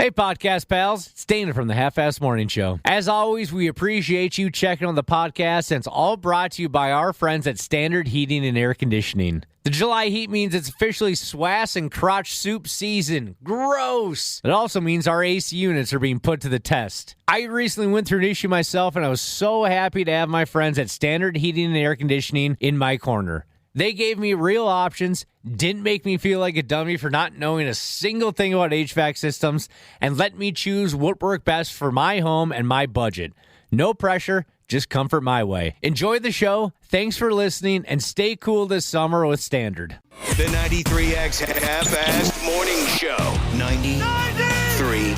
Hey, podcast pals. It's Dana from the Half-Ass Morning Show. As always, we appreciate you checking on the podcast, and it's all brought to you by our friends at Standard Heating and Air Conditioning. The July heat means it's officially swass and crotch soup season. Gross! It also means our AC units are being put to the test. I recently went through an issue myself, and I was so happy to have my friends at Standard Heating and Air Conditioning in my corner. They gave me real options, didn't make me feel like a dummy for not knowing a single thing about HVAC systems, and let me choose what worked best for my home and my budget. No pressure, just comfort my way. Enjoy the show, thanks for listening, and stay cool this summer with Standard. The 93X Half-Assed Morning Show. 93.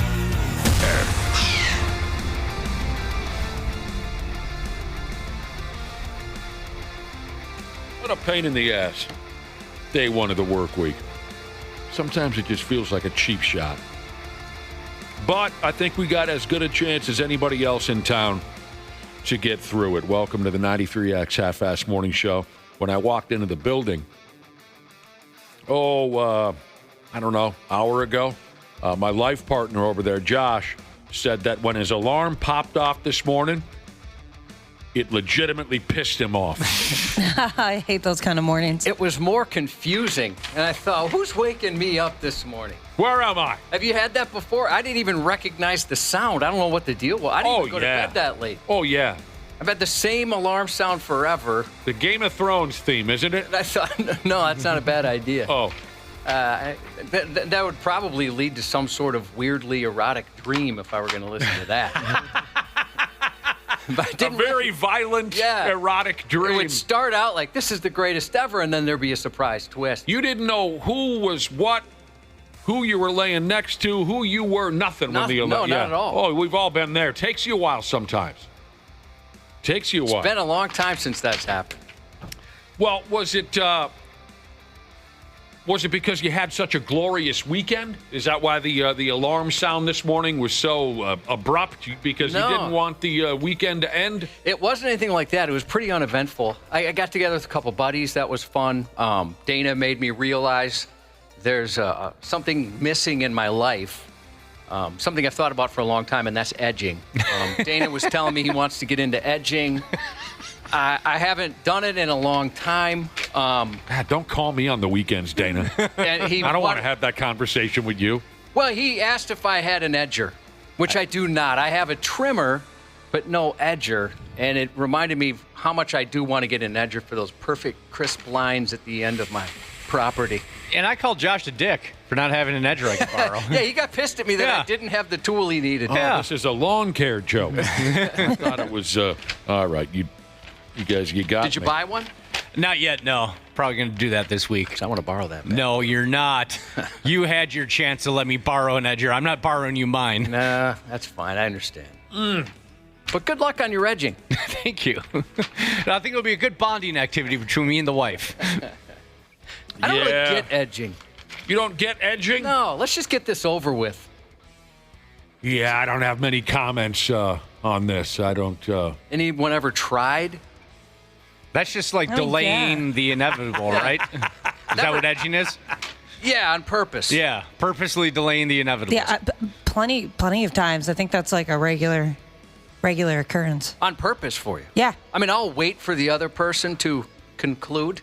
What a pain in the ass. Day one of the work week. Sometimes it just feels like a cheap shot. But I think we got as good a chance as anybody else in town to get through it. Welcome to the 93X Half-Assed Morning Show. When I walked into the building, I don't know, hour ago, my life partner over there, Josh, said that when his alarm popped off this morning, it legitimately pissed him off. I hate those kind of mornings. It was more confusing, and I thought, who's waking me up this morning? Where am I? Have you had that before? I didn't even recognize the sound. I don't know what the deal was. I didn't even go to bed that late. Oh, yeah. I've had the same alarm sound forever. The Game of Thrones theme, isn't it? And I thought, no, that's not a bad idea. Oh. That would probably lead to some sort of weirdly erotic dream if I were going to listen to that. A very violent, erotic dream. It would start out like, this is the greatest ever, and then there'd be a surprise twist. You didn't know who was what, who you were laying next to, who you were, nothing. No, not at all. Oh, we've all been there. Takes you a while sometimes. Takes you a while. It's been a long time since that's happened. Well, was it because you had such a glorious weekend? Is that why the alarm sound this morning was so abrupt? Because you didn't want the weekend to end? It wasn't anything like that. It was pretty uneventful. I got together with a couple buddies. That was fun. Dana made me realize there's something missing in my life, something I've thought about for a long time, and that's edging. Dana was telling me he wants to get into edging. I haven't done it in a long time. Don't call me on the weekends, Dana. And I don't want to have that conversation with you. Well, he asked if I had an edger, which I do not. I have a trimmer, but no edger. And it reminded me of how much I do want to get an edger for those perfect crisp lines at the end of my property. And I called Josh a dick for not having an edger I could borrow. Yeah, he got pissed at me that I didn't have the tool he needed. Oh, this is a lawn care joke. I thought it was, all right, you guys, you got Did you me. buy one? Not yet, no. Probably going to do that this week. 'Cause I want to borrow that, man. No, you're not. You had your chance to let me borrow an edger. I'm not borrowing you mine. Nah, that's fine. I understand. But good luck on your edging. Thank you. I think it'll be a good bonding activity between me and the wife. I don't really get edging. You don't get edging? No, let's just get this over with. Yeah, I don't have many comments on this. I don't. Anyone ever tried? That's just like delaying the inevitable, right? Is that what edging is? Yeah, on purpose. Yeah, purposely delaying the inevitable. Yeah, plenty of times. I think that's like a regular occurrence. On purpose for you. Yeah. I mean, I'll wait for the other person to conclude.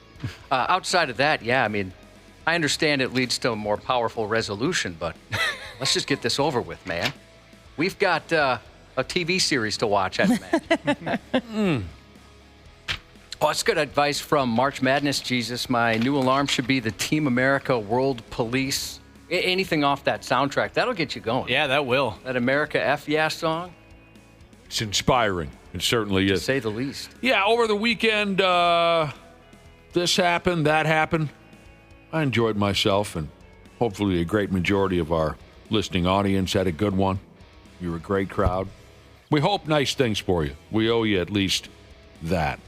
Outside of that, yeah, I mean, I understand it leads to a more powerful resolution, but let's just get this over with, man. We've got a TV series to watch at man. Oh, that's good advice from March Madness, Jesus. My new alarm should be the Team America World Police. Anything off that soundtrack, that'll get you going. Yeah, that will. That America F Yeah song. It's inspiring. It certainly is. To say the least. Yeah, over the weekend, this happened, that happened. I enjoyed myself, and hopefully a great majority of our listening audience had a good one. You were a great crowd. We hope nice things for you. We owe you at least that.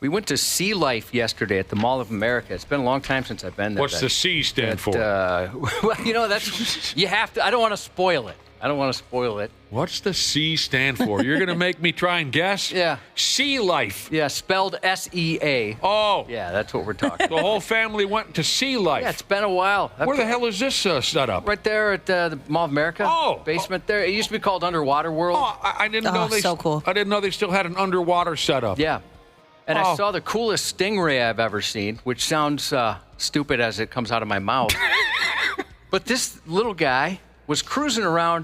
We went to Sea Life yesterday at the Mall of America. It's been a long time since I've been there. What's the C stand for? Well, you know, that's you have to. I don't want to spoil it. I don't want to spoil it. What's the C stand for? You're going to make me try and guess? Yeah. Sea life. Yeah, spelled SEA. Oh. Yeah, that's what we're talking The whole family went to sea life. Yeah, it's been a while. Where the hell is this set up? Right there at the Mall of America. Oh. Basement there. It used to be called Underwater World. Oh, I didn't know they. So cool. I didn't know they still had an underwater setup. Yeah. And I Oh. saw the coolest stingray I've ever seen, which sounds stupid as it comes out of my mouth. But this little guy was cruising around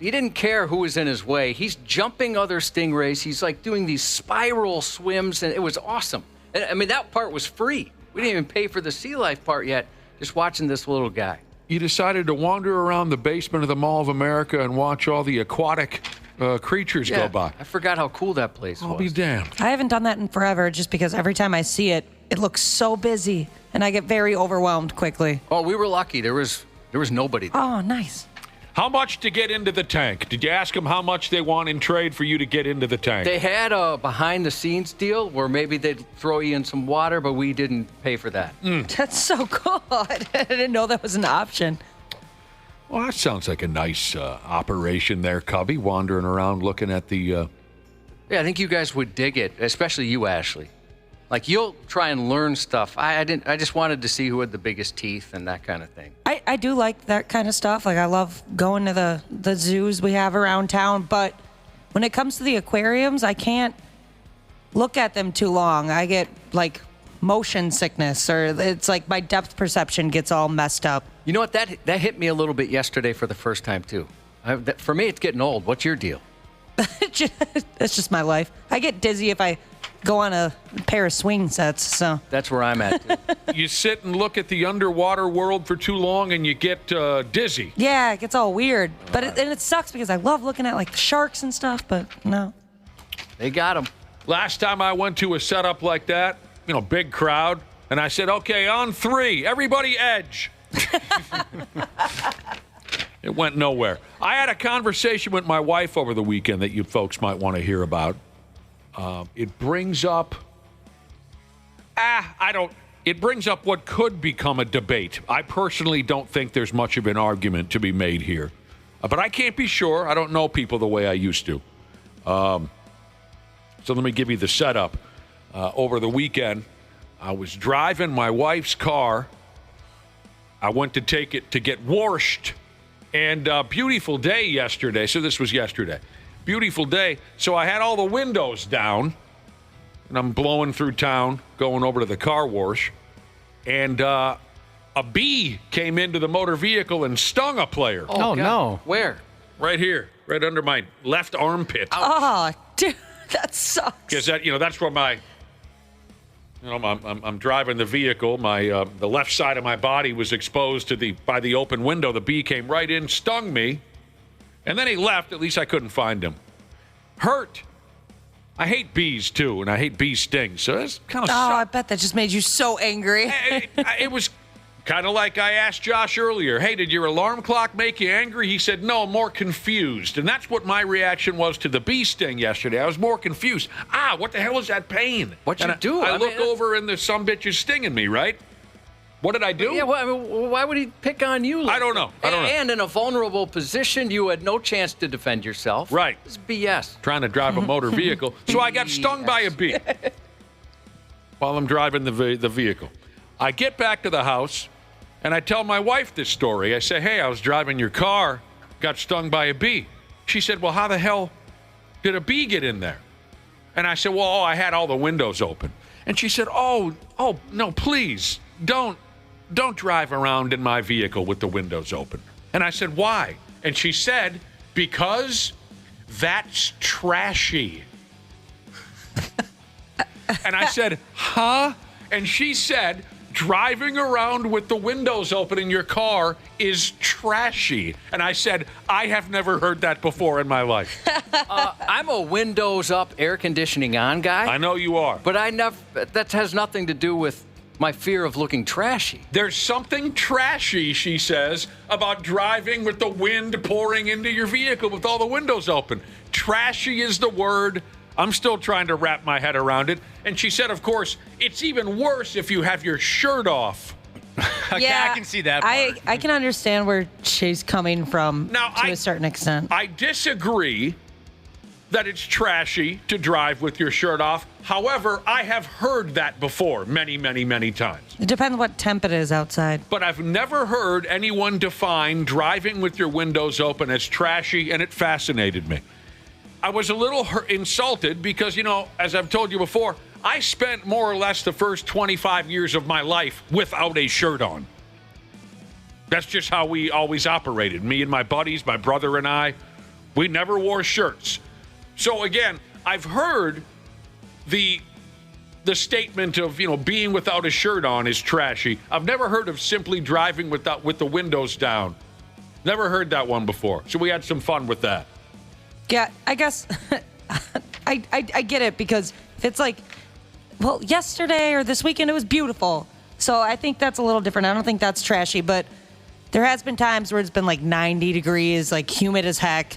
he didn't care who was in his way. He's jumping other stingrays. He's like doing these spiral swims, and it was awesome. And, I mean, that part was free. We didn't even pay for the sea life part yet, just watching this little guy. You decided to wander around the basement of the Mall of America and watch all the aquatic creatures go by. I forgot how cool that place I'll was. be damned. I haven't done that in forever just because every time I see it, it looks so busy and I get very overwhelmed quickly. Oh, we were lucky. There was nobody there. Oh, nice. How much to get into the tank? Did you ask them how much they want in trade for you to get into the tank? They had a behind-the-scenes deal where maybe they'd throw you in some water, but we didn't pay for that. That's so cool. I didn't know that was an option. Well, that sounds like a nice operation there, Cubby, wandering around looking at the... Yeah, I think you guys would dig it, especially you, Ashley. Like, you'll try and learn stuff. I didn't. I just wanted to see who had the biggest teeth and that kind of thing. I do like that kind of stuff. Like, I love going to the zoos we have around town, but when it comes to the aquariums, I can't look at them too long. I get, like, motion sickness, or it's like my depth perception gets all messed up. You know what? That hit me a little bit yesterday for the first time, too. For me, it's getting old. What's your deal? That's just my life. I get dizzy if I go on a pair of swing sets, so. That's where I'm at, too. You sit and look at the underwater world for too long and you get dizzy. Yeah, it gets all weird. But it sucks because I love looking at, like, the sharks and stuff, but no. They got him. Last time I went to a setup like that, big crowd, and I said, okay, on 3, everybody edge. It went nowhere. I had a conversation with my wife over the weekend that you folks might want to hear about. It brings up... It brings up what could become a debate. I personally don't think there's much of an argument to be made here. But I can't be sure. I don't know people the way I used to. So let me give you the setup. Over the weekend, I was driving my wife's car. I went to take it to get washed. And beautiful day yesterday. So this was yesterday. Beautiful day. So I had all the windows down. And I'm blowing through town, going over to the car wash. And a bee came into the motor vehicle and stung a player. Oh, no. Where? Right here. Right under my left armpit. Oh, dude, that sucks. Because that's where my... I'm driving the vehicle. My the left side of my body was exposed by the open window. The bee came right in, stung me, and then he left. At least I couldn't find him. Hurt. I hate bees too, and I hate bee stings. So that's kind of. Oh, I bet that just made you so angry. It was kind of like I asked Josh earlier. Hey, did your alarm clock make you angry? He said no, more confused, and that's what my reaction was to the bee sting yesterday. I was more confused. What the hell is that pain? What'd you do? I look over and the sumbitch is stinging me, right? What did I do? Yeah, why would he pick on you? I don't know. And in a vulnerable position, you had no chance to defend yourself. Right. This is BS. Trying to drive a motor vehicle. So I got stung by a bee while I'm driving the vehicle. I get back to the house, and I tell my wife this story. I say, hey, I was driving your car, got stung by a bee. She said, well, how the hell did a bee get in there? And I said, well, I had all the windows open. And she said, oh, no, please, don't drive around in my vehicle with the windows open. And I said, why? And she said, because that's trashy. And I said, huh? And she said, driving around with the windows open in your car is trashy. And I said, I have never heard that before in my life. I'm a windows up, air conditioning on guy. I know you are. But that has nothing to do with my fear of looking trashy. There's something trashy, she says, about driving with the wind pouring into your vehicle with all the windows open. Trashy is the word. I'm still trying to wrap my head around it. And she said, of course, it's even worse if you have your shirt off. Okay, I can see that part. I can understand where she's coming from to a certain extent. I disagree that it's trashy to drive with your shirt off. However, I have heard that before many, many, many times. It depends what temp it is outside. But I've never heard anyone define driving with your windows open as trashy, and it fascinated me. I was a little insulted because, as I've told you before, I spent more or less the first 25 years of my life without a shirt on. That's just how we always operated. Me and my buddies, my brother and I, we never wore shirts. So again, I've heard the statement of, being without a shirt on is trashy. I've never heard of simply driving with the windows down. Never heard that one before. So we had some fun with that. Yeah, I guess I get it, because if it's like, well, yesterday or this weekend it was beautiful. So I think that's a little different. I don't think that's trashy, but there has been times where it's been like 90 degrees, like humid as heck.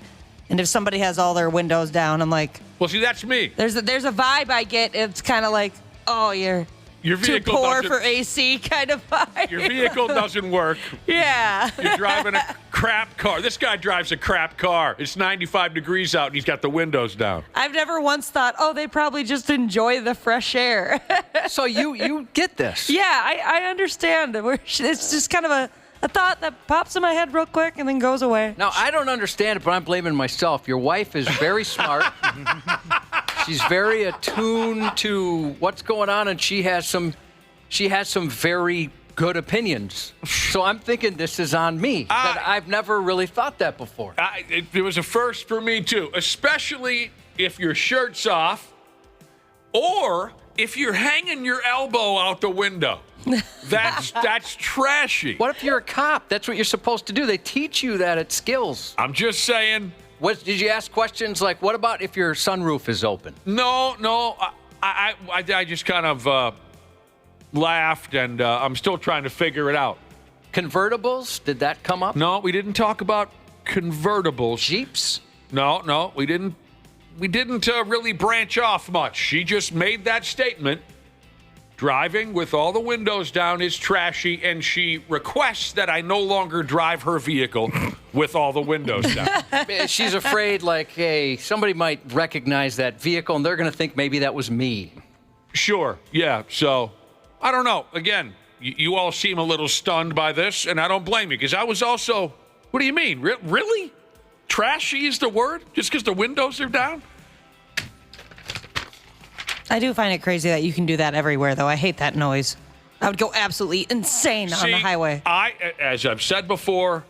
And if somebody has all their windows down, I'm like, well, see, that's me. There's a vibe I get. It's kind of like, oh, you're too poor for AC kind of vibe. Your vehicle doesn't work. Yeah. You're driving a crap car. This guy drives a crap car. It's 95 degrees out, and he's got the windows down. I've never once thought, oh, they probably just enjoy the fresh air. So you get this. Yeah, I understand. It's just kind of a thought that pops in my head real quick and then goes away. Now, I don't understand it, but I'm blaming myself. Your wife is very smart. She's very attuned to what's going on, and she has some very good opinions. So I'm thinking this is on me. That I've never really thought that before. It was a first for me, too, especially if your shirt's off or if you're hanging your elbow out the window. That's trashy. What if you're a cop? That's what you're supposed to do. They teach you that at skills. I'm just saying. Did you ask questions like, what about if your sunroof is open? No. I just kind of laughed, and I'm still trying to figure it out. Convertibles? Did that come up? No, we didn't talk about convertibles. Jeeps? No, we didn't. We didn't really branch off much. She just made that statement. Driving with all the windows down is trashy, and she requests that I no longer drive her vehicle with all the windows down. She's afraid, like, hey, somebody might recognize that vehicle, and they're going to think maybe that was me. Sure, yeah. So, I don't know. Again, you all seem a little stunned by this, and I don't blame you, because I was also, what do you mean? Really? Trashy is the word? Just because the windows are down? I do find it crazy that you can do that everywhere, though. I hate that noise. I would go absolutely insane on the highway. As I've said before,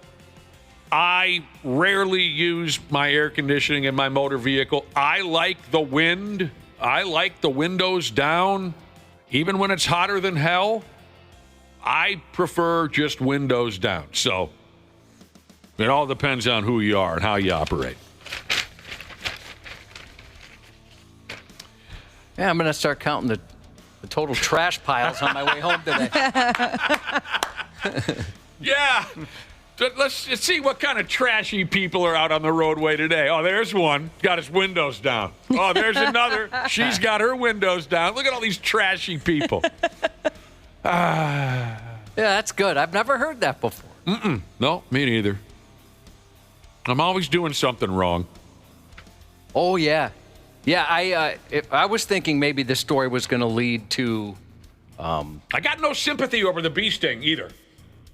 I rarely use my air conditioning in my motor vehicle. I like the wind. I like the windows down. Even when it's hotter than hell, I prefer just windows down. So it all depends on who you are and how you operate. Yeah, I'm going to start counting the total trash piles on my way home today. Yeah. Let's see what kind of trashy people are out on the roadway today. Oh, there's one. Got his windows down. Oh, there's another. She's got her windows down. Look at all these trashy people. Yeah, that's good. I've never heard that before. No, me neither. I'm always doing something wrong. Oh, yeah. Yeah, I was thinking maybe this story was going to lead to... I got no sympathy over the bee sting either.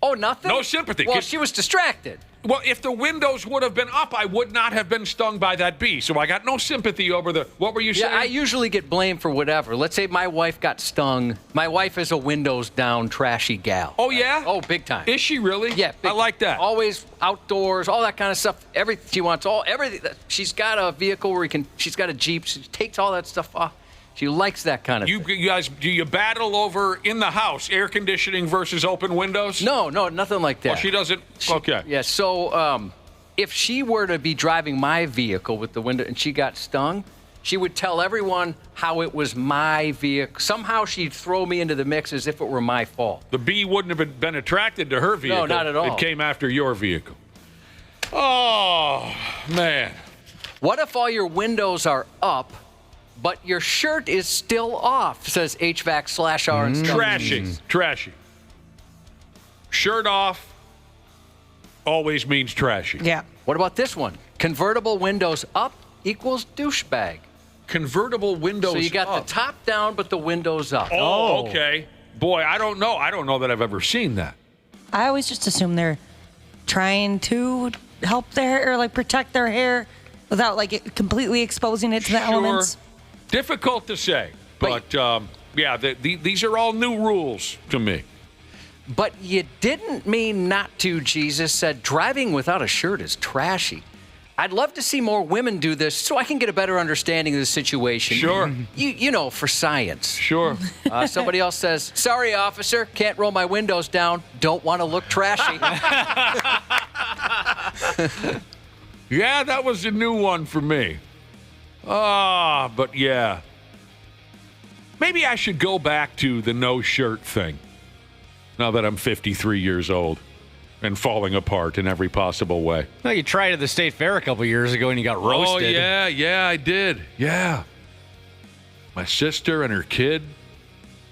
Oh, nothing? No sympathy. Well, she was distracted. Well, if the windows would have been up, I would not have been stung by that bee. So I got no sympathy over the... What were you saying? Yeah, I usually get blamed for whatever. Let's say my wife got stung. My wife is a windows-down, trashy gal. Oh, yeah? Oh, big time. Is she really? Yeah. I like that. Always outdoors, all that kind of stuff. Everything she wants, everything. She's got a vehicle where she's got a Jeep. She takes all that stuff off. She likes that kind of thing. You guys, do you battle over in the house, air conditioning versus open windows? No, nothing like that. Well, she doesn't? Okay. Yeah, so if she were to be driving my vehicle with the window and she got stung, she would tell everyone how it was my vehicle. Somehow she'd throw me into the mix as if it were my fault. The bee wouldn't have been attracted to her vehicle. No, not at all. It came after your vehicle. Oh, man. What if all your windows are up, but your shirt is still off, says HVAC/R and stuff. Trashy. shirt off always means trashy. Yeah. What about this one? Convertible windows up equals douchebag. Convertible windows So you got up. the top down, but the windows up. Oh, okay. Boy, I don't know. I don't know that I've ever seen that. I always just assume they're trying to help their hair or like protect their hair without like it completely exposing it to the elements. Difficult to say. But, yeah, these are all new rules to me. But you didn't mean not to. Jesus said driving without a shirt is trashy. I'd love to see more women do this so I can get a better understanding of the situation. Sure. You know, for science. Sure. Somebody else says, sorry, officer, can't roll my windows down. Don't want to look trashy. Yeah, that was a new one for me. But yeah. Maybe I should go back to the no shirt thing now that I'm 53 years old and falling apart in every possible way. Well, you tried at the state fair a couple years ago and you got roasted. Oh, yeah, I did. Yeah. My sister and her kid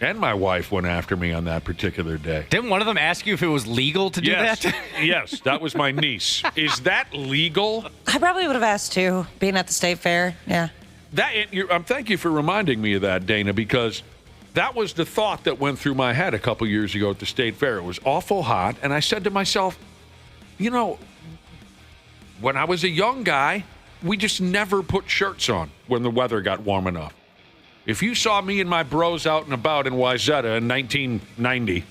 and my wife went after me on that particular day. Didn't one of them ask you if it was legal to do that? Yes, that was my niece. Is that legal? I probably would have asked too, being at the state fair. Yeah. Thank you for reminding me of that, Dana, because that was the thought that went through my head a couple years ago at the state fair. It was awful hot, and I said to myself, you know, when I was a young guy, we just never put shirts on when the weather got warm enough. If you saw me and my bros out and about in Wayzata in 1990,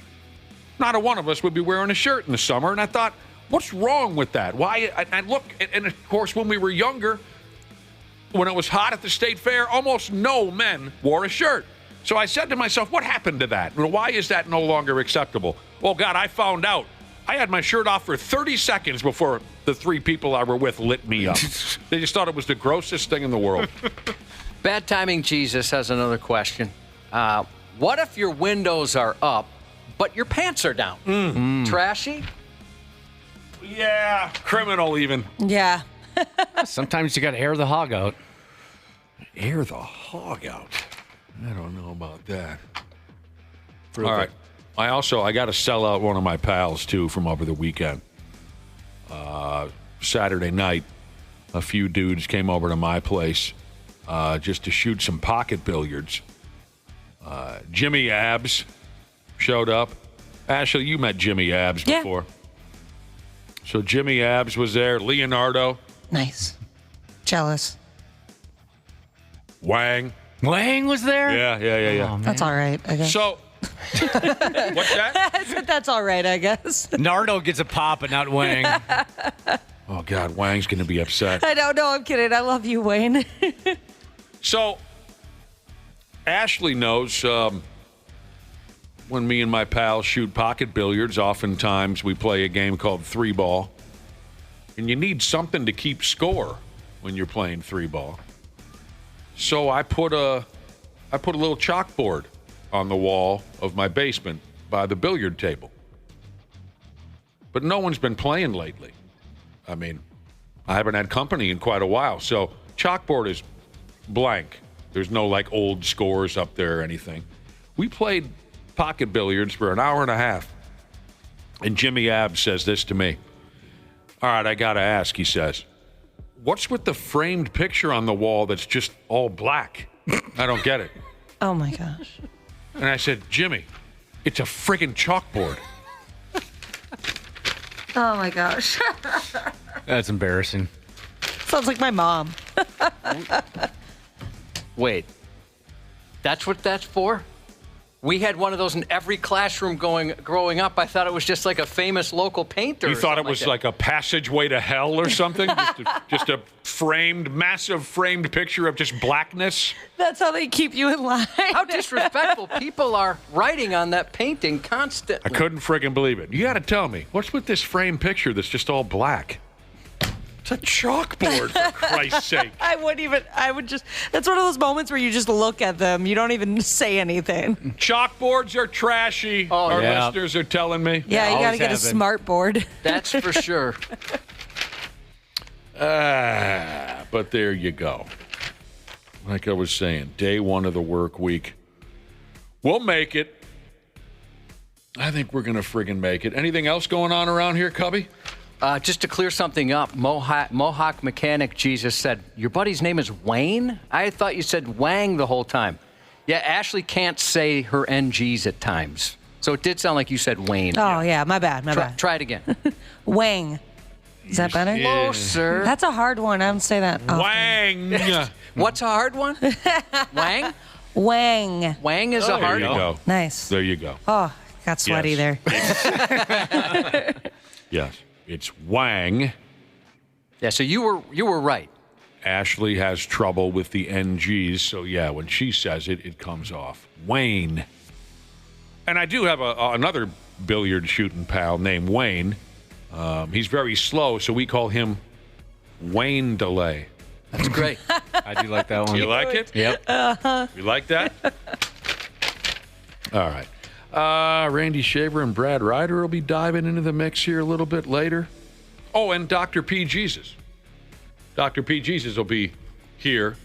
not a one of us would be wearing a shirt in the summer, and I thought, what's wrong with that? Why? I look, and of course, when we were younger, when it was hot at the state fair, almost no men wore a shirt. So I said to myself, what happened to that? Why is that no longer acceptable? Well, God, I found out. I had my shirt off for 30 seconds before the three people I were with lit me up. They just thought it was the grossest thing in the world. Bad timing Jesus has another question. What if your windows are up, but your pants are down? Trashy? Yeah, criminal even. Yeah. Sometimes you got to air the hog out. Air the hog out. I don't know about that. All right. I got to sell out one of my pals, too, from over the weekend. Saturday night, a few dudes came over to my place just to shoot some pocket billiards. Jimmy Abs showed up. Ashley, you met Jimmy Abs before. So Jimmy Abs was there. Leonardo. Nice. Jealous. Wang. Wang was there? Yeah. Oh, That's all right, I guess. So, what's that? I said that's all right, I guess. Nardo gets a pop, but not Wang. Oh, God, Wang's going to be upset. I don't know. I'm kidding. I love you, Wayne. So, Ashley knows when me and my pals shoot pocket billiards, oftentimes we play a game called 3-ball. And you need something to keep score when you're playing 3-ball. So I put a little chalkboard on the wall of my basement by the billiard table. But no one's been playing lately. I mean, I haven't had company in quite a while. So chalkboard is blank. There's no like old scores up there or anything. We played pocket billiards for an hour and a half. And Jimmy Abs says this to me. All right, I got to ask, he says. What's with the framed picture on the wall that's just all black? I don't get it. Oh, my gosh. And I said, Jimmy, it's a friggin' chalkboard. Oh, my gosh. That's embarrassing. Sounds like my mom. Wait, that's what that's for? We had one of those in every classroom growing up. I thought it was just like a famous local painter. You thought it was like a passageway to hell or something? just a massive framed picture of just blackness? That's how they keep you in line. How disrespectful. People are writing on that painting constantly. I couldn't friggin' believe it. You got to tell me, what's with this framed picture that's just all black? It's a chalkboard, for Christ's sake. I would just, that's one of those moments where you just look at them. You don't even say anything. Chalkboards are trashy. Oh, Our yeah. listeners are telling me. Yeah, you got to always get a have been. smart board. That's for sure. But there you go. Like I was saying, day one of the work week. We'll make it. I think we're going to friggin' make it. Anything else going on around here, Cubby? Just to clear something up, Mohawk Mechanic Jesus said, your buddy's name is Wayne? I thought you said Wang the whole time. Yeah, Ashley can't say her NGs at times. So it did sound like you said Wayne. Oh, yeah, my bad. Try it again. Wang. Is that better? Closer. That's a hard one. I don't say that often. Wang! What's a hard one? Wang? Wang. Wang is a hard There you one. go. Nice. There you go. Oh, got sweaty Yes. there. Yes, it's Wang. Yeah, so you were right. Ashley has trouble with the NGs, so yeah, when she says it, it comes off. Wayne. And I do have another billiard shooting pal named Wayne. He's very slow, so we call him Wayne Delay. That's great. I do like that one. You like it? Yep. You like that? All right. Randy Shaver and Brad Ryder will be diving into the mix here a little bit later. Oh, and Dr. P. Jesus. Dr. P. Jesus will be here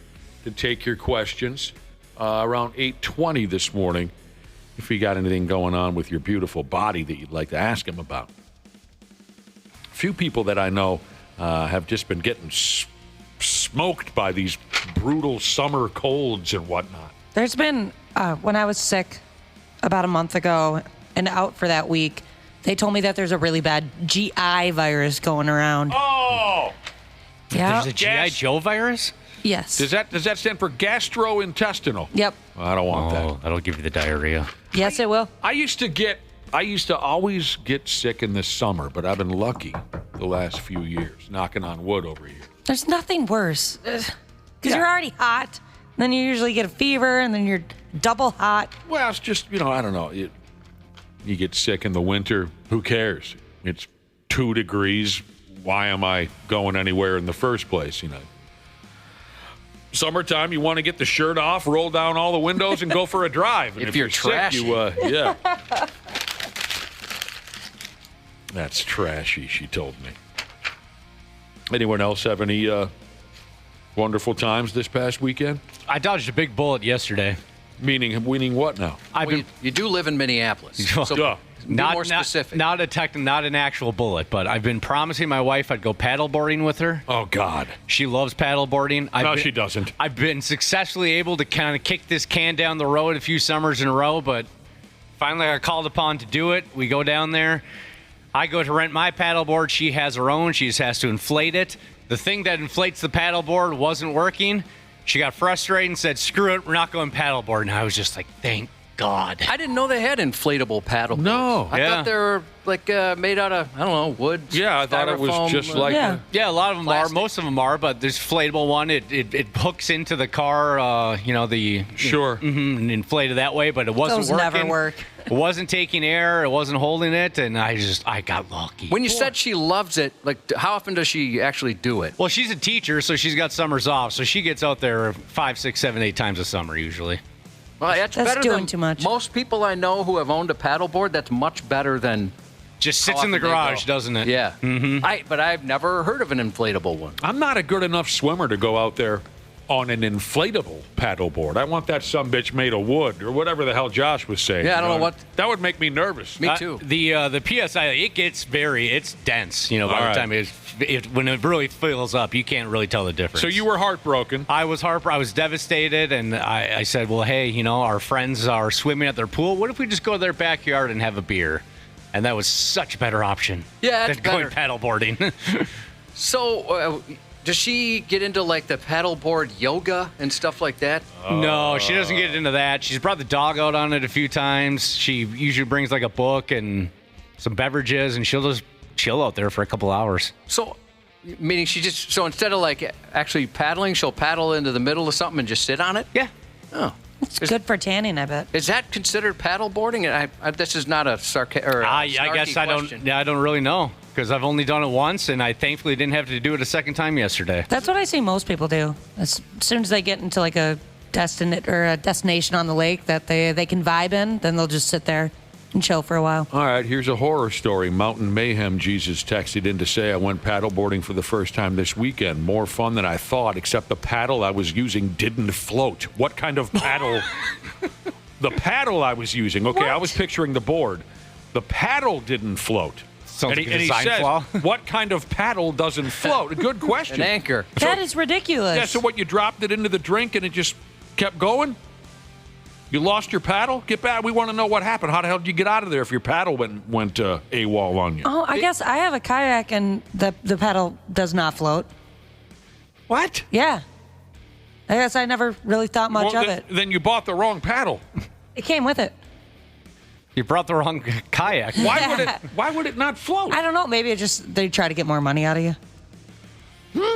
to take your questions around 8:20 this morning if you got anything going on with your beautiful body that you'd like to ask him about. A few people that I know have just been getting smoked by these brutal summer colds and whatnot. There's been, when I was sick about a month ago and out for that week, they told me that there's a really bad GI virus going around. Oh! Yeah. There's a G.I. Joe virus? Yes. Does that stand for gastrointestinal? Yep. I don't want that. That'll give you the diarrhea. Yes, it will. I used to always get sick in the summer, but I've been lucky the last few years, knocking on wood over here. There's nothing worse. Because you're already hot. Then you usually get a fever, and then you're double hot. Well, it's just, I don't know. You get sick in the winter, who cares? It's 2 degrees. Why am I going anywhere in the first place, Summertime, you want to get the shirt off, roll down all the windows, and go for a drive. And If you're trashy. Sick, yeah. That's trashy, she told me. Anyone else have any wonderful times this past weekend? I dodged a big bullet yesterday. Meaning winning what now? You do live in Minneapolis. So Duh. be more specific. Not an actual bullet, but I've been promising my wife I'd go paddleboarding with her. Oh, God. She loves paddleboarding. She doesn't. I've been successfully able to kind of kick this can down the road a few summers in a row, but finally I got called upon to do it. We go down there. I go to rent my paddleboard. She has her own. She just has to inflate it. The thing that inflates the paddleboard wasn't working. She got frustrated and said, screw it, we're not going paddleboard. And I was just like, thank God. I didn't know they had inflatable paddle. No. I thought they were made out of, wood. Yeah, I thought it was styrofoam, just like... Yeah. Yeah, a lot of them Plastic. are. Most of them are, but this inflatable one, it hooks into the car, Sure. and inflated that way, but it wasn't Those working. never work. It wasn't taking air. It wasn't holding it, and I got lucky. When you said she loves it, how often does she actually do it? Well, she's a teacher, so she's got summers off, so she gets out there 5, 6, 7, 8 times a summer usually. Well, that's better doing than too much. Most people I know who have owned a paddleboard. That's much better than Just how sits in the often they garage, go. doesn't it? Yeah. Mm-hmm. But I've never heard of an inflatable one. I'm not a good enough swimmer to go out there on an inflatable paddleboard. I want that sumbitch made of wood or whatever the hell Josh was saying. Yeah, I don't know what- That would make me nervous. Me too. The PSI, it's dense. By All the right. time when it really fills up, you can't really tell the difference. So you were heartbroken. I was devastated, and I said, well, hey, our friends are swimming at their pool. What if we just go to their backyard and have a beer? And that was such a better option Yeah, that's than going paddleboarding. So, does she get into the paddleboard yoga and stuff like that? No, she doesn't get into that. She's brought the dog out on it a few times. She usually brings a book and some beverages, and she'll just chill out there for a couple hours. So, meaning so instead of actually paddling, she'll paddle into the middle of something and just sit on it? Yeah. Oh. It's good for tanning, I bet. Is that considered paddleboarding? This is not a I guess I don't really know, because I've only done it once, and I thankfully didn't have to do it a second time yesterday. That's what I see most people do. As soon as they get into a destination on the lake that they can vibe in, then they'll just sit there and chill for a while. All right, here's a horror story. Mountain Mayhem Jesus texted in to say, I went paddleboarding for the first time this weekend. More fun than I thought, except the paddle I was using didn't float. What kind of paddle? The paddle I was using. Okay, I was picturing the board. The paddle didn't float. Sounds like a he design says, flaw. what kind of paddle doesn't float? A good question. An anchor. That is ridiculous. Yeah, so what, you dropped it into the drink and it just kept going? You lost your paddle? Get back. We want to know what happened. How the hell did you get out of there if your paddle went AWOL on you? Oh, I guess I have a kayak and the paddle does not float. What? Yeah. I guess I never really thought much of it. Then you bought the wrong paddle. It came with it. You brought the wrong kayak. Why would it not float? I don't know. Maybe they try to get more money out of you.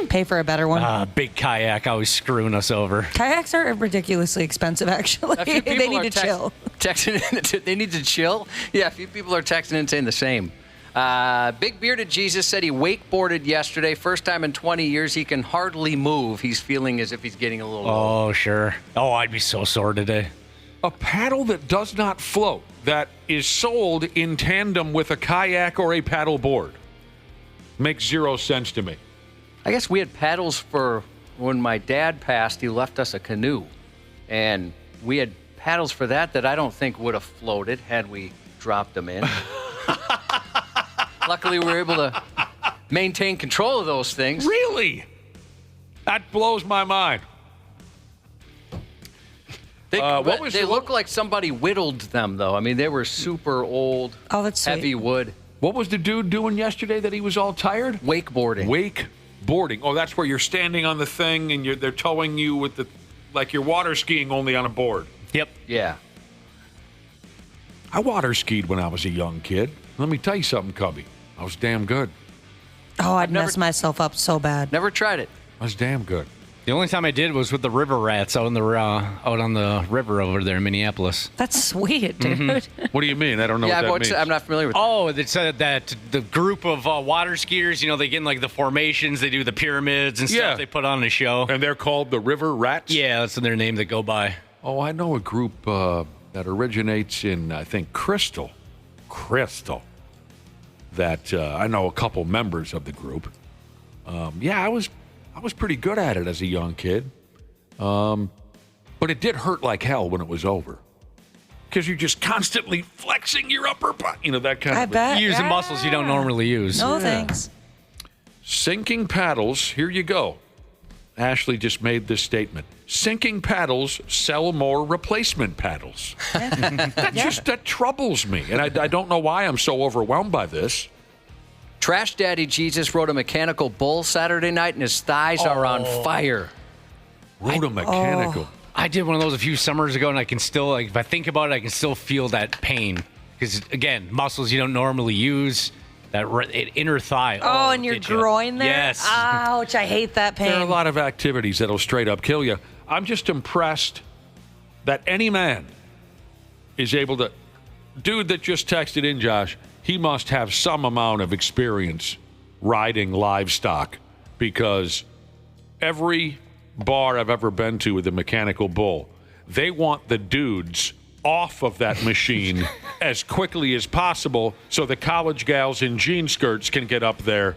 Pay for a better one. Big kayak always screwing us over. Kayaks are ridiculously expensive, actually. A few people They need are to chill. Texting in, they need to chill? Yeah, a few people are texting in saying the same. Big Bearded Jesus said he wakeboarded yesterday. First time in 20 years. He can hardly move. He's feeling as if he's getting a little old. Oh, sure. Oh, I'd be so sore today. A paddle that does not float, that is sold in tandem with a kayak or a paddle board, makes zero sense to me. I guess we had paddles for when my dad passed. He left us a canoe, and we had paddles for that I don't think would have floated had we dropped them in. Luckily, we were able to maintain control of those things. Really? That blows my mind. They look like somebody whittled them, though. I mean, they were super old, Oh, that's sweet. heavy wood. What was the dude doing yesterday that he was all tired? Wakeboarding. Wakeboarding. Oh, that's where you're standing on the thing and they're towing you with like you're water skiing only on a board. Yep. Yeah. I water skied when I was a young kid. Let me tell you something, Cubby. I was damn good. Oh, I'd never- mess myself up so bad. Never tried it. I was damn good. The only time I did was with the river rats out on the river over there in Minneapolis. That's sweet, dude. What do you mean? I don't know what that means. I'm not familiar with Oh, it said that the group of water skiers, they get in like the formations, they do the pyramids and stuff. Yeah. They put on a show. And they're called the River Rats? Yeah, that's their name they go by. Oh, I know a group that originates in, I think, Crystal. That I know a couple members of the group. I was pretty good at it as a young kid. But it did hurt like hell when it was over. Because you're just constantly flexing your upper body. That kind I of bet. Using muscles you don't normally use. No thanks. Sinking paddles, here you go. Ashley just made this statement. Sinking paddles sell more replacement paddles. That troubles me. And I don't know why I'm so overwhelmed by this. Trash Daddy Jesus rode a mechanical bull Saturday night, and his thighs are on fire. Rode a mechanical. I did one of those a few summers ago, and I can still, if I think about it, I can still feel that pain. Because, again, muscles you don't normally use, that inner thigh. Oh, and your get ya. groin there? Yes. Ouch, I hate that pain. There are a lot of activities that'll straight up kill you. I'm just impressed that any man is able to... Dude that just texted in, Josh, he must have some amount of experience riding livestock, because every bar I've ever been to with a mechanical bull, they want the dudes off of that machine as quickly as possible so the college gals in jean skirts can get up there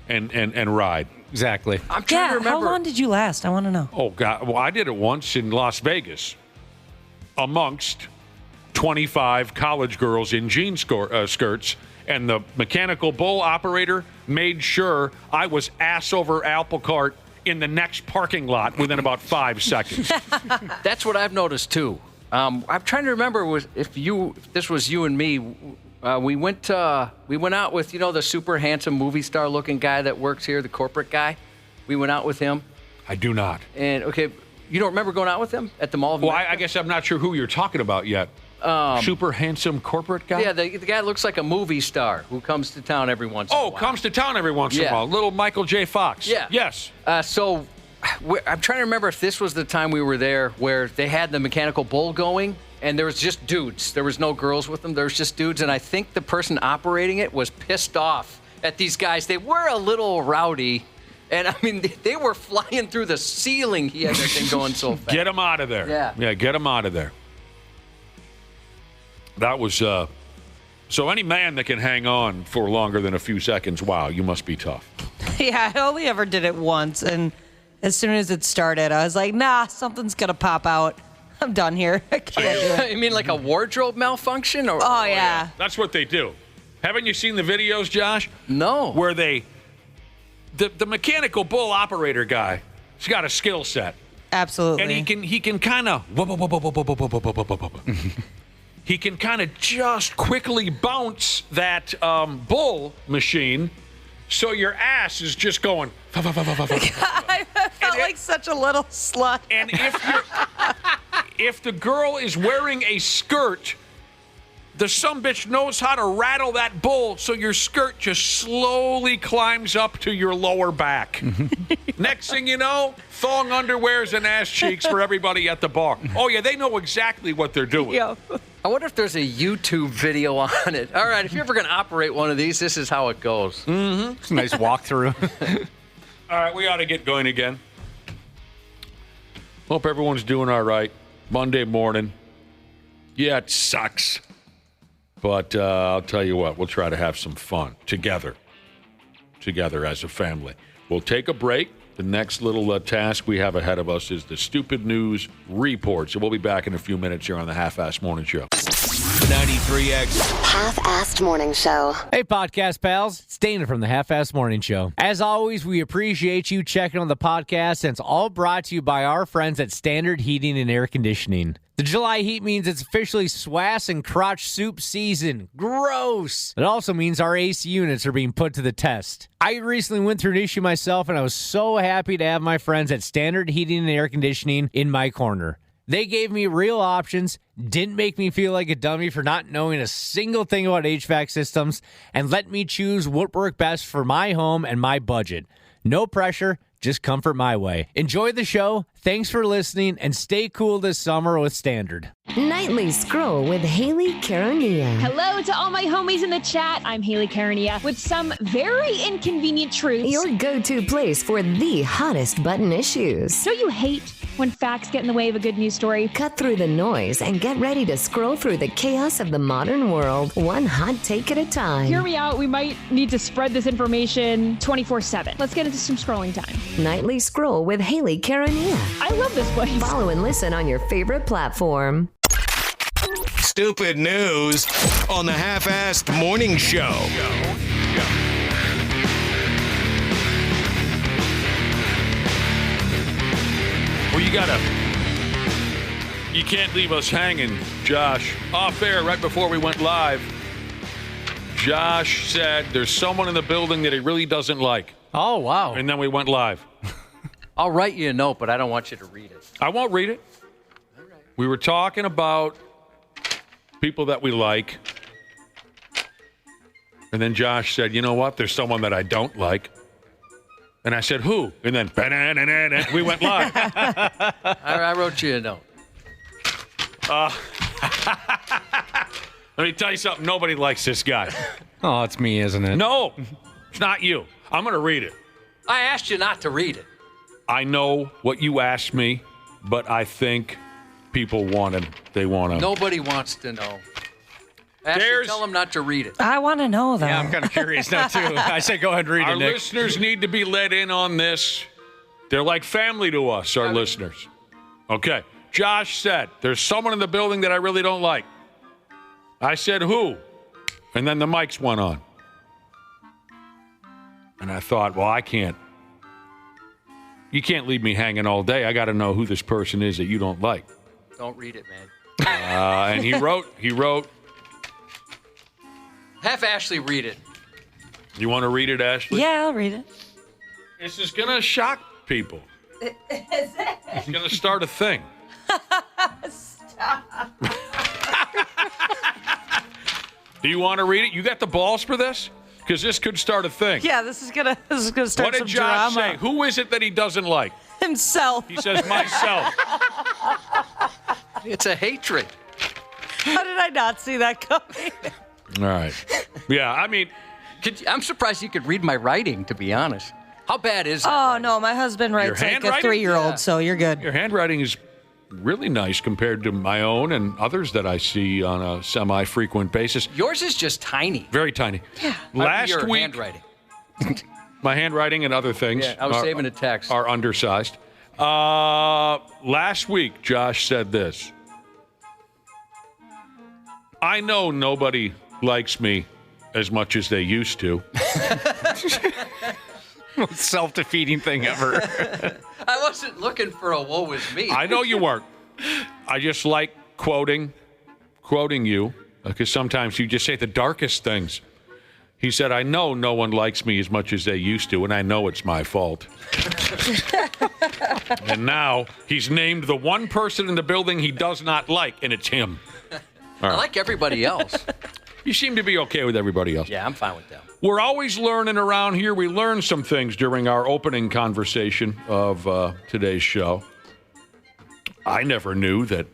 and ride. Exactly. I'm trying to remember. How long did you last? I want to know. Oh, God. Well, I did it once in Las Vegas amongst 25 college girls in jean skirts, and the mechanical bull operator made sure I was ass over apple cart in the next parking lot within about 5 seconds. That's what I've noticed too. I'm trying to remember if this was you and me. We went out with the super handsome movie star looking guy that works here, the corporate guy. We went out with him. I do not. And okay, you don't remember going out with him at the Mall of Well, America? I guess I'm not sure who you're talking about yet. Super handsome corporate guy? Yeah, the guy looks like a movie star who comes to town every once in a while. Comes to town every once in a Yeah. while. Little Michael J. Fox. Yeah. Yes. So I'm trying to remember if this was the time we were there where they had the mechanical bull going, and there was just dudes. There was no girls with them. There was just dudes, and I think the person operating it was pissed off at these guys. They were a little rowdy, and I mean, they were flying through the ceiling. He had that thing going so fast. Get him out of there. Yeah. Get him out of there. That was, so any man that can hang on for longer than a few seconds, wow, you must be tough. Yeah, I only ever did it once, and as soon as it started, I was like, nah, something's going to pop out. I'm done here. I can't do it. You mean like a wardrobe malfunction? Or, Oh, yeah. That's what they do. Haven't you seen the videos, Josh? No. Where the mechanical bull operator guy, he's got a skill set. Absolutely. And he can kind of he can kind of just quickly bounce that bull machine, so your ass is just going. I felt like such a little slut. And if the girl is wearing a skirt, the sumbitch knows how to rattle that bull, so your skirt just slowly climbs up to your lower back. Next thing you know, thong underwears and ass cheeks for everybody at the bar. Oh, yeah, they know exactly what they're doing. Yeah. I wonder if there's a YouTube video on it. All right, if you're ever going to operate one of these, this is how it goes. It's a nice walkthrough. All right, we ought to get going again. Hope everyone's doing all right. Monday morning. Yeah, it sucks. But I'll tell you what, we'll try to have some fun together as a family. We'll take a break. The next little task we have ahead of us is the Stupid News Report. So we'll be back in a few minutes here on the Half-Assed Morning Show. 93X. Half-Assed Morning Show. Hey, podcast pals. It's Dana from the Half-Assed Morning Show. As always, we appreciate you checking on the podcast, and it's all brought to you by our friends at Standard Heating and Air Conditioning. The July heat means it's officially swass and crotch soup season. Gross! It also means our AC units are being put to the test. I recently went through an issue myself, and I was so happy to have my friends at Standard Heating and Air Conditioning in my corner. They gave me real options, didn't make me feel like a dummy for not knowing a single thing about HVAC systems, and let me choose what worked best for my home and my budget. No pressure, just comfort my way. Enjoy the show, thanks for listening, and stay cool this summer with Standard. Nightly Scroll with Haley Carania. Hello to all my homies in the chat. I'm Haley Carania with some very inconvenient truths. Your go-to place for the hottest button issues. Don't you hate when facts get in the way of a good news story? Cut through the noise and get ready to scroll through the chaos of the modern world, one hot take at a time. Hear me out. We might need to spread this information 24/7. Let's get into some scrolling time. Nightly Scroll with Haley Carania. I love this place. Follow and listen on your favorite platform. Stupid news on the Half-Assed Morning Show. Well, you can't leave us hanging, Josh. Off air, right before we went live, Josh said there's someone in the building that he really doesn't like. Oh, wow. And then we went live. I'll write you a note, but I don't want you to read it. I won't read it. All right. We were talking about people that we like. And then Josh said, you know what? There's someone that I don't like. And I said, who? And then we went live. I wrote you a note. Let me tell you something. Nobody likes this guy. Oh, it's me, isn't it? No, it's not you. I'm going to read it. I asked you not to read it. I know what you asked me, but I think people want to. They want to. Nobody wants to know. Ashley, tell them not to read it. I want to know, though. Yeah, I'm kind of curious now, too. I say go ahead and read Our it, Nick. listeners need to be let in on this. They're like family to us, our listeners. Okay. Josh said, there's someone in the building that I really don't like. I said, who? And then the mics went on. And I thought, well, you can't leave me hanging all day. I got to know who this person is that you don't like. Don't read it, man. And he wrote, Have Ashley read it. you want to read it, Ashley? Yeah, I'll read it. This is going to shock people. It's going to start a thing. Do you want to read it? You got the balls for this? Because this could start a thing. Yeah, this is gonna start What did some Josh drama. say? Who is it that he doesn't like? Himself. He says, myself. It's a hatred. How did I not see that coming? All right. Yeah, I mean, I'm surprised you could read my writing, to be honest. How bad is that? Oh, no, my husband writes like a handwriting? 3-year-old, Yeah. so you're good. your handwriting is really nice compared to my own and others that I see on a semi-frequent basis. Yours is just tiny. Very tiny. Yeah. Last Your week, handwriting. my handwriting and other things Yeah, I was saving a text. are undersized. Last week, Josh said this. I know nobody likes me as much as they used to. Most self-defeating thing ever. I wasn't looking for a woe is me. I know you weren't. I just like quoting you, because sometimes you just say the darkest things. He said, I know no one likes me as much as they used to, and I know it's my fault. And now he's named the one person in the building he does not like, and it's him. I like everybody else. You seem to be okay with everybody else. Yeah, I'm fine with them. We're always learning around here. We learned some things during our opening conversation of today's show. I never knew that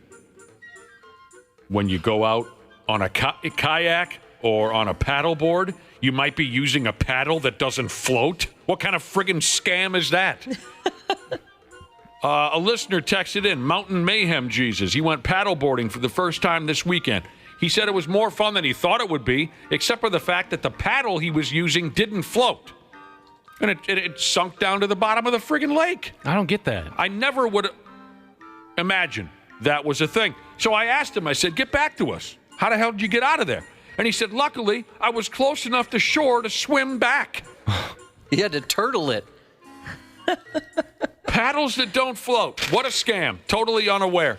when you go out on a kayak or on a paddleboard, you might be using a paddle that doesn't float. What kind of friggin' scam is that? A listener texted in, Mountain Mayhem Jesus. He went paddleboarding for the first time this weekend. He said it was more fun than he thought it would be, except for the fact that the paddle he was using didn't float. And it sunk down to the bottom of the friggin' lake. I don't get that. I never would imagine that was a thing. So I asked him, I said, get back to us. How the hell did you get out of there? And he said, luckily, I was close enough to shore to swim back. He had to turtle it. Paddles that don't float. What a scam. Totally unaware.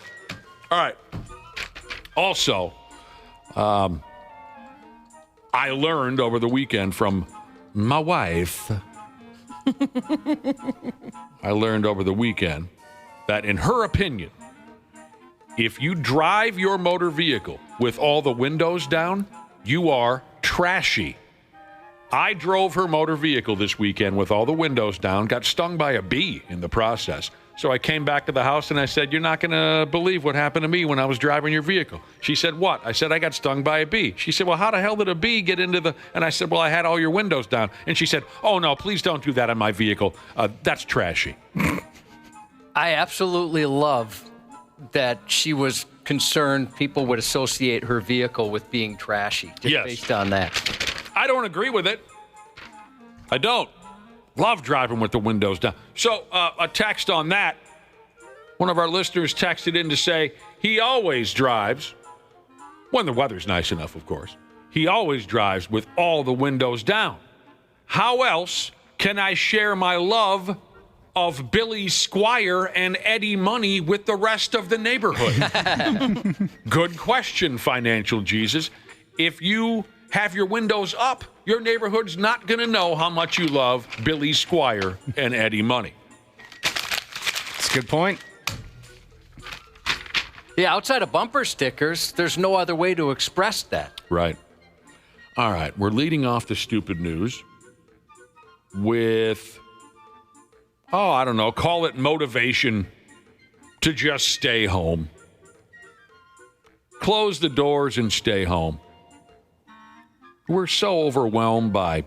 All right. Also, I learned over the weekend from my wife. I learned over the weekend that, in her opinion, if you drive your motor vehicle with all the windows down, you are trashy. I drove her motor vehicle this weekend with all the windows down, got stung by a bee in the process. So I came back to the house and I said, you're not going to believe what happened to me when I was driving your vehicle. She said, what? I said, I got stung by a bee. She said, well, how the hell did a bee get into the... And I said, well, I had all your windows down. And she said, oh, no, please don't do that on my vehicle. That's trashy. I absolutely love that she was concerned people would associate her vehicle with being trashy. Just based on that. I don't agree with it. I don't. Love driving with the windows down. So a text on that. One of our listeners texted in to say he always drives, when the weather's nice enough, of course, he always drives with all the windows down. How else can I share my love of Billy Squire and Eddie Money with the rest of the neighborhood? Good question, Financial Jesus. If you have your windows up, your neighborhood's not going to know how much you love Billy Squire and Eddie Money. That's a good point. Yeah, outside of bumper stickers, there's no other way to express that. Right. All right, we're leading off the stupid news with, I don't know, call it motivation to just stay home. Close the doors and stay home. We're so overwhelmed by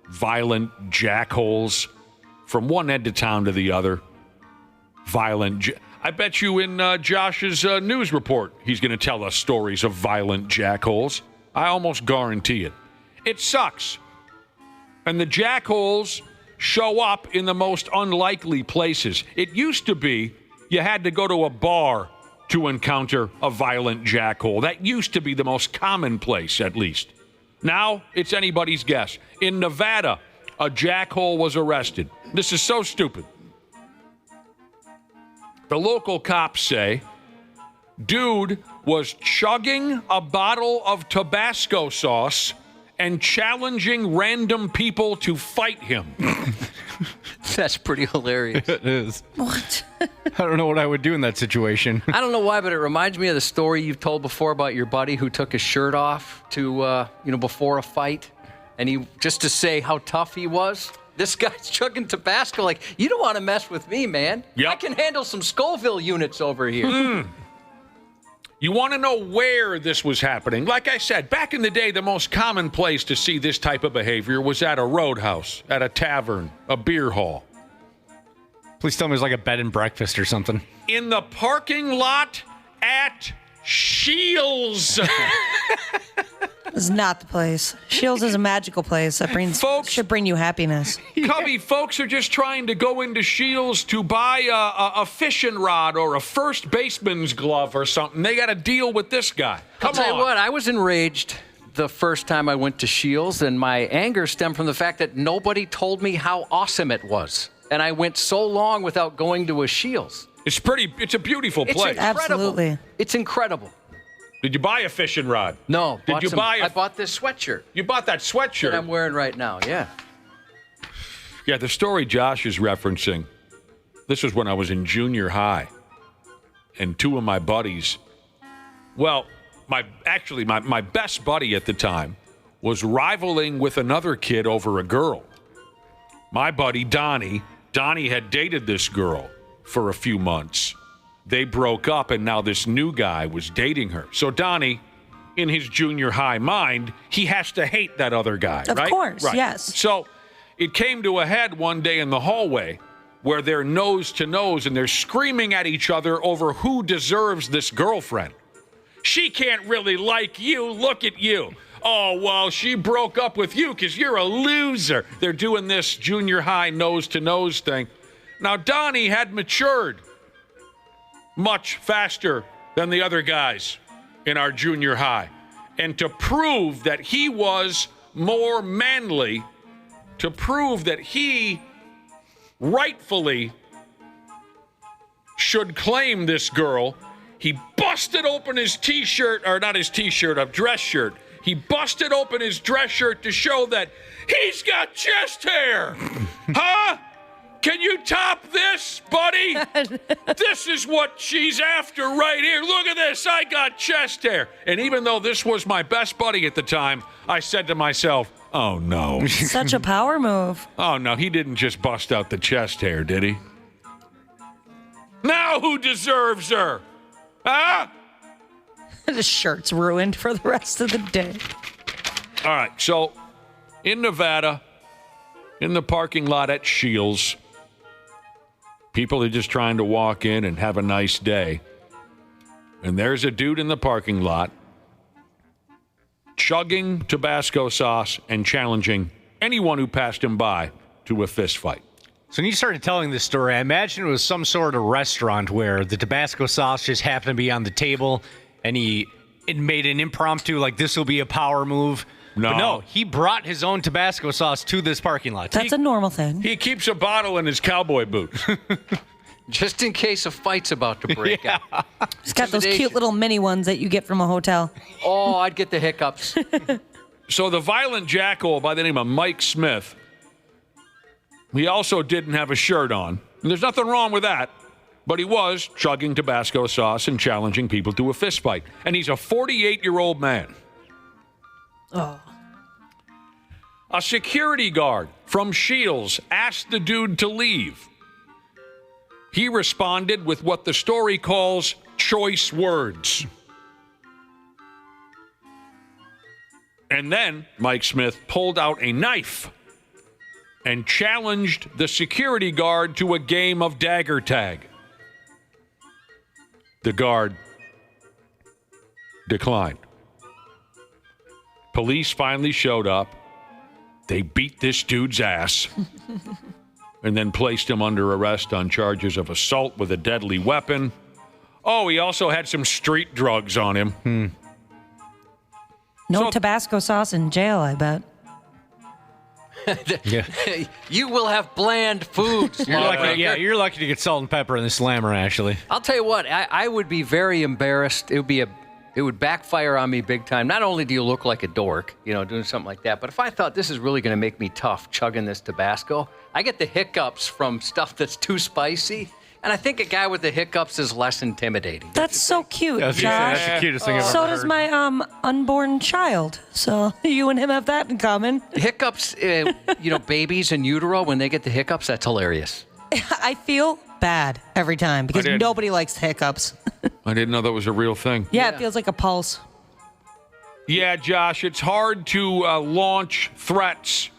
violent jackholes from one end of town to the other. I bet you in Josh's news report, he's going to tell us stories of violent jackholes. I almost guarantee it. It sucks. And the jackholes show up in the most unlikely places. It used to be you had to go to a bar to encounter a violent jackhole. That used to be the most common place, at least. Now, it's anybody's guess. In Nevada, a jackhole was arrested. This is so stupid. The local cops say, dude was chugging a bottle of Tabasco sauce and challenging random people to fight him. That's pretty hilarious. It is. What? I don't know what I would do in that situation. I don't know why, but it reminds me of the story you've told before about your buddy who took his shirt off to, before a fight, and he just to say how tough he was. This guy's chugging Tabasco like, you don't want to mess with me, man. Yep. I can handle some Scoville units over here. You want to know where this was happening? Like I said, back in the day, the most common place to see this type of behavior was at a roadhouse, at a tavern, a beer hall. Please tell me it's like a bed and breakfast or something. In the parking lot at Shields. This is not the place. Shields is a magical place that should bring you happiness. Cubby, folks are just trying to go into Shields to buy a fishing rod or a first baseman's glove or something. They got to deal with this guy. I'll tell you what, I was enraged the first time I went to Shields, and my anger stemmed from the fact that nobody told me how awesome it was. And I went so long without going to a Shields. It's a beautiful place. Absolutely. It's incredible. Did you buy a fishing rod? No. I bought this sweatshirt. You bought that sweatshirt? That I'm wearing right now, yeah. Yeah, the story Josh is referencing, this was when I was in junior high. And two of my buddies, well, my best buddy at the time was rivaling with another kid over a girl. My buddy, Donnie had dated this girl for a few months. They broke up, and now this new guy was dating her. So Donnie, in his junior high mind, he has to hate that other guy, right? Of course, right. Yes. So it came to a head one day in the hallway where they're nose to nose, and they're screaming at each other over who deserves this girlfriend. She can't really like you. Look at you. Oh, well, she broke up with you because you're a loser. They're doing this junior high nose-to-nose thing. Now, Donnie had matured much faster than the other guys in our junior high. And to prove that he was more manly, to prove that he rightfully should claim this girl, he busted open his t-shirt, or not his t-shirt, a dress shirt. He busted open his dress shirt to show that he's got chest hair. Huh? Can you top this, buddy? This is what she's after right here. Look at this. I got chest hair. And even though this was my best buddy at the time, I said to myself, oh, no. Such a power move. Oh, no, he didn't just bust out the chest hair, did he? Now who deserves her? Huh? The shirt's ruined for the rest of the day. All right, so in Nevada, in the parking lot at Shields, people are just trying to walk in and have a nice day. And there's a dude in the parking lot chugging Tabasco sauce and challenging anyone who passed him by to a fist fight. So when you started telling this story, I imagine it was some sort of restaurant where the Tabasco sauce just happened to be on the table, and it made an impromptu, like, this will be a power move. No. But no, he brought his own Tabasco sauce to this parking lot. That's a normal thing. He keeps a bottle in his cowboy boots. Just in case a fight's about to break out. He's got those cute little mini ones that you get from a hotel. Oh, I'd get the hiccups. So the violent jackal by the name of Mike Smith, he also didn't have a shirt on. And there's nothing wrong with that. But he was chugging Tabasco sauce and challenging people to a fist fight. And he's a 48-year-old man. Oh. A security guard from Shields asked the dude to leave. He responded with what the story calls choice words. And then Mike Smith pulled out a knife and challenged the security guard to a game of dagger tag. The guard declined. Police finally showed up. They beat this dude's ass and then placed him under arrest on charges of assault with a deadly weapon. Oh, he also had some street drugs on him. No Tabasco sauce in jail, I bet. Yeah. You will have bland foods. You're lucky to get salt and pepper in the slammer, Ashley. I'll tell you what, I would be very embarrassed. It would backfire on me big time. Not only do you look like a dork, doing something like that, but if I thought this is really going to make me tough chugging this Tabasco, I get the hiccups from stuff that's too spicy. And I think a guy with the hiccups is less intimidating. That's so cute, Josh. That's the cutest thing I've ever So heard. does my unborn child. So you and him have that in common. Hiccups, babies in utero, when they get the hiccups, that's hilarious. I feel bad every time because nobody likes hiccups. I didn't know that was a real thing. Yeah, it feels like a pulse. Yeah, Josh, it's hard to launch threats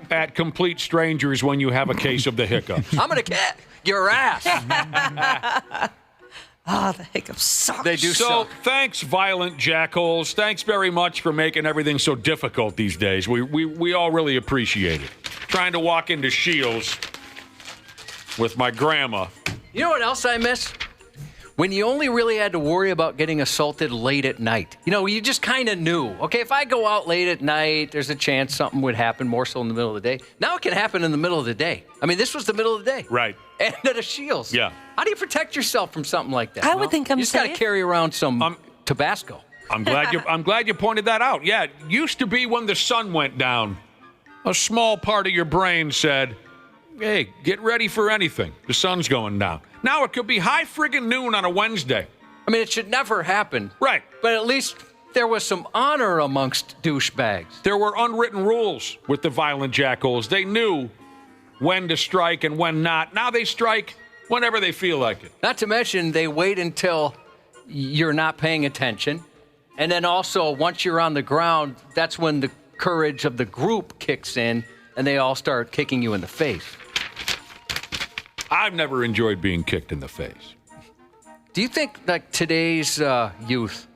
at complete strangers when you have a case of the hiccups. I'm going to kick your ass. Oh, the hiccups suck. They do So suck. thanks, violent jackholes. Thanks very much for making everything so difficult these days. We all really appreciate it. Trying to walk into Shields with my grandma. You know what else I miss? When you only really had to worry about getting assaulted late at night. You know, you just kind of knew. Okay, if I go out late at night, there's a chance something would happen more so in the middle of the day. Now it can happen in the middle of the day. I mean, this was the middle of the day. Right. And at a Shields. Yeah. How do you protect yourself from something like that? I would think I'm You just got to safe. carry around some Tabasco. I'm glad you pointed that out. Yeah, it used to be when the sun went down, a small part of your brain said, hey, get ready for anything. The sun's going down. Now it could be high friggin' noon on a Wednesday. I mean, it should never happen. Right. But at least there was some honor amongst douchebags. There were unwritten rules with the violent jackals. They knew when to strike and when not. Now they strike whenever they feel like it. Not to mention, they wait until you're not paying attention. And then also, once you're on the ground, that's when the courage of the group kicks in and they all start kicking you in the face. I've never enjoyed being kicked in the face. Do you think like today's youth,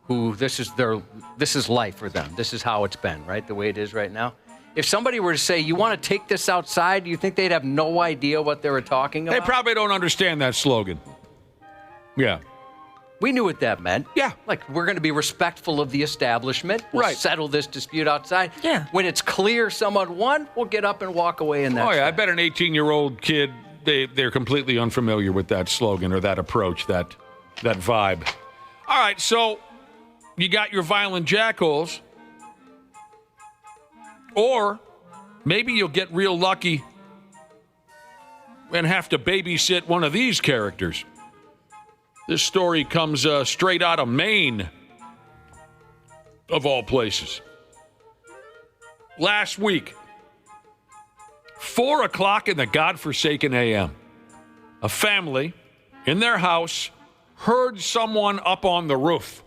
who this is life for them, this is how it's been, right? The way it is right now. If somebody were to say, you want to take this outside, do you think they'd have no idea what they were talking about? They probably don't understand that slogan. Yeah. We knew what that meant. Yeah. Like, we're going to be respectful of the establishment. We'll Right. settle this dispute outside. Yeah. When it's clear someone won, we'll get up and walk away in that. Oh, yeah. I bet an 18-year-old kid, they're completely unfamiliar with that slogan or that approach, that vibe. All right, so you got your violent jackals. Or maybe you'll get real lucky and have to babysit one of these characters. This story comes straight out of Maine, of all places. Last week, 4 o'clock in the godforsaken a.m., a family in their house heard someone up on the roof.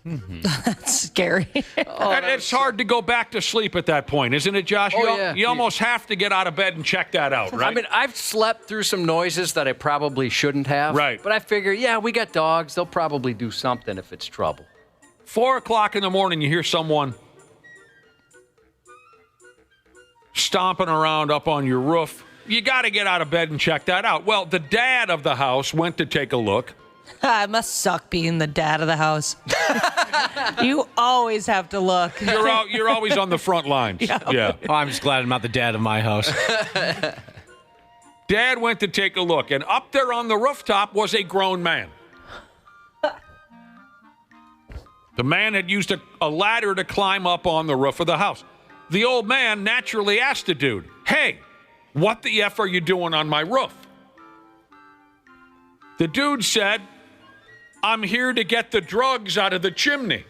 That's scary. And it's hard to go back to sleep at that point, isn't it, Josh? Oh, yeah. You almost have to get out of bed and check that out, right? I mean, I've slept through some noises that I probably shouldn't have. Right. But I figure, yeah, we got dogs. They'll probably do something if it's trouble. 4 o'clock in the morning, you hear someone stomping around up on your roof. You got to get out of bed and check that out. Well, the dad of the house went to take a look. It must suck being the dad of the house. You always have to look. You're always on the front lines. Yeah. Oh, I'm just glad I'm not the dad of my house. Dad went to take a look, and up there on the rooftop was a grown man. The man had used a ladder to climb up on the roof of the house. The old man naturally asked the dude, hey, what the F are you doing on my roof? The dude said, I'm here to get the drugs out of the chimney,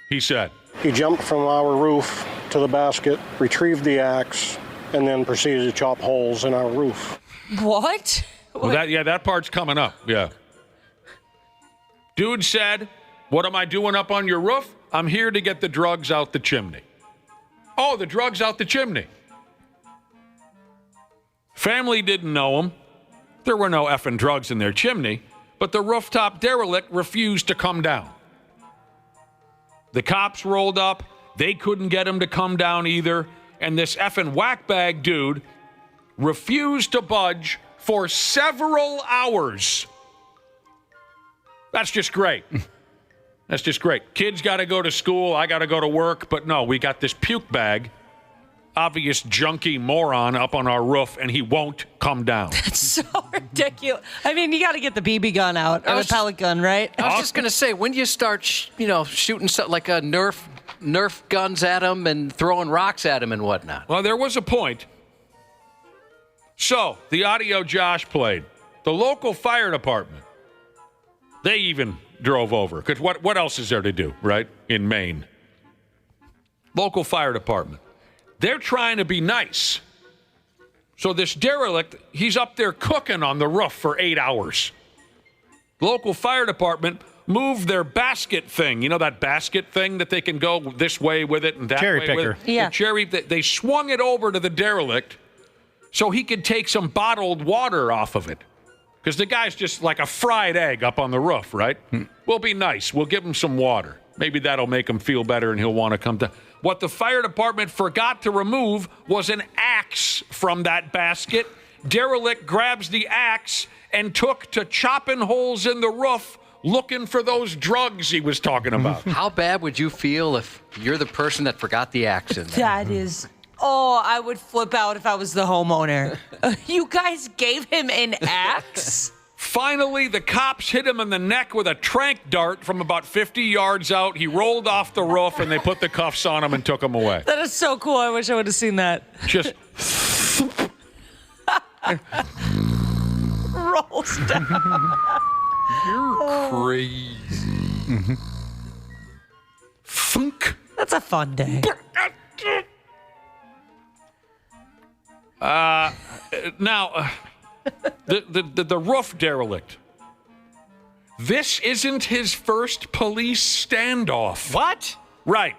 he said. He jumped from our roof to the basket, retrieved the axe, and then proceeded to chop holes in our roof. What? Well, that part's coming up, yeah. Dude said, what am I doing up on your roof? I'm here to get the drugs out the chimney. Oh, the drugs out the chimney. Family didn't know him. There were no effing drugs in their chimney, but the rooftop derelict refused to come down. The cops rolled up. They couldn't get him to come down either. And this effing whackbag dude refused to budge for several hours. That's just great. That's just great. Kids got to go to school. I got to go to work. But no, we got this puke bag, obvious junkie moron up on our roof, and he won't come down. It's so ridiculous. I mean, you got to get the BB gun out, or the pellet gun, right? I was just going to say, when do you start, shooting something like a Nerf guns at him and throwing rocks at him and whatnot? Well, there was a point. So, the audio Josh played, the local fire department, they even drove over. Because what else is there to do, right, in Maine? Local fire department. They're trying to be nice. So this derelict, he's up there cooking on the roof for 8 hours. Local fire department moved their basket thing. You know that basket thing that they can go this way with it and that Cherry way with picker. it? Yeah. They swung it over to the derelict so he could take some bottled water off of it. Because the guy's just like a fried egg up on the roof, right? We'll be nice. We'll give him some water. Maybe that'll make him feel better and he'll want to come to. What the fire department forgot to remove was an axe from that basket. Derelict grabs the axe and took to chopping holes in the roof looking for those drugs he was talking about. How bad would you feel if you're the person that forgot the axe in there? That is. Oh, I would flip out if I was the homeowner. You guys gave him an axe? Finally, the cops hit him in the neck with a trank dart from about 50 yards out. He rolled off the roof, and they put the cuffs on him and took him away. That is so cool. I wish I would have seen that. Just rolls down. You're crazy. Funk. That's a fun day. Now, the roof derelict. This isn't his first police standoff. What? Right.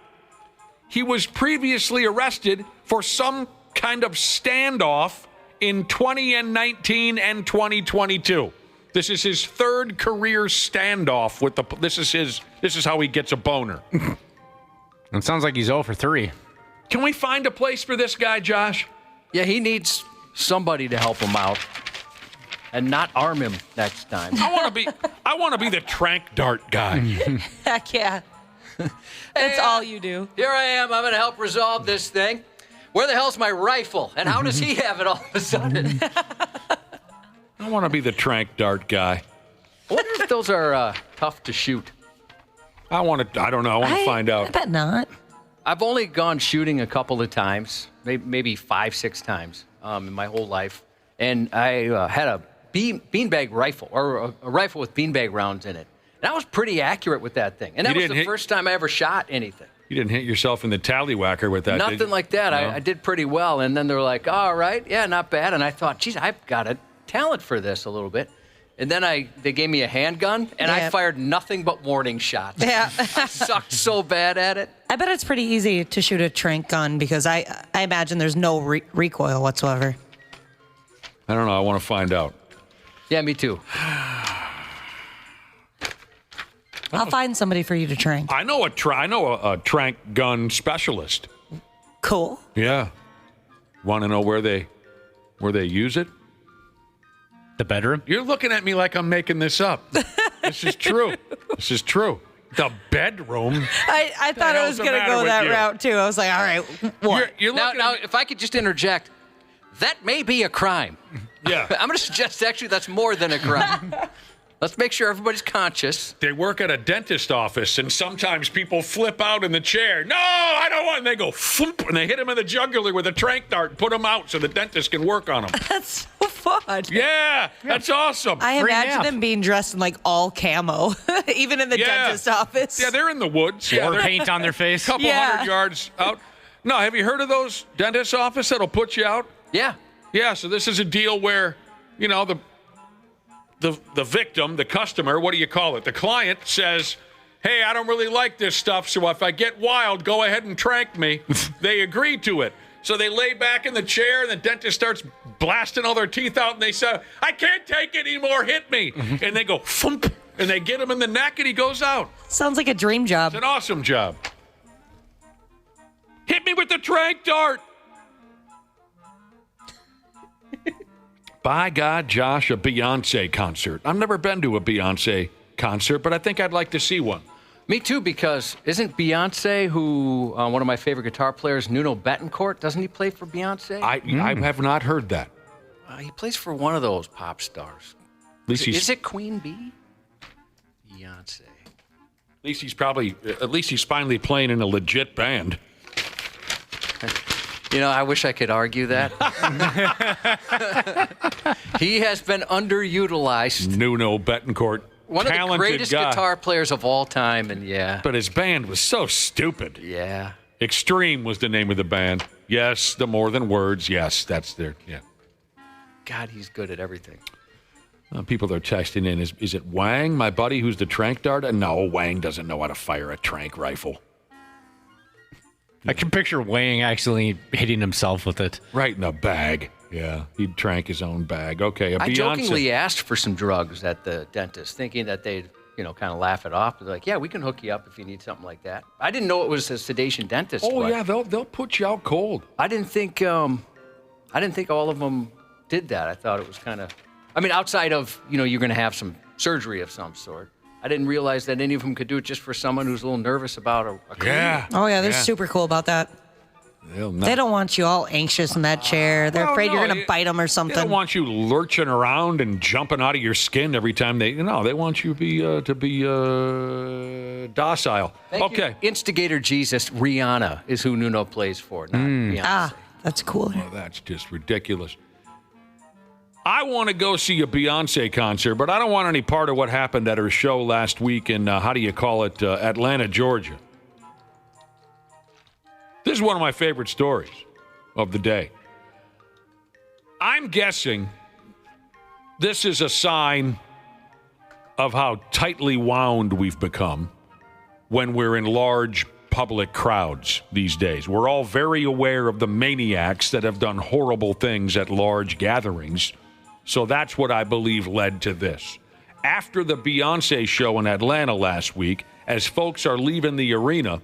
He was previously arrested for some kind of standoff in 2019 and 2022. This is his third career standoff with the. This is how he gets a boner. It sounds like he's 0 for 3. Can we find a place for this guy, Josh? Yeah, he needs somebody to help him out and not arm him next time. I want to be the trank dart guy. Heck yeah. That's all you do. Here I am. I'm going to help resolve this thing. Where the hell's my rifle? And how does he have it all of a sudden? I want to be the trank dart guy. I wonder if those are tough to shoot. I don't know. I want to find I out. bet not. I've only gone shooting a couple of times, maybe 5-6 times in my whole life. And I had a beanbag rifle, or a rifle with beanbag rounds in it. And I was pretty accurate with that thing. And that was the first time I ever shot anything. You didn't hit yourself in the tallywhacker with that, Nothing like that. No? I did pretty well. And then they're like, all right, yeah, not bad. And I thought, geez, I've got a talent for this a little bit. And then they gave me a handgun, and I fired nothing but warning shots. Yeah. I sucked so bad at it. I bet it's pretty easy to shoot a trank gun because I imagine there's no recoil whatsoever. I don't know. I want to find out. Yeah, me too. I'll find somebody for you to trank. I know a trank gun specialist. Cool. Yeah. Want to know where they use it? The bedroom? You're looking at me like I'm making this up. This is true. This is true. The bedroom. I thought I was going to go that route too. I was like, all right, what? You're Now, if I could just interject, that may be a crime. Yeah. I'm going to suggest actually that's more than a crime. Let's make sure everybody's conscious. They work at a dentist office, and sometimes people flip out in the chair. No, I don't want. And they go, thump, and they hit him in the jugular with a trank dart and put him out so the dentist can work on him. That's so fun. Yeah, that's awesome. I imagine them being dressed in like all camo, even in the dentist office. Yeah, they're in the woods. Or paint on their face. Couple hundred yards out. No, have you heard of those dentist office that'll put you out? Yeah. Yeah, so this is a deal where, you know, the victim, the customer, what do you call it? The client says, hey, I don't really like this stuff, so if I get wild, go ahead and trank me. They agree to it. So they lay back in the chair, and the dentist starts blasting all their teeth out, and they say, I can't take it anymore, hit me. And they go, thump, and they get him in the neck, and he goes out. Sounds like a dream job. It's an awesome job. Hit me with the trank dart. By God, Josh, a Beyonce concert. I've never been to a Beyonce concert, but I think I'd like to see one. Me too, because isn't Beyonce, who one of my favorite guitar players, Nuno Betancourt, doesn't he play for Beyonce? I have not heard that. He plays for one of those pop stars. At least Is it Queen Bee? Beyonce. At least he's finally playing in a legit band. You know, I wish I could argue that. He has been underutilized. Nuno Betancourt, one of the greatest guitar players of all time, and yeah. But his band was so stupid. Yeah. Extreme was the name of the band. Yes, the More Than Words. Yes, that's their, yeah. God, he's good at everything. People are texting in, is it Wang, my buddy, who's the trank dart? No, Wang doesn't know how to fire a trank rifle. I can picture Wang actually hitting himself with it. Right in the bag. Yeah. He drank his own bag. Okay, a I Beyonce. jokingly asked for some drugs at the dentist, thinking that they'd, kind of laugh it off. They're like, yeah, we can hook you up if you need something like that. I didn't know it was a sedation dentist. Oh, but yeah, they'll put you out cold. I didn't think all of them did that. I thought it was kind of, outside of, you're going to have some surgery of some sort. I didn't realize that any of them could do it just for someone who's a little nervous about a cleaning. Yeah. Oh, yeah, they're super cool about that. They don't want you all anxious in that chair. They're afraid you're going to bite them or something. They don't want you lurching around and jumping out of your skin every time they want you to be docile. Thank you. Instigator Jesus, Rihanna is who Nuno plays for, not Beyonce. That's cool. Well, that's just ridiculous. I want to go see a Beyonce concert, but I don't want any part of what happened at her show last week in, Atlanta, Georgia. This is one of my favorite stories of the day. I'm guessing this is a sign of how tightly wound we've become when we're in large public crowds these days. We're all very aware of the maniacs that have done horrible things at large gatherings. So that's what I believe led to this. After the Beyonce show in Atlanta last week, as folks are leaving the arena,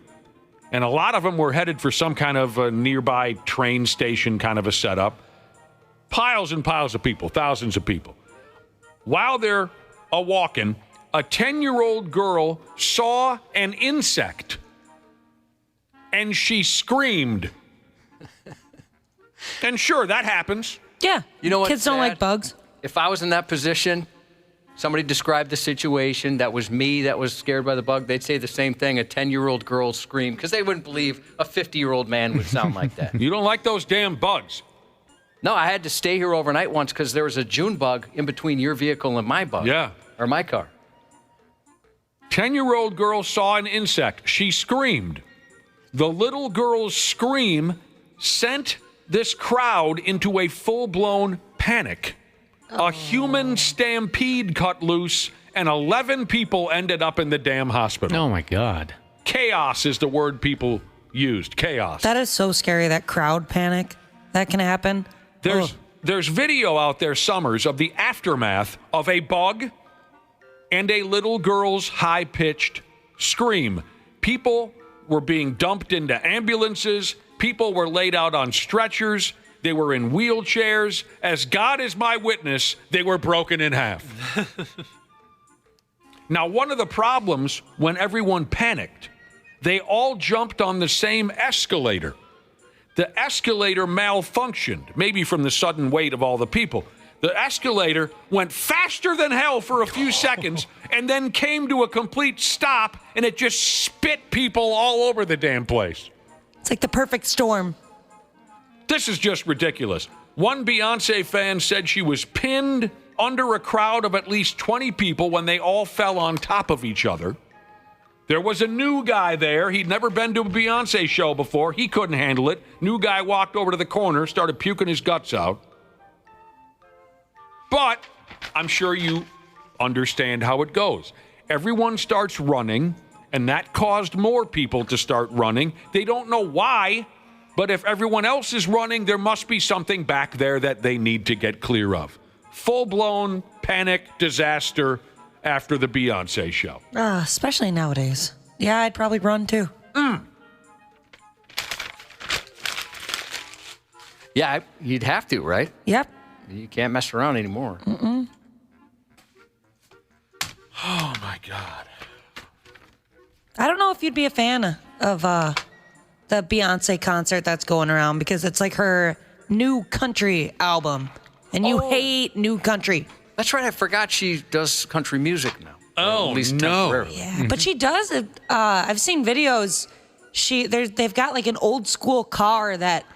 and a lot of them were headed for some kind of a nearby train station kind of a setup, piles and piles of people, thousands of people. While they're a-walking, a 10-year-old girl saw an insect, and she screamed. And sure, that happens. Yeah. You know what? Kids don't like bugs. If I was in that position, somebody described the situation, that was me that was scared by the bug, they'd say the same thing, a 10-year-old girl screamed, because they wouldn't believe a 50-year-old man would sound like that. You don't like those damn bugs. No, I had to stay here overnight once because there was a June bug in between your vehicle and my bug. Yeah. Or my car. 10-year-old girl saw an insect. She screamed. The little girl's scream sent this crowd into a full-blown panic. A human stampede cut loose, and 11 people ended up in the damn hospital. Oh, my God. Chaos is the word people used. Chaos. That is so scary, that crowd panic. That can happen. There's video out there, Summers, of the aftermath of a bug and a little girl's high-pitched scream. People were being dumped into ambulances. People were laid out on stretchers. They were in wheelchairs. As God is my witness, they were broken in half. Now, one of the problems when everyone panicked, they all jumped on the same escalator. The escalator malfunctioned, maybe from the sudden weight of all the people. The escalator went faster than hell for a few seconds and then came to a complete stop, and it just spit people all over the damn place. It's like the perfect storm. This is just ridiculous. One Beyonce fan said she was pinned under a crowd of at least 20 people when they all fell on top of each other. There was a new guy there. He'd never been to a Beyonce show before. He couldn't handle it. New guy walked over to the corner, started puking his guts out. But I'm sure you understand how it goes. Everyone starts running, and that caused more people to start running. They don't know why, but if everyone else is running, there must be something back there that they need to get clear of. Full-blown panic disaster after the Beyonce show. Especially nowadays. Yeah, I'd probably run too. Yeah, you'd have to, right? Yep. You can't mess around anymore. Mm-mm. Oh, my God. I don't know if you'd be a fan of the Beyonce concert that's going around, because it's like her new country album, and you hate new country. That's right. I forgot she does country music now. Oh, at least no. temporarily. Yeah, but she does it. I've seen videos. They've got like an old school car that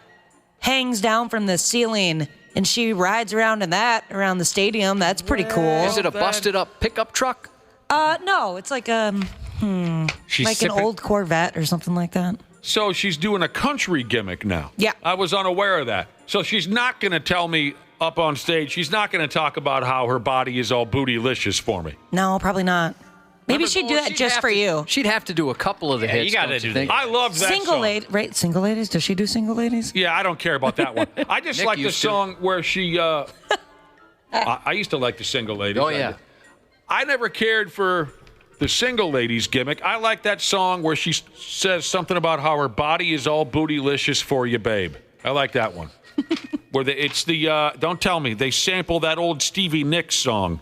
hangs down from the ceiling, and she rides around in that around the stadium. That's pretty cool. Is it a busted up pickup truck? No, it's like like an old Corvette or something like that. So she's doing a country gimmick now. Yeah. I was unaware of that. So she's not going to tell me up on stage, she's not going to talk about how her body is all bootylicious for me. No, probably not. Maybe she'd do that just for you. She'd have to do a couple of the hits. You gotta do that. I love that Single song. ladies, right? Single ladies. Does she do single ladies? Yeah, I don't care about that one. I just Nick like the used to. song where she. I used to like the single ladies. Oh, yeah. I never cared for the single ladies gimmick. I like that song where she says something about how her body is all bootylicious for you, babe. I like that one. Where don't tell me, they sample that old Stevie Nicks song.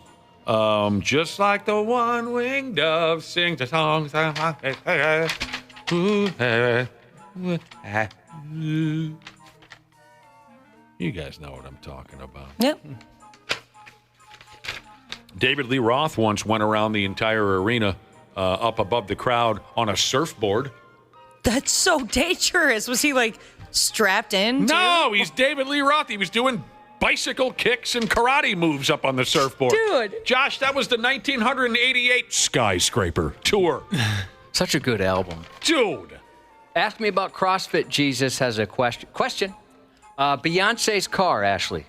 Just like the one-winged dove sings a song. You guys know what I'm talking about. Yep. David Lee Roth once went around the entire arena up above the crowd on a surfboard. That's so dangerous. Was he like strapped in? No, he's David Lee Roth. He was doing bicycle kicks and karate moves up on the surfboard. Dude. Josh, that was the 1988 Skyscraper tour. Such a good album. Dude. Ask Me About CrossFit Jesus has a question. Beyonce's car, Ashley.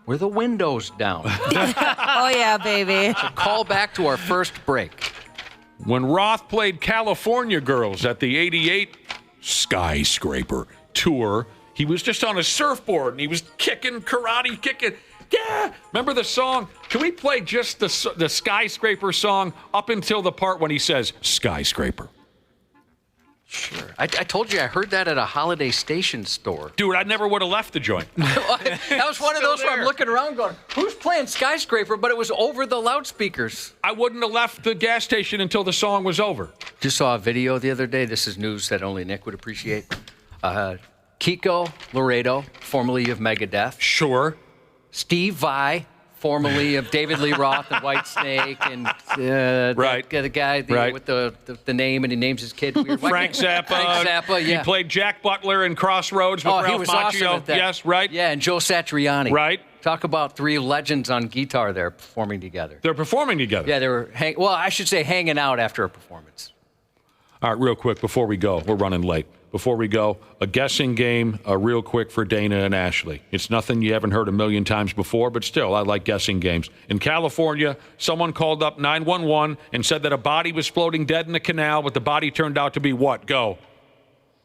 Were the windows down? Oh, yeah, baby. Call back to our first break. When Roth played California Girls at the 88 Skyscraper tour, he was just on a surfboard and he was kicking, karate kicking. Yeah. Remember the song? Can we play just the Skyscraper song up until the part when he says Skyscraper? Sure. I told you I heard that at a Holiday Station store. Dude, I never would have left the joint. That was one of those where I'm looking around going, who's playing Skyscraper? But it was over the loudspeakers. I wouldn't have left the gas station until the song was over. Just saw a video the other day. This is news that only Nick would appreciate. Kiko Laredo, formerly of Megadeth. Sure. Steve Vai, formerly of David Lee Roth and Whitesnake, and Right. the guy Right. with the name, and he names his kid weird. Frank Zappa. Frank Zappa, yeah. He played Jack Butler in Crossroads with Oh, Ralph he was Macchio. awesome at that. Yes, right? Yeah, and Joe Satriani. Right. Talk about three legends on guitar there performing together. They're performing together. Yeah, they were I should say hanging out after a performance. All right, real quick, before we go, we're running late. Before we go, a guessing game, real quick for Dana and Ashley. It's nothing you haven't heard a million times before, but still, I like guessing games. In California, someone called up 911 and said that a body was floating dead in the canal, but the body turned out to be what? Go.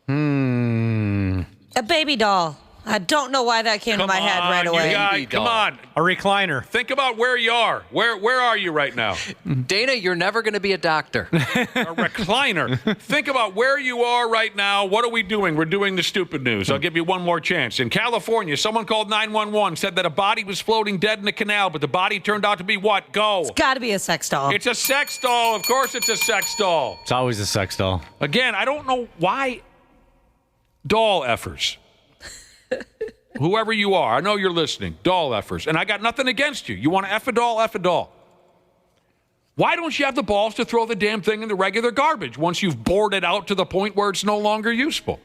A baby doll. I don't know why that came to my head right away. You guys, come on. A recliner. Think about where you are. Where are you right now? Dana, you're never going to be a doctor. A recliner. Think about where you are right now. What are we doing? We're doing the stupid news. I'll give you one more chance. In California, someone called 911, said that a body was floating dead in the canal, but the body turned out to be what? Go. It's got to be a sex doll. It's a sex doll. Of course it's a sex doll. It's always a sex doll. Again, I don't know why doll effers. Whoever you are, I know you're listening. Doll effers. And I got nothing against you. You want to F a doll, F a doll. Why don't you have the balls to throw the damn thing in the regular garbage once you've bored it out to the point where it's no longer useful?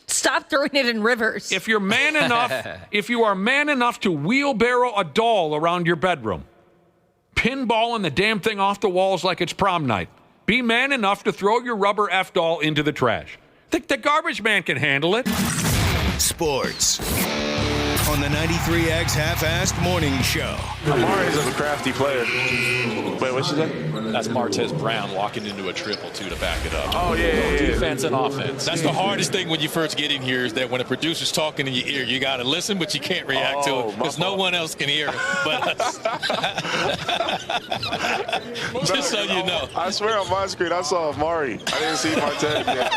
Stop throwing it in rivers. If you're man enough, if you are man enough to wheelbarrow a doll around your bedroom, pinballing the damn thing off the walls like it's prom night, be man enough to throw your rubber F doll into the trash. Think the garbage man can handle it. Sports on the 93X Half-Assed Morning Show. Amari is a crafty player. Wait, what'd you say? That's Martez Brown walking into a triple, too, to back it up. Oh, yeah. Defense and offense. That's the hardest thing when you first get in here is that when a producer's talking in your ear, you got to listen, but you can't react to it because no one else can hear it but us. Just so you know. I swear on my screen, I saw Amari. I didn't see Martez yet.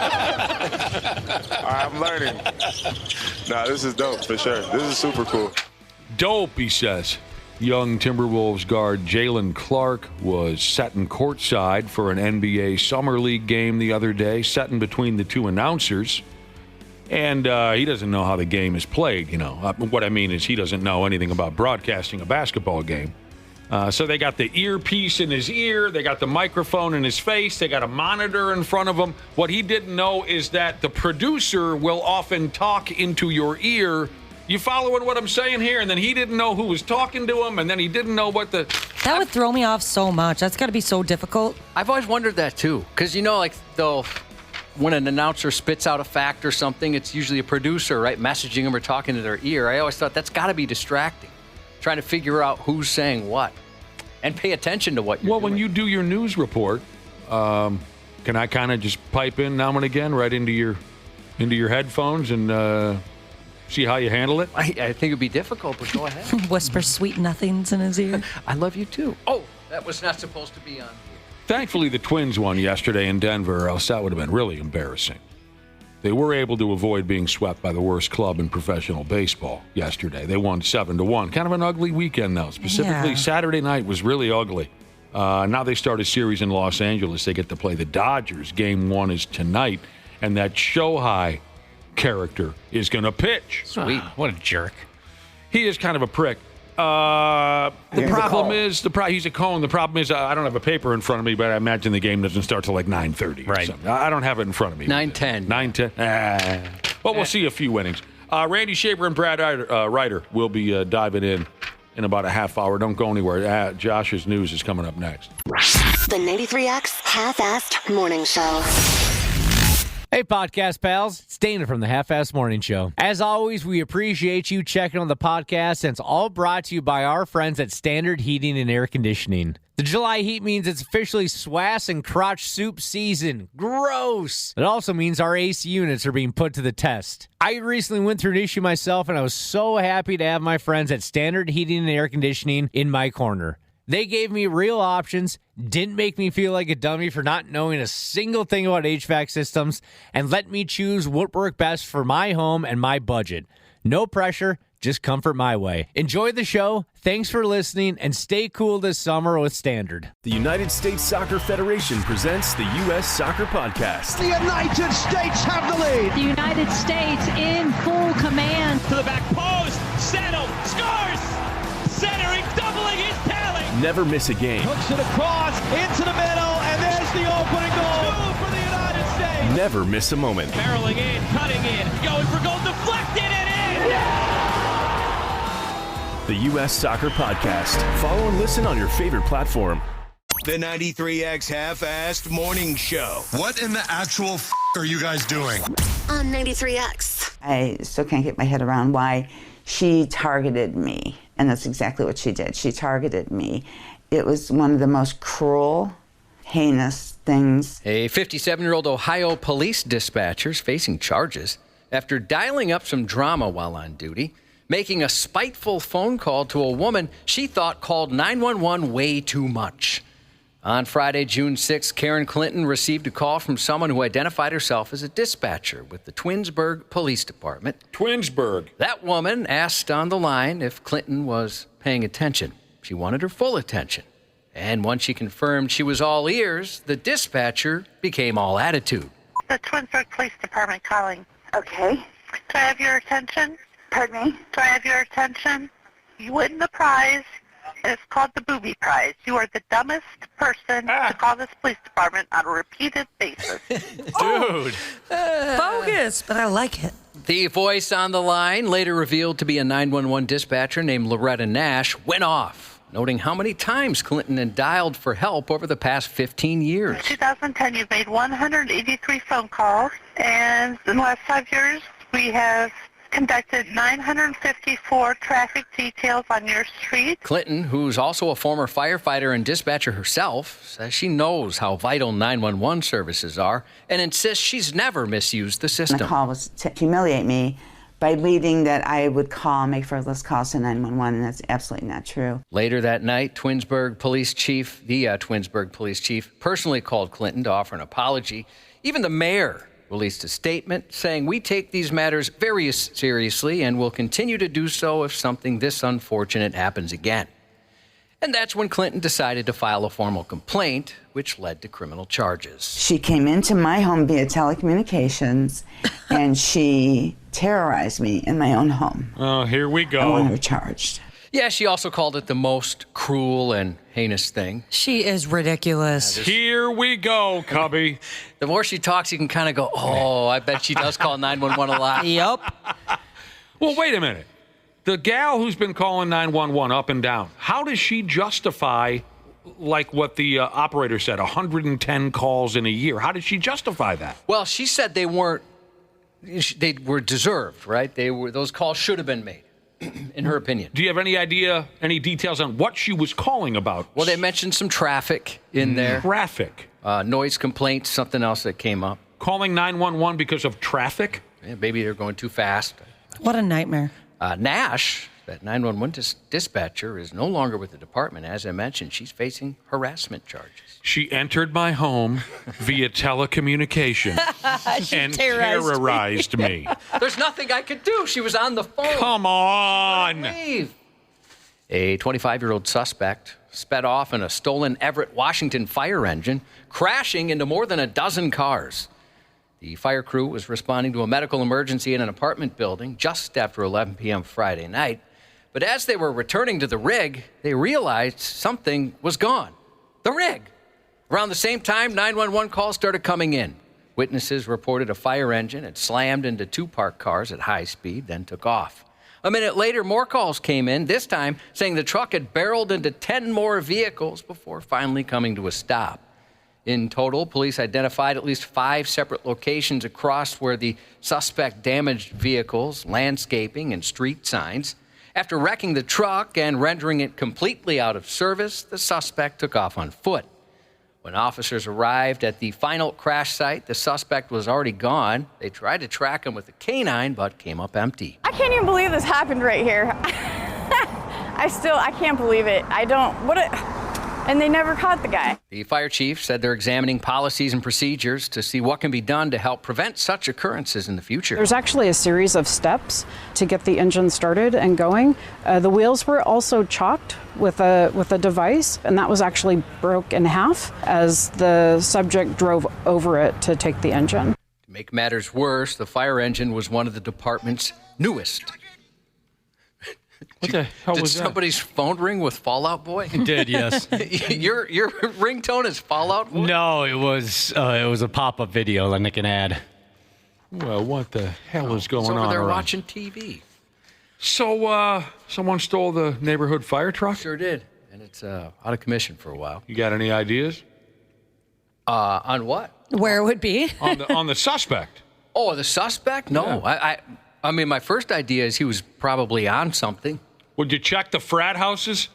All right, I'm learning. Nah, this is dope for sure. This is super cool. Dope, he says. Young Timberwolves guard Jalen Clark was sitting courtside for an NBA Summer League game the other day, sitting between the two announcers. And he doesn't know how the game is played, you know. What I mean is he doesn't know anything about broadcasting a basketball game. So they got the earpiece in his ear. They got the microphone in his face. They got a monitor in front of him. What he didn't know is that the producer will often talk into your ear. You following what I'm saying here? And then he didn't know who was talking to him, and then he didn't know what the... That would throw me off so much. That's got to be so difficult. I've always wondered that, too. Because, you know, like, though, when an announcer spits out a fact or something, it's usually a producer, right, messaging them or talking to their ear. I always thought that's got to be distracting, trying to figure out who's saying what and pay attention to what you're doing. Well, when you do your news report, Can I kind of just pipe in now and again right into your headphones and see how you handle it? I think it'd be difficult, but go ahead. Whisper sweet nothings in his ear. I love you too. Oh, that was not supposed to be on. Thankfully, the Twins won yesterday in Denver, or else that would have been really embarrassing. They were able to avoid being swept by the worst club in professional baseball yesterday. They won 7-1. Kind of an ugly weekend, though. Specifically, Saturday night was really ugly. Now they start a series in Los Angeles. They get to play the Dodgers. Game 1 is tonight, and that Shohei character is going to pitch. Sweet. What a jerk. He is kind of a prick. The problem is, he's a cone. The problem is, I don't have a paper in front of me, but I imagine the game doesn't start till like 9:30. Right. I don't have it in front of me. 9:10. 9:10. Well, we'll see a few innings. Randy Shaver and Brad Ryder will be diving in about a half hour. Don't go anywhere. Josh's news is coming up next. The 93X Half-Assed Morning Show. Hey, podcast pals. It's Dana from the Half-Assed Morning Show. As always, we appreciate you checking on the podcast, and it's all brought to you by our friends at Standard Heating and Air Conditioning. The July heat means it's officially swass and crotch soup season. Gross! It also means our AC units are being put to the test. I recently went through an issue myself, and I was so happy to have my friends at Standard Heating and Air Conditioning in my corner. They gave me real options, didn't make me feel like a dummy for not knowing a single thing about HVAC systems, and let me choose what worked best for my home and my budget. No pressure, just comfort my way. Enjoy the show, thanks for listening, and stay cool this summer with Standard. The United States Soccer Federation presents the U.S. Soccer Podcast. The United States have the lead. The United States in full command. To the back post, Settle, scores! Centering, doubling his tally. Never miss a game. Hooks it across, into the middle, and there's the opening goal. 2 for the United States. Never miss a moment. Barreling in, cutting in, going for goal, deflected and in. Yeah! The U.S. Soccer Podcast. Follow and listen on your favorite platform. The 93X Half-Assed Morning Show. What in the actual are you guys doing? On 93X. I still can't get my head around why she targeted me. And that's exactly what she did. She targeted me. It was one of the most cruel, heinous things. A 57-year-old Ohio police dispatcher is facing charges after dialing up some drama while on duty, making a spiteful phone call to a woman she thought called 911 way too much. On Friday, June 6th, Karen Clinton received a call from someone who identified herself as a dispatcher with the Twinsburg Police Department. Twinsburg. That woman asked on the line if Clinton was paying attention. She wanted her full attention. And once she confirmed she was all ears, the dispatcher became all attitude. The Twinsburg Police Department calling. Okay. Do I have your attention? Pardon me? Do I have your attention? You win the prize. It's called the Booby Prize. You are the dumbest person to call this police department on a repeated basis. Dude. Bogus, but I like it. The voice on the line, later revealed to be a 911 dispatcher named Loretta Nash, went off, noting how many times Clinton had dialed for help over the past 15 years. In 2010, you've made 183 phone calls, and in the last 5 years, we have conducted 954 traffic details on your street. Clinton, who's also a former firefighter and dispatcher herself, says she knows how vital 911 services are and insists she's never misused the system. The call was to humiliate me by leading that I would call, make frivolous calls to 911, and that's absolutely not true. Later that night, the Twinsburg police chief personally called Clinton to offer an apology. Even the mayor released a statement saying, "We take these matters very seriously and will continue to do so if something this unfortunate happens again." And that's when Clinton decided to file a formal complaint, which led to criminal charges. She came into my home via telecommunications, and she terrorized me in my own home. Oh, here we go. I want her charged. Yeah, she also called it the most cruel and heinous thing. She is ridiculous. Here we go, Cubby. The more she talks, you can kind of go, oh, I bet she does call 911 a lot. Yep. Well, wait a minute. The gal who's been calling 911 up and down, how does she justify, like what the operator said, 110 calls in a year? How did she justify that? Well, she said they were deserved, right? Those calls should have been made. in her opinion. Do you have any idea, any details on what she was calling about? Well, they mentioned some traffic in there. Traffic? Noise complaints, something else that came up. Calling 911 because of traffic? Yeah, maybe they're going too fast. What a nightmare. Nash, that 911 dispatcher, is no longer with the department. As I mentioned, she's facing harassment charges. She entered my home via telecommunication and terrorized me. There's nothing I could do. She was on the phone. Come on. Leave. A 25-year-old suspect sped off in a stolen Everett, Washington fire engine, crashing into more than a dozen cars. The fire crew was responding to a medical emergency in an apartment building just after 11 p.m. Friday night. But as they were returning to the rig, they realized something was gone. The rig. Around the same time, 911 calls started coming in. Witnesses reported a fire engine had slammed into 2 parked cars at high speed, then took off. A minute later, more calls came in, this time saying the truck had barreled into 10 more vehicles before finally coming to a stop. In total, police identified at least 5 separate locations across where the suspect damaged vehicles, landscaping, and street signs. After wrecking the truck and rendering it completely out of service, the suspect took off on foot. When officers arrived at the final crash site, the suspect was already gone. They tried to track him with a canine, but came up empty. I can't even believe this happened right here. I can't believe it. And they never caught the guy. The fire chief said they're examining policies and procedures to see what can be done to help prevent such occurrences in the future. There's actually a series of steps to get the engine started and going. The wheels were also chopped with a device, and that was actually broke in half as the subject drove over it to take the engine. To make matters worse, the fire engine was one of the department's newest. What the hell was that? Did somebody's phone ring with Fallout Boy? It did, yes. Your ringtone is Fallout Boy? No, it was a pop-up video like an ad. Well, what the hell is going on? Over there around? watching TV. So, someone stole the neighborhood fire truck? Sure did, and it's out of commission for a while. You got any ideas? On what? Where it would be? on the suspect. Oh, the suspect? No, Yeah. I mean, my first idea is he was probably on something. Would you check the frat houses?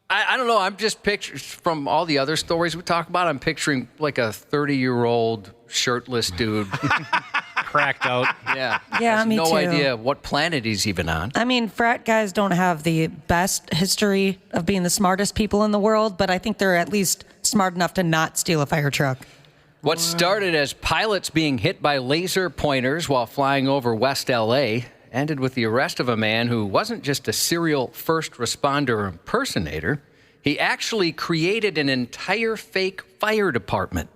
I don't know. I'm just picturing, from all the other stories we talk about, I'm picturing like a 30-year-old shirtless dude. Cracked out. Yeah. Yeah, Has me no too. idea what planet he's even on. I mean, frat guys don't have the best history of being the smartest people in the world, but I think they're at least smart enough to not steal a fire truck. What started as pilots being hit by laser pointers while flying over West L.A. ended with the arrest of a man who wasn't just a serial first responder impersonator. He actually created an entire fake fire department.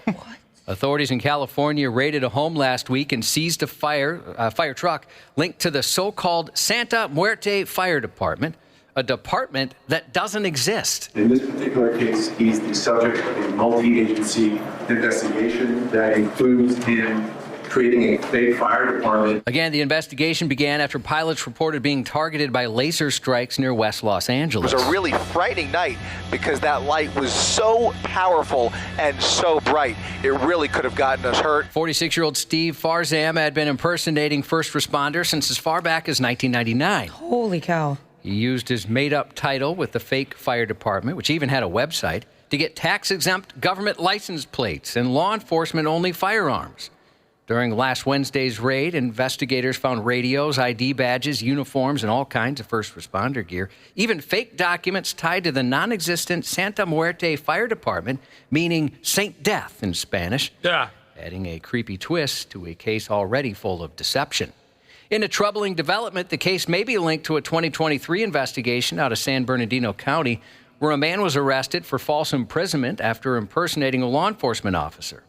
What? Authorities in California raided a home last week and seized a fire truck linked to the so-called Santa Muerte Fire Department, a department that doesn't exist. In this particular case, he's the subject of a multi-agency investigation that includes him creating a fake fire department. Again, the investigation began after pilots reported being targeted by laser strikes near West Los Angeles. It was a really frightening night because that light was so powerful and so bright. It really could have gotten us hurt. 46-year-old Steve Farzam had been impersonating first responders since as far back as 1999. Holy cow. He used his made-up title with the fake fire department, which even had a website, to get tax-exempt government license plates and law enforcement-only firearms. During last Wednesday's raid, investigators found radios, ID badges, uniforms, and all kinds of first responder gear, even fake documents tied to the non-existent Santa Muerte Fire Department, meaning Saint Death in Spanish, adding a creepy twist to a case already full of deception. In a troubling development, the case may be linked to a 2023 investigation out of San Bernardino County, where a man was arrested for false imprisonment after impersonating a law enforcement officer.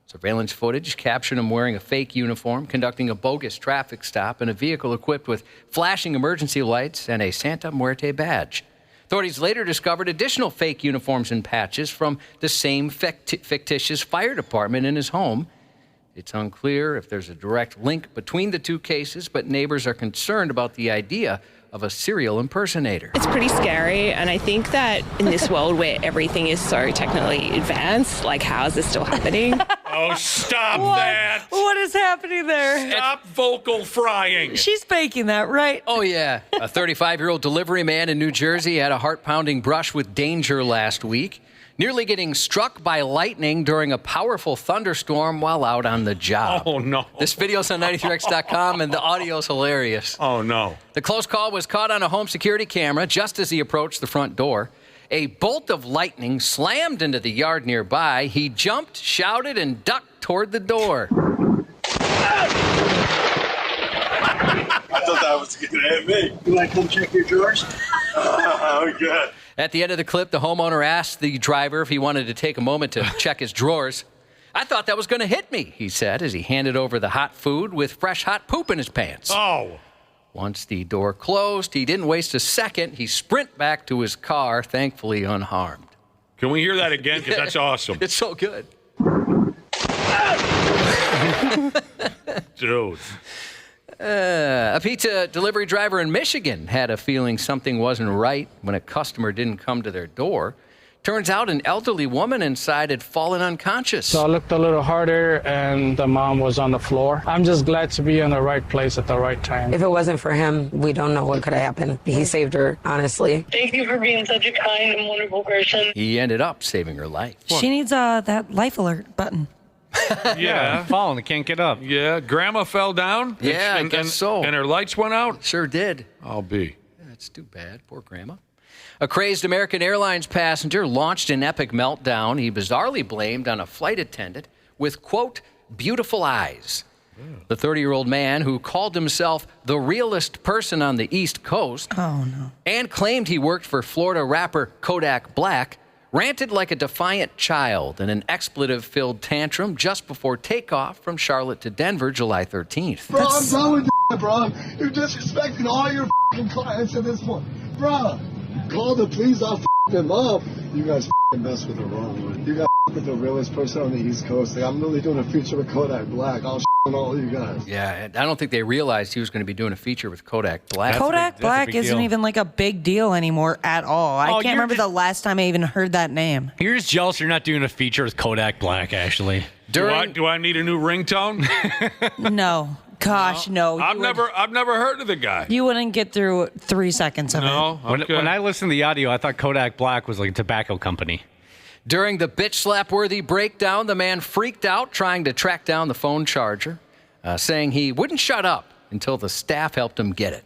Surveillance footage captured him wearing a fake uniform, conducting a bogus traffic stop in a vehicle equipped with flashing emergency lights and a Santa Muerte badge. Authorities later discovered additional fake uniforms and patches from the same fictitious fire department in his home. It's unclear if there's a direct link between the two cases, but neighbors are concerned about the idea of a serial impersonator. It's pretty scary, and I think that in this world where everything is so technically advanced, like how is this still happening? Oh, stop What? that. What is happening there? Stop vocal frying. She's faking that, right? Oh, yeah. A 35-year-old delivery man in New Jersey had a heart-pounding brush with danger last week, nearly getting struck by lightning during a powerful thunderstorm while out on the job. Oh, no. This video's on 93x.com, and the audio's hilarious. Oh, no. The close call was caught on a home security camera just as he approached the front door. A bolt of lightning slammed into the yard nearby. He jumped, shouted, and ducked toward the door. I thought that was going to hit me. You want to come check your drawers? Oh, good. At the end of the clip, the homeowner asked the driver if he wanted to take a moment to check his drawers. I thought that was going to hit me, he said, as he handed over the hot food with fresh hot poop in his pants. Oh. Once the door closed, he didn't waste a second. He sprinted back to his car, thankfully unharmed. Can we hear that again? Because that's awesome. It's so good. Dude. A pizza delivery driver in Michigan had a feeling something wasn't right when a customer didn't come to their door. Turns out an elderly woman inside had fallen unconscious. So I looked a little harder, and the mom was on the floor. I'm just glad to be in the right place at the right time. If it wasn't for him, we don't know what could have happened. He saved her, honestly. Thank you for being such a kind and wonderful person. He ended up saving her life. She needs that life alert button. Yeah. Falling, they can't get up. Yeah, Grandma fell down. Yeah, I guess so. And her lights went out? Sure did. I'll be. That's too bad. Poor Grandma. A crazed American Airlines passenger launched an epic meltdown. He bizarrely blamed on a flight attendant with, quote, beautiful eyes. The 30-year-old man, who called himself the realest person on the East Coast and claimed he worked for Florida rapper Kodak Black, ranted like a defiant child in an expletive-filled tantrum just before takeoff from Charlotte to Denver, July 13th. Bro, I'm done with that, bro. You're disrespecting all your clients at this point. Bro, call the police, I'll them up. You guys mess with the wrong one. You guys with the realest person on the East Coast. Like, I'm really doing a feature with Kodak Black. I'll on all you guys. Yeah, I don't think they realized he was going to be doing a feature with Kodak Black. Kodak Black isn't even like a big deal anymore at all. I can't remember the last time I even heard that name. You're just jealous you're not doing a feature with Kodak Black, actually. Do I need a new ringtone? No. Gosh, no. I've never heard of the guy. You wouldn't get through 3 seconds of it. Okay. When I listened to the audio, I thought Kodak Black was like a tobacco company. During the bitch slap-worthy breakdown, the man freaked out trying to track down the phone charger, saying he wouldn't shut up until the staff helped him get it.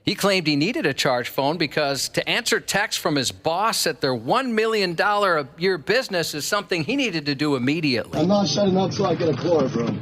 He claimed he needed a charge phone because to answer texts from his boss at their $1 million a year business is something he needed to do immediately. I'm not shutting up till I get a core, bro.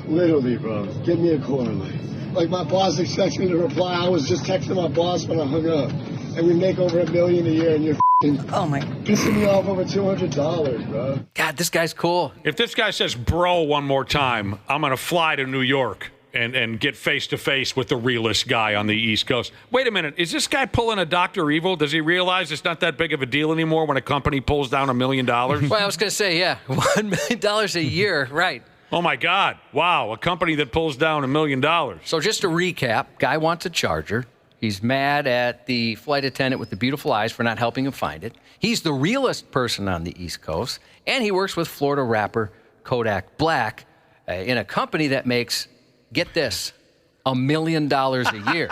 Literally, bro. Give me a core, like my boss expects me to reply. I was just texting my boss when I hung up. And we make over $1 million a year, and you're pissing me off over $200, bro. God, this guy's cool. If this guy says bro one more time, I'm going to fly to New York and get face-to-face with the realest guy on the East Coast. Wait a minute. Is this guy pulling a Dr. Evil? Does he realize it's not that big of a deal anymore when a company pulls down $1 million? Well, I was going to say, yeah, $1 million a year, right. Oh, my God. Wow, a company that pulls down $1 million. So just to recap, guy wants a charger. He's mad at the flight attendant with the beautiful eyes for not helping him find it. He's the realest person on the East Coast, and he works with Florida rapper Kodak Black in a company that makes, get this, $1 million a year.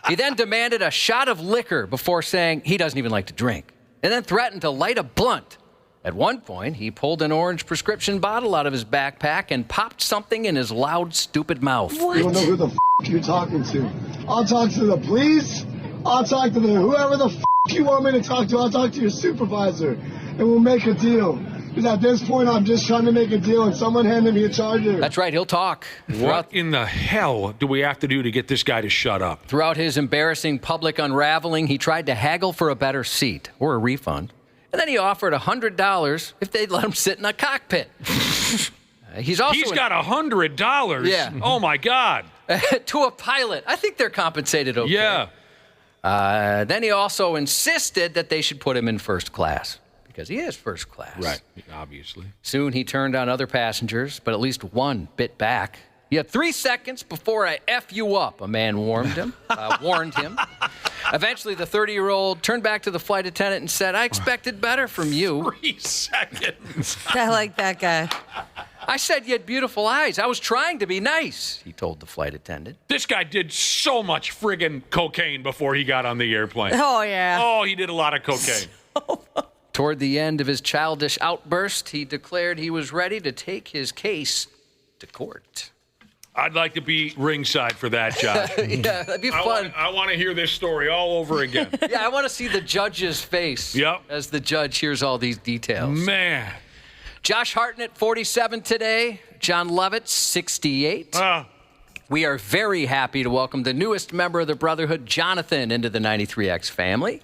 He then demanded a shot of liquor before saying he doesn't even like to drink, and then threatened to light a blunt. At one point, he pulled an orange prescription bottle out of his backpack and popped something in his loud, stupid mouth. What? You don't know who the you're talking to. I'll talk to the police. I'll talk to whoever the you want me to talk to. I'll talk to your supervisor, and we'll make a deal. Because at this point, I'm just trying to make a deal, and someone handed me a charger. That's right. He'll talk. What in the hell do we have to do to get this guy to shut up? Throughout his embarrassing public unraveling, he tried to haggle for a better seat or a refund. And then he offered $100 if they'd let him sit in a cockpit. He's got $100? Yeah. Oh, my God. To a pilot. I think they're compensated okay. Yeah. Then he also insisted that they should put him in first class because he is first class. Right, obviously. Soon he turned on other passengers, but at least one bit back. You had 3 seconds before I F you up, a man warned him. Eventually, the 30-year-old turned back to the flight attendant and said, I expected better from you. 3 seconds. I like that guy. I said you had beautiful eyes. I was trying to be nice, he told the flight attendant. This guy did so much friggin' cocaine before he got on the airplane. Oh, yeah. Oh, he did a lot of cocaine. Toward the end of his childish outburst, he declared he was ready to take his case to court. I'd like to be ringside for that, Josh. Yeah, that'd be fun. I want to hear this story all over again. Yeah, I want to see the judge's face as the judge hears all these details. Man. Josh Hartnett, 47 today. John Lovett, 68. We are very happy to welcome the newest member of the Brotherhood, Jonathan, into the 93X family.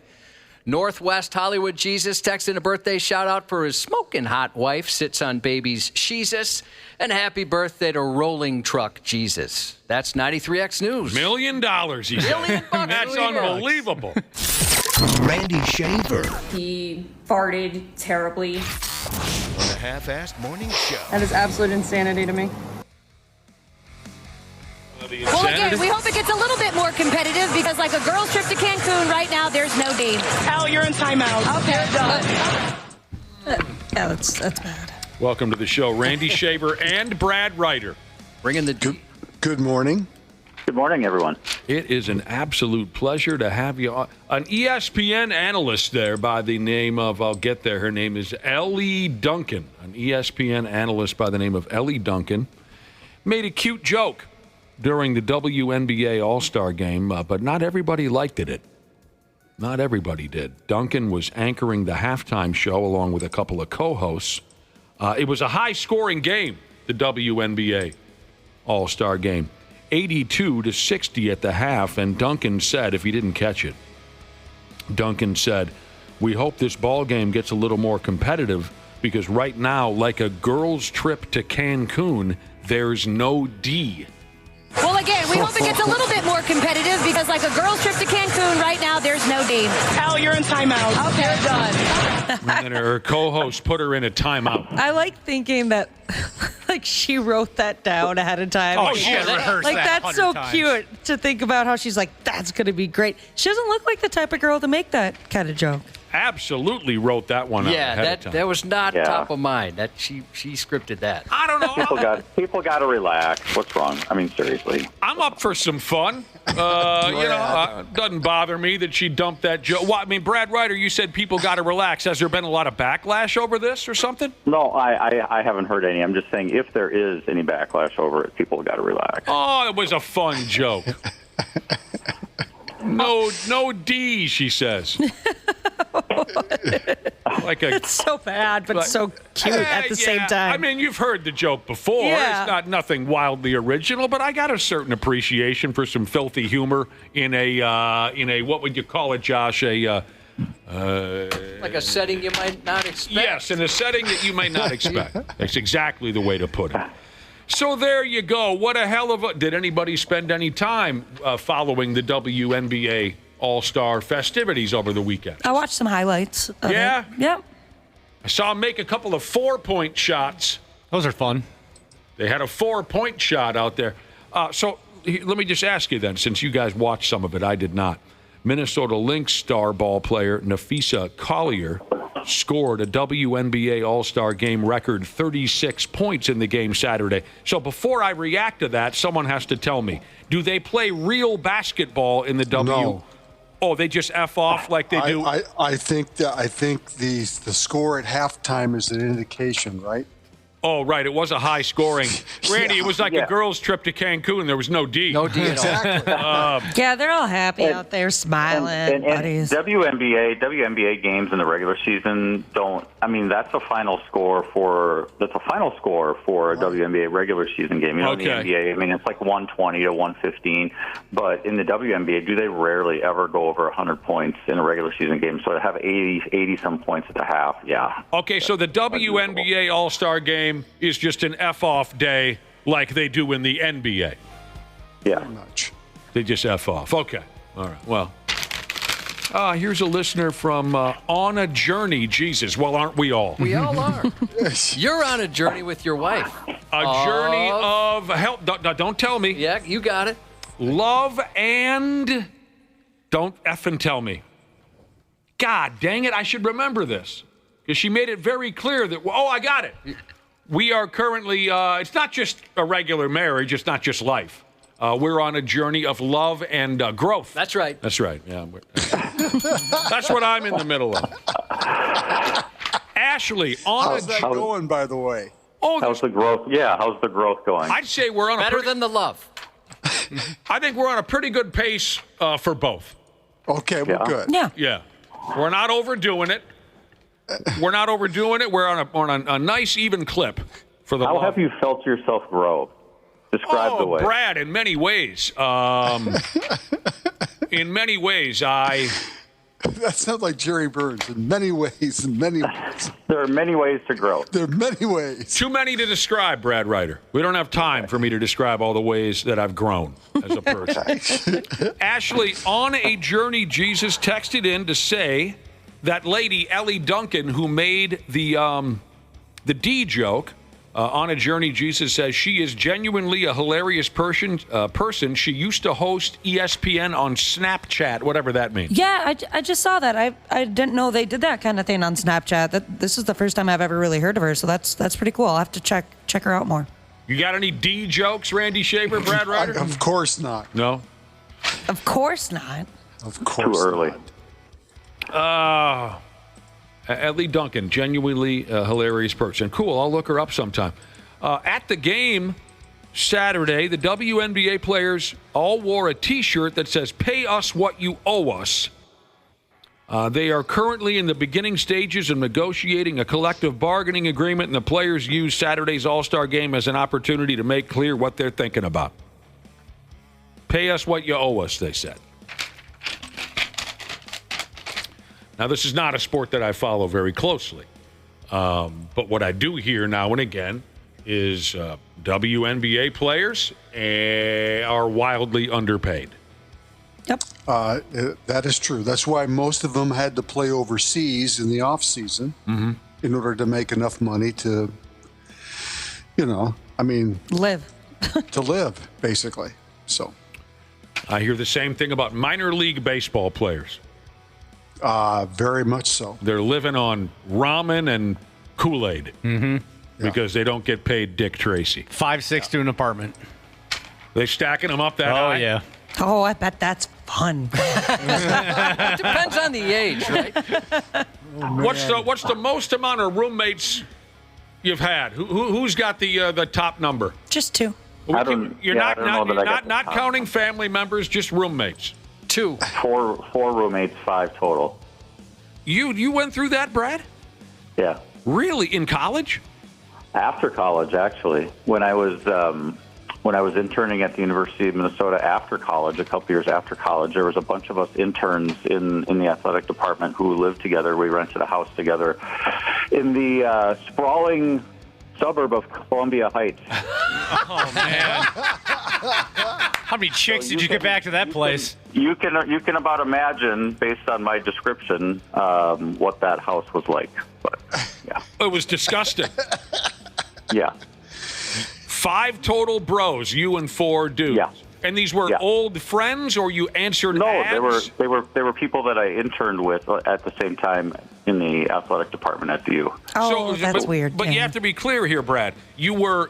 Northwest Hollywood Jesus texting a birthday shout-out for his smoking hot wife, sits on baby's Jesus. And happy birthday to Rolling Truck Jesus. That's 93X News. $1 million, he said. $1 million bucks. That's unbelievable. Randy Shaver He farted terribly. on the Half-Assed Morning Show. That is absolute insanity to me. Well, again, we hope it gets a little bit more competitive because, like a girls' trip to Cancun right now, there's no D. Al, you're in timeout. Okay. Yeah, that's bad. Welcome to the show, Randy Shaver and Brad Ryder. Bringing the Good morning. Good morning, everyone. It is an absolute pleasure to have you on. An ESPN analyst there by the name of, I'll get there, her name is Ellie Duncan. An ESPN analyst by the name of Ellie Duncan made a cute joke during the WNBA All-Star game, but not everybody liked it. Not everybody did. Duncan was anchoring the halftime show along with a couple of co-hosts. It was a high-scoring game, the WNBA All-Star game. 82-60 at the half, and Duncan said, if he didn't catch it, Duncan said, we hope this ball game gets a little more competitive because right now, like a girl's trip to Cancun, there's no D. Well, again, we hope it gets a little bit more competitive because, like a girls' trip to Cancun right now, there's no D. Al, you're in timeout. Okay, done. And then her co-host put her in a timeout. I like thinking that, like, she wrote that down ahead of time. Oh, she had rehearsed like, that that's so 100 times. cute to think about how she's like, that's going to be great. She doesn't look like the type of girl to make that kind of joke. Absolutely wrote that one out ahead of time. that was not top of mind. That she scripted that. I don't know. People got to relax. What's wrong? I mean, seriously. I'm up for some fun. Doesn't bother me that she dumped that joke. Well, I mean, Brad Ryder, you said people got to relax. Has there been a lot of backlash over this or something? No, I haven't heard any. I'm just saying if there is any backlash over it, people got to relax. Oh, it was a fun joke. No D, she says. It's so bad, but so cute at the same time. I mean, you've heard the joke before. Yeah. It's not nothing wildly original, but I got a certain appreciation for some filthy humor in a what would you call it, Josh? Like a setting you might not expect. Yes, in a setting that you may not expect. That's exactly the way to put it. So there you go. What a hell of a... Did anybody spend any time following the WNBA All-Star festivities over the weekend? I watched some highlights of Yeah? it. Yep. I saw him make a couple of 4-point shots. Those are fun. They had a 4-point shot out there. So let me just ask you then, since you guys watched some of it, I did not. Minnesota Lynx star ball player Nafisa Collier scored a WNBA All-Star Game record 36 points in the game Saturday. So before I react to that, someone has to tell me, do they play real basketball in the No. Oh, they just F off like they do? I think the score at halftime is an indication, right? Oh, right. It was a high scoring. Randy, it was like a girls' trip to Cancun. There was no D. No D at all. Exactly. Yeah, they're all happy out there, smiling. And buddies. WNBA games in the regular season don't. I mean, that's a final score for a WNBA regular season game. You know, in the NBA, I mean, it's like 120 to 115. But in the WNBA, do they rarely ever go over 100 points in a regular season game? So to have 80 some points at the half, yeah. Okay, so the WNBA All-Star Game is just an F-off day like they do in the NBA. Yeah. Pretty much. They just F off. Okay. All right. Well, here's a listener from On a Journey, Jesus. Well, aren't we all? We all are. You're on a journey with your wife. A journey of help. Don't tell me. Yeah, you got it. Love and Don't effing tell me. God dang it, I should remember this. Because she made it very clear that, I got it. We are currently, it's not just a regular marriage, it's not just life. We're on a journey of love and growth. That's right. That's right, yeah. That's what I'm in the middle of. Ashley, how's that going, by the way? How's the growth? Yeah, how's the growth going? I'd say we're on better than the love. I think we're on a pretty good pace for both. Okay, we're good. Yeah. Yeah. We're not overdoing it. We're not overdoing it. We're on a nice, even clip for the How love. have you felt yourself grow? Describe the way. Brad, in many ways. In many ways, That sounds like Jerry Burns. In many ways, There are many ways to grow. There are many ways. Too many to describe, Brad Ryder. We don't have time for me to describe all the ways that I've grown as a person. Ashley, on a journey, Jesus texted in to say that lady, Ellie Duncan, who made the D joke, on a journey, Jesus says she is genuinely a hilarious person. She used to host ESPN on Snapchat, whatever that means. Yeah, I just saw that. I didn't know they did that kind of thing on Snapchat. This is the first time I've ever really heard of her, so that's pretty cool. I'll have to check her out more. You got any D jokes, Randy Shaver, Brad Ryder? Of course not. No? Of course not. Of course Too early. Ellie Duncan, genuinely a hilarious person. Cool, I'll look her up sometime. At the game Saturday, the WNBA players all wore a T-shirt that says, "Pay us what you owe us." They are currently in the beginning stages of negotiating a collective bargaining agreement, and the players use Saturday's All-Star game as an opportunity to make clear what they're thinking about. Pay us what you owe us, they said. Now, this is not a sport that I follow very closely. But what I do hear now and again is WNBA players are wildly underpaid. Yep. That is true. That's why most of them had to play overseas in the off season in order to make enough money to, live. to live, basically. So I hear the same thing about minor league baseball players. Very much so. They're living on ramen and Kool-Aid because they don't get paid Dick Tracy. 5-6 to an apartment. They stacking them up that high? Oh, yeah. Oh, I bet that's fun. Depends on the age, right? What's the most amount of roommates you've had? Who's got the top number? Just two. You're not counting family members, just roommates. Two. Four roommates, 5 total. You went through that, Brad? Yeah. Really? In college? After college, actually. When I was interning at the University of Minnesota after college, a couple years after college, there was a bunch of us interns in the athletic department who lived together. We rented a house together in the sprawling suburb of Columbia Heights. Oh, man. How many chicks did you get back to that place? You can about imagine, based on my description, what that house was like. But yeah, it was disgusting. Yeah. 5 total bros, you and 4 dudes. Yeah. And these were old friends, or you answered ads? they were people that I interned with at the same time in the athletic department at the U. Oh, that's weird. But you have to be clear here, Brad. You were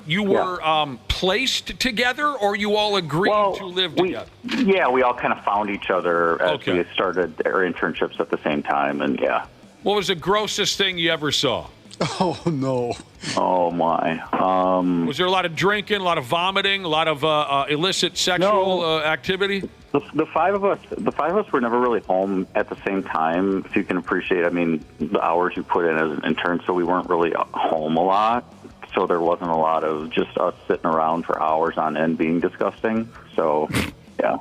placed together, or you all agreed to live together? Yeah, we all kind of found each other as we started our internships at the same time, and yeah. What was the grossest thing you ever saw? Oh, no. Oh, my. Was there a lot of drinking, a lot of vomiting, a lot of illicit sexual activity? The five of us were never really home at the same time, if you can appreciate, the hours you put in as an intern, so we weren't really home a lot. So there wasn't a lot of just us sitting around for hours on end being disgusting. So, yeah.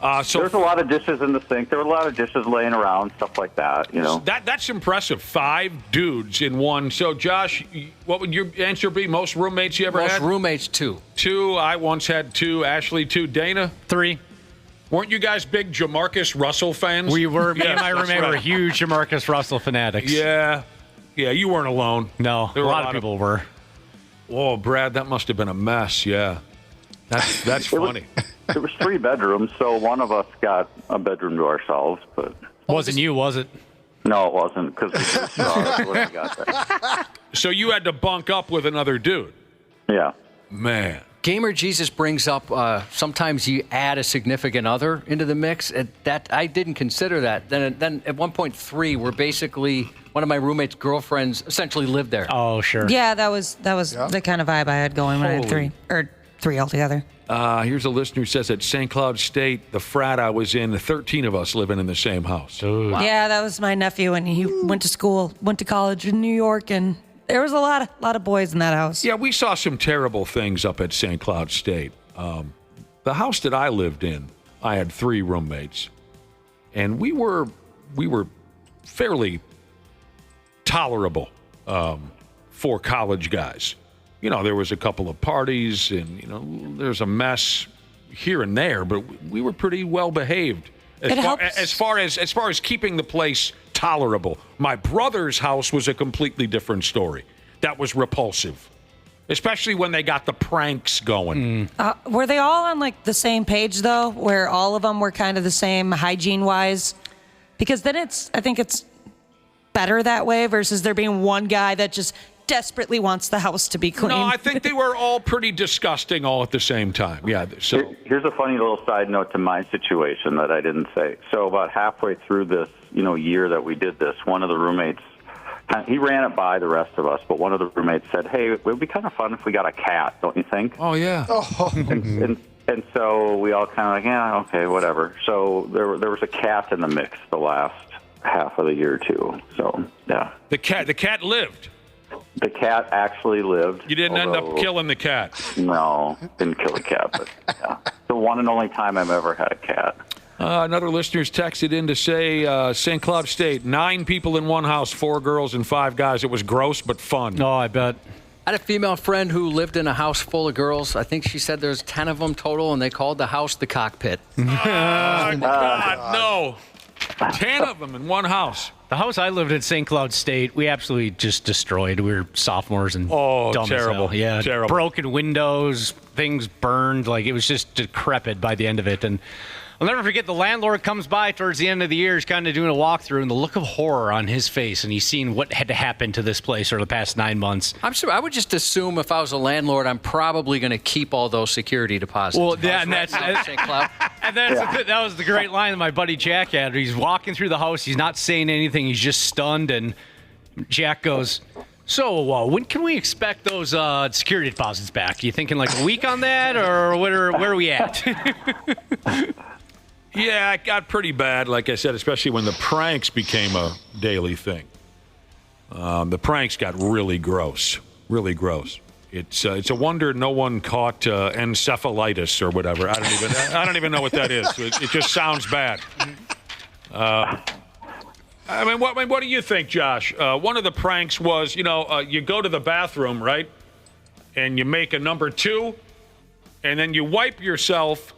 There's a lot of dishes in the sink. There were a lot of dishes laying around, stuff like that, That's impressive. 5 dudes in one. So, Josh, what would your answer be? Most roommates you ever had? Most roommates, 2. 2. I once had 2. Ashley, 2. Dana? 3. Weren't you guys big Jamarcus Russell fans? We were. Me and my roommate were huge Jamarcus Russell fanatics. Yeah. Yeah, you weren't alone. No, a lot of people were. Oh, Brad, that must have been a mess, yeah. That's funny. There was 3 bedrooms, so one of us got a bedroom to ourselves. But wasn't you, was it? No, it wasn't, because we got there. So you had to bunk up with another dude. Yeah. Man. Gamer Jesus brings up sometimes you add a significant other into the mix. That I didn't consider that. Then at 1.3, we're basically one of my roommate's girlfriends essentially lived there. Oh, sure. Yeah, that was the kind of vibe I had going when I had 3 altogether. Here's a listener who says at St. Cloud State, the frat I was in, 13 of us living in the same house. Wow. Yeah, that was my nephew, and he went to college in New York, and there was a lot of boys in that house. Yeah, we saw some terrible things up at St. Cloud State. The house that I lived in, I had 3 roommates, and we were fairly tolerable for college guys. You know, there was a couple of parties, and there's a mess here and there, but we were pretty well behaved as far as keeping the place tolerable. My brother's house was a completely different story. That was repulsive, especially when they got the pranks going. Were they all on like the same page though, where all of them were kind of the same hygiene-wise? Because then I think it's better that way versus there being one guy that just desperately wants the house to be clean. No, I think they were all pretty disgusting all at the same time. Yeah. So here's a funny little side note to my situation that I didn't say. So about halfway through this, year that we did this, one of the roommates, he ran it by the rest of us, but one of the roommates said, "Hey, it would be kind of fun if we got a cat, don't you think?" Oh yeah. And so we all kind of like, yeah, okay, whatever. So there was a cat in the mix the last half of the year too. So yeah. The cat lived. The cat actually lived. You didn't end up killing the cat. No, didn't kill the cat, but yeah. The one and only time I've ever had a cat. Another listener's texted in to say St. Cloud State, 9 people in one house, 4 girls and 5 guys. It was gross but fun. Oh, I bet. I had a female friend who lived in a house full of girls. I think she said there's 10 of them total, and they called the house the cockpit. God, no. 10 of them in one house. The house I lived in, St. Cloud State, we absolutely just destroyed. We were sophomores and dumb terrible. as hell. Yeah, terrible. Broken windows, things burned. Like, it was just decrepit by the end of it. And I'll never forget, the landlord comes by towards the end of the year, he's kind of doing a walkthrough, and the look of horror on his face, and he's seen what had happened to this place over the past 9 months. I would just assume if I was a landlord, I'm probably going to keep all those security deposits. Well, yeah, and that's St. Cloud. And that was the great line that my buddy Jack had. He's walking through the house, he's not saying anything, he's just stunned, and Jack goes, "So, when can we expect those security deposits back? You thinking like a week on that, or where are we at?" Yeah, it got pretty bad, like I said, especially when the pranks became a daily thing. The pranks got really gross, really gross. It's a wonder no one caught encephalitis or whatever. I don't even know what that is. It just sounds bad. What do you think, Josh? One of the pranks was, you go to the bathroom, right, and you make a number 2, and then you wipe yourself,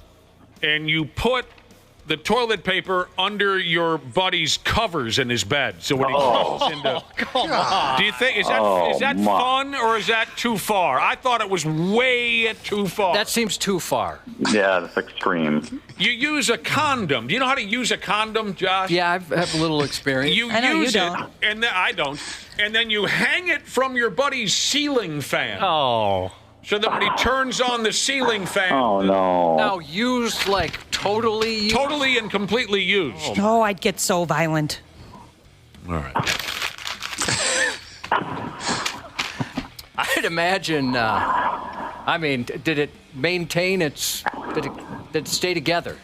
and you put the toilet paper under your buddy's covers in his bed. So when he crawls into... Come on. Do you think... Is that fun, or is that too far? I thought it was way too far. That seems too far. Yeah, that's extreme. You use a condom. Do you know how to use a condom, Josh? Yeah, I have a little experience. You I know use you it, don't. and then I don't. And then you hang it from your buddy's ceiling fan. Oh. So that when he turns on the ceiling fan... Oh, no. Now, used, like, totally used? Totally and completely used. Oh, I'd get so violent. All right. I'd imagine, did it maintain did it stay together?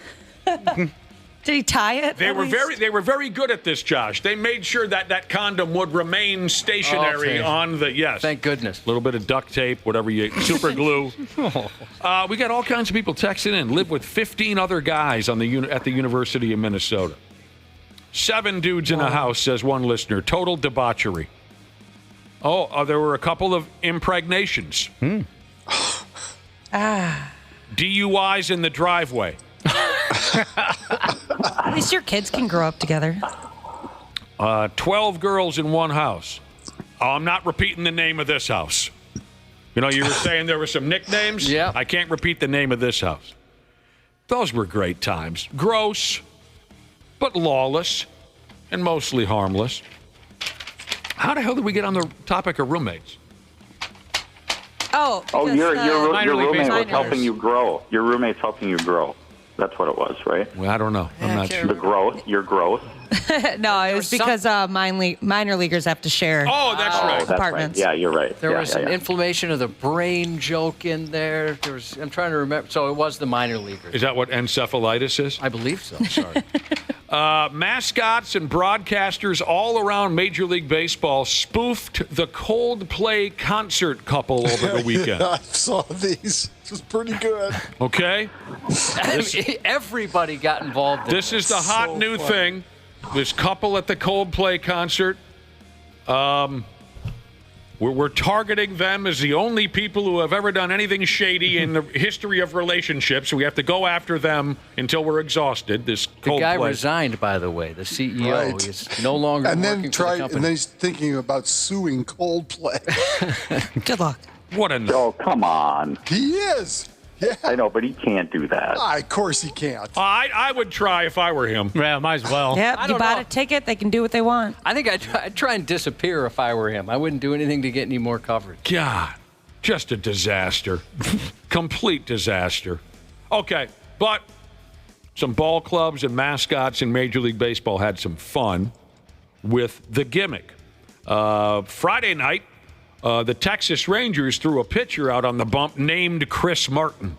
Did he tie it? They were very good at this, Josh. They made sure that condom would remain stationary on the yes. Thank goodness. A little bit of duct tape, whatever super glue. We got all kinds of people texting in. Live with 15 other guys at the University of Minnesota. 7 dudes in a house, says one listener. Total debauchery. There were a couple of impregnations. DUIs in the driveway. At least your kids can grow up together. 12 girls in one house. I'm not repeating the name of this house. You were saying there were some nicknames? Yeah. I can't repeat the name of this house. Those were great times. Gross, but lawless, and mostly harmless. How the hell did we get on the topic of roommates? Oh, your roommate was minors. helping you grow. Your roommate's helping you grow. That's what it was, right? Well, I don't know. I'm not sure. The growth, your growth. No, it was because minor leaguers have to share. Oh, that's right. That's Apartments. right. Yeah, you're right. There was an inflammation of the brain joke in there. I'm trying to remember. So it was the minor leaguers. Is that what encephalitis is? I believe so. Sorry. Mascots and broadcasters all around Major League Baseball spoofed the Coldplay concert couple over the weekend. I saw these. This was pretty good. Okay? Everybody got involved in This is the hot new thing. This couple at the Coldplay concert. We're targeting them as the only people who have ever done anything shady in the history of relationships. We have to go after them until we're exhausted. This The Coldplay. guy resigned, by the way. The CEO Right. is no longer working for the company. And then he's thinking about suing Coldplay. Good luck. What a... Oh, come on. He is. Yeah. I know, but he can't do that. Of course he can't. I would try if I were him. Yeah, might as well. Yep, you bought a ticket. They can do what they want. I think I'd try and disappear if I were him. I wouldn't do anything to get any more coverage. God, just a disaster. Complete disaster. Okay, but some ball clubs and mascots in Major League Baseball had some fun with the gimmick. Friday night, the Texas Rangers threw a pitcher out on the bump named Chris Martin,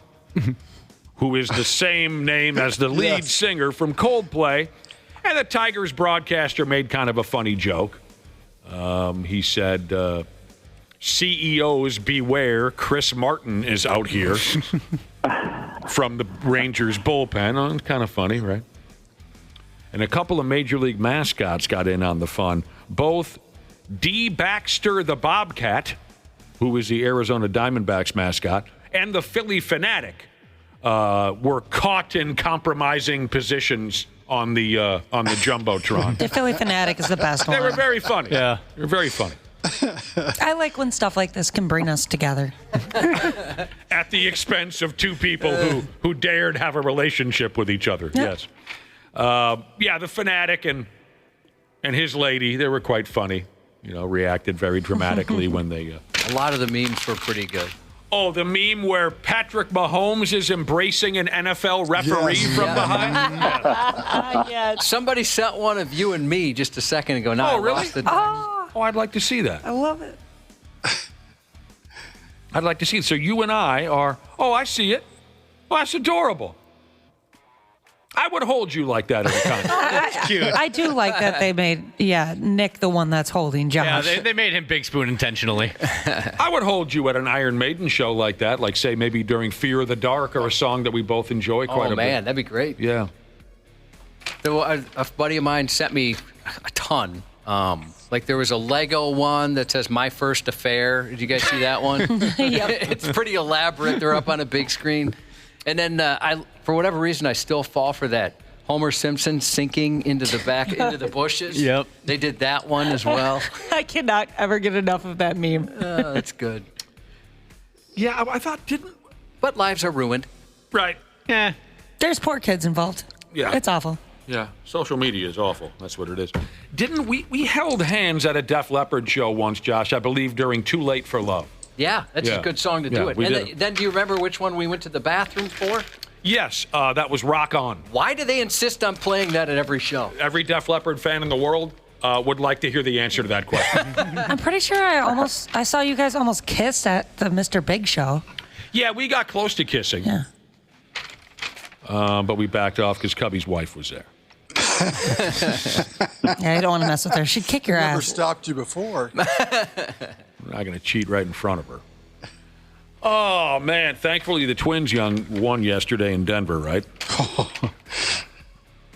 who is the same name as the lead singer from Coldplay. And the Tigers broadcaster made kind of a funny joke. He said, CEOs beware, Chris Martin is out here from the Rangers bullpen. Oh, it's kind of funny, right? And a couple of Major League mascots got in on the fun. Both D. Baxter the Bobcat, who is the Arizona Diamondbacks mascot, and the Philly Fanatic were caught in compromising positions on the Jumbotron. The Philly Fanatic is the best one. They were very funny. Yeah. They were very funny. I like when stuff like this can bring us together. At the expense of two people who dared have a relationship with each other. Yep. Yes. The Fanatic and his lady, they were quite funny. Reacted very dramatically when they... A lot of the memes were pretty good. Oh, the meme where Patrick Mahomes is embracing an NFL referee from behind? Yes. Somebody sent one of you and me just a second ago. Now Oh, I really? lost it. Oh, I'd like to see that. I love it. I'd like to see it. So you and I are... Oh, I see it. Well, that's adorable. I would hold you like that every time. That's cute. I do like that they made, Nick the one that's holding Josh. Yeah, they made him Big Spoon intentionally. I would hold you at an Iron Maiden show like that, like, say, maybe during Fear of the Dark or a song that we both enjoy quite a bit. Oh, man, that'd be great. Yeah. A buddy of mine sent me a ton. There was a Lego one that says My First Affair. Did you guys see that one? It's pretty elaborate. They're up on a big screen. And then for whatever reason, I still fall for that Homer Simpson sinking into the bushes. Yep. They did that one as well. I cannot ever get enough of that meme. That's good. Yeah, I thought But lives are ruined. Right. Yeah. There's poor kids involved. Yeah. It's awful. Yeah, social media is awful. That's what it is. Didn't we held hands at a Def Leppard show once, Josh, I believe, during Too Late for Love. Yeah, that's a good song to do it. And then do you remember which one we went to the bathroom for? Yes, that was Rock On. Why do they insist on playing that at every show? Every Def Leppard fan in the world would like to hear the answer to that question. I'm pretty sure I saw you guys almost kiss at the Mr. Big show. Yeah, we got close to kissing. Yeah. But we backed off because Cubby's wife was there. Yeah, you don't want to mess with her. She'd kick your Never ass. stopped you before. We're not going to cheat right in front of her. Oh, man. Thankfully, the Twins won yesterday in Denver, right?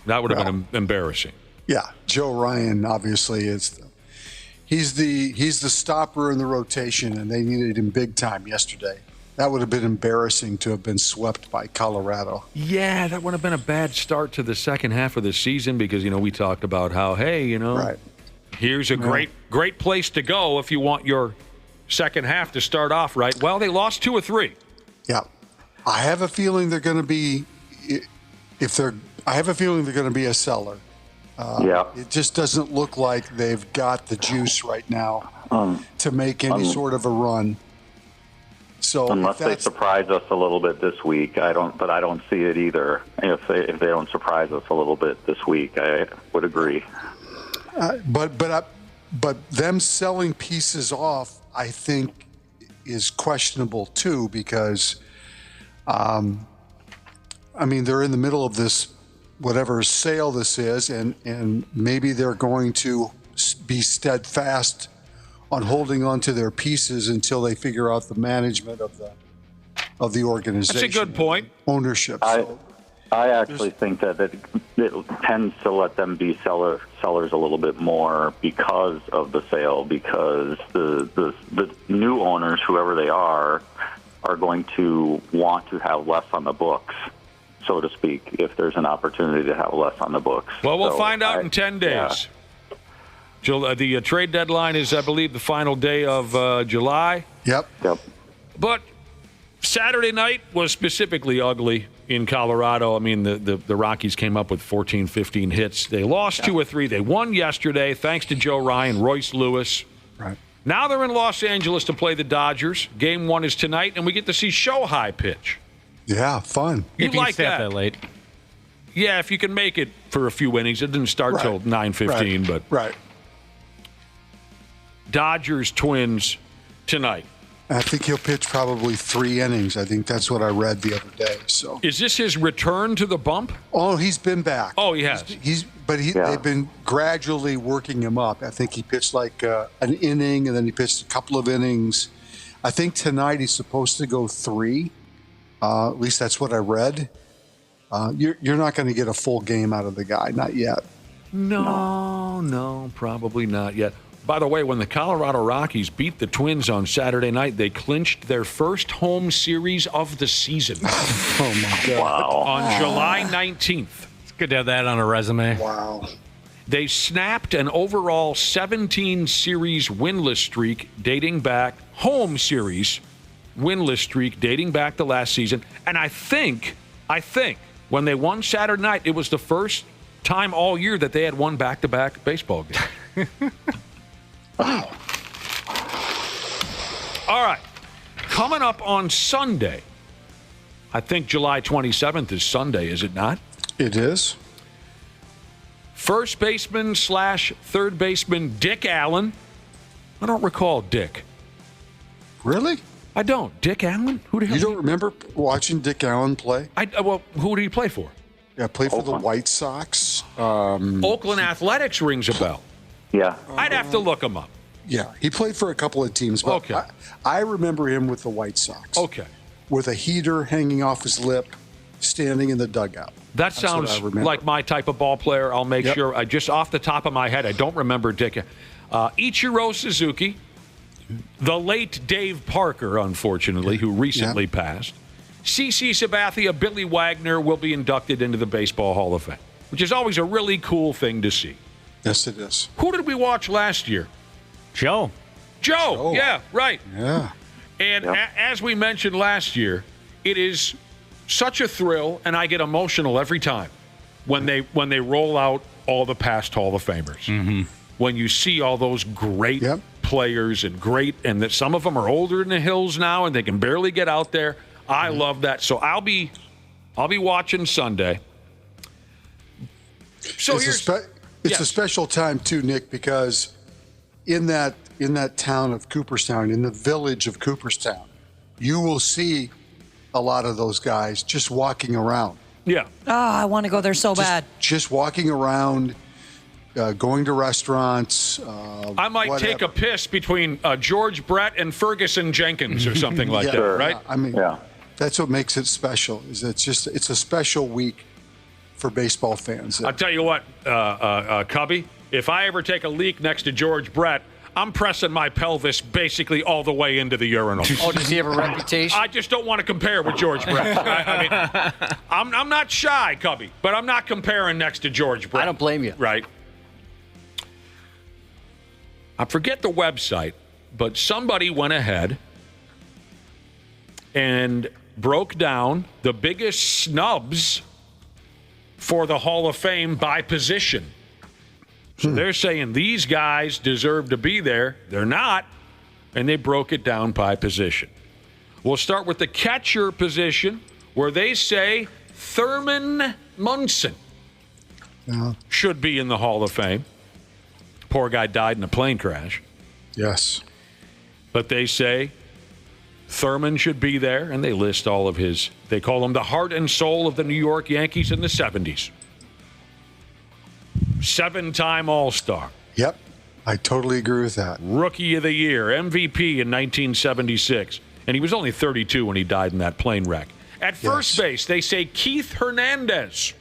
That would have been embarrassing. Yeah, Joe Ryan obviously he's the stopper in the rotation, and they needed him big time yesterday. That would have been embarrassing to have been swept by Colorado. Yeah, that would have been a bad start to the second half of the season because, we talked about how, hey, right. Here's a great place to go if you want your second half to start off right. Well, they lost 2 or 3. Yeah. I have a feeling they're going to be I have a feeling they're going to be a seller. It just doesn't look like they've got the juice right now to make any sort of a run. So unless they surprise us a little bit this week, I don't see it either. If they don't surprise us a little bit this week, I would agree. But them selling pieces off, I think, is questionable too, because, they're in the middle of this, whatever sale this is, and maybe they're going to be steadfast on holding on to their pieces until they figure out the management of the organization. That's a good point. Ownership. I actually think that it tends to let them be sellers a little bit more because of the sale, because the new owners, whoever they are going to want to have less on the books, so to speak, if there's an opportunity to have less on the books. Well, we'll find out in 10 days. Yeah. The trade deadline is, I believe, the final day of July. Yep. But Saturday night was specifically ugly in Colorado. I mean, the Rockies came up with 14, 15 hits. They lost 2 or 3. They won yesterday, thanks to Joe Ryan, Royce Lewis. Right. Now they're in Los Angeles to play the Dodgers. Game 1 is tonight, and we get to see Shohei pitch. Yeah, fun. You like that late? Yeah, if you can make it for a few innings. It didn't start till 9:15, but Dodgers Twins tonight. I think he'll pitch probably 3 innings. I think that's what I read the other day. So, is this his return to the bump? Oh, he's been back. Oh, he has. They've been gradually working him up. I think he pitched like an inning, and then he pitched a couple of innings. I think tonight he's supposed to go 3. At least that's what I read. You're not going to get a full game out of the guy, not yet. No, probably not yet. By the way, when the Colorado Rockies beat the Twins on Saturday night, they clinched their first home series of the season. Oh, my God. Wow. On July 19th. It's good to have that on a resume. Wow. They snapped an overall 17-series winless streak dating back, home series winless streak dating back to last season. And I think, when they won Saturday night, it was the first time all year that they had won back-to-back baseball games. Wow. All right. Coming up on Sunday, I think July 27th is Sunday, is it not? It is. First baseman / third baseman Dick Allen. I don't recall Dick. Really? I don't. Dick Allen? Who the hell? You don't remember watching Dick Allen play? Well, who did he play for? Yeah, played for the White Sox. Oakland Athletics rings a bell. Yeah. I'd have to look him up. Yeah, he played for a couple of teams. But Okay. I remember him with the White Sox. Okay. With a heater hanging off his lip, standing in the dugout. That sounds like my type of ball player. I'll make sure. Just off the top of my head, I don't remember Dick. Ichiro Suzuki, the late Dave Parker, unfortunately, who recently passed. CC Sabathia, Billy Wagner will be inducted into the Baseball Hall of Fame, which is always a really cool thing to see. Yes, it is. Who did we watch last year? Joe. Yeah, right. Yeah. And as we mentioned last year, it is such a thrill, and I get emotional every time when they roll out all the past Hall of Famers. Mm-hmm. When you see all those great players and that some of them are older in the hills now and they can barely get out there. I love that. So I'll be watching Sunday. So it's a special time too, Nick, because in that town of Cooperstown, in the village of Cooperstown, you will see a lot of those guys just walking around. Yeah. Oh, I want to go there so bad. Just walking around, going to restaurants. I might take a piss between George Brett and Ferguson Jenkins or something like that, right? I mean, that's what makes it special. Is it's a special week for baseball fans. I'll tell you what, Cubby, if I ever take a leak next to George Brett, I'm pressing my pelvis basically all the way into the urinal. Oh, does he have a reputation? I just don't want to compare with George Brett. I mean, I'm not shy, Cubby, but I'm not comparing next to George Brett. I don't blame you. Right. I forget the website, but somebody went ahead and broke down the biggest snubs for the Hall of Fame by position. So they're saying these guys deserve to be there. They're not, and they broke it down by position. We'll start with the catcher position, where they say Thurman Munson should be in the Hall of Fame. Poor guy died in a plane crash. Yes. But they say Thurman should be there, and they list all of his, they call him the heart and soul of the New York Yankees in the 70s. 7-time All-Star. Yep, I totally agree with that. Rookie of the Year, MVP in 1976. And he was only 32 when he died in that plane wreck. At first base, they say Keith Hernandez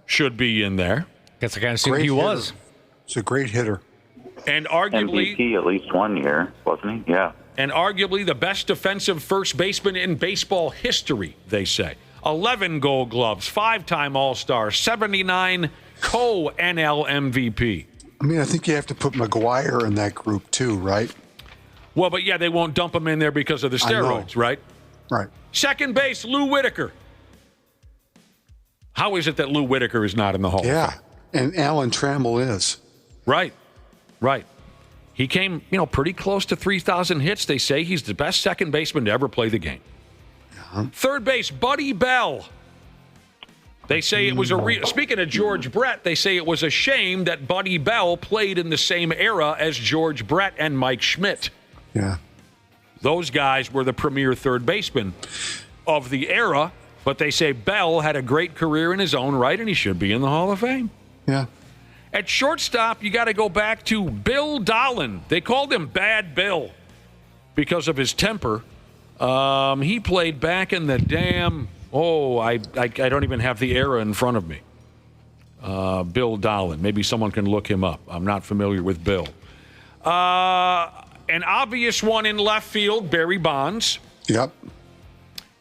should be in there. Guess I kind of see what he was. He's a great hitter. And arguably... MVP at least 1 year, wasn't he? Yeah. And arguably the best defensive first baseman in baseball history, they say. 11 Gold Gloves, 5-time All-Star, 79 co-NL MVP. I mean, I think you have to put McGuire in that group too, right? Well, but yeah, they won't dump him in there because of the steroids, right? Right. Second base, Lou Whitaker. How is it that Lou Whitaker is not in the Hall of Fame? Yeah, and Alan Trammell is. Right. He came, pretty close to 3,000 hits. They say he's the best second baseman to ever play the game. Third base, Buddy Bell. They say it was speaking of George Brett, they say it was a shame that Buddy Bell played in the same era as George Brett and Mike Schmidt. Yeah. Those guys were the premier third baseman of the era, but they say Bell had a great career in his own right, and he should be in the Hall of Fame. Yeah. At shortstop, you got to go back to Bill Dolan. They called him Bad Bill because of his temper. He played back in the damn... I don't even have the era in front of me. Bill Dolan. Maybe someone can look him up. I'm not familiar with Bill. An obvious one in left field, Barry Bonds. Yep.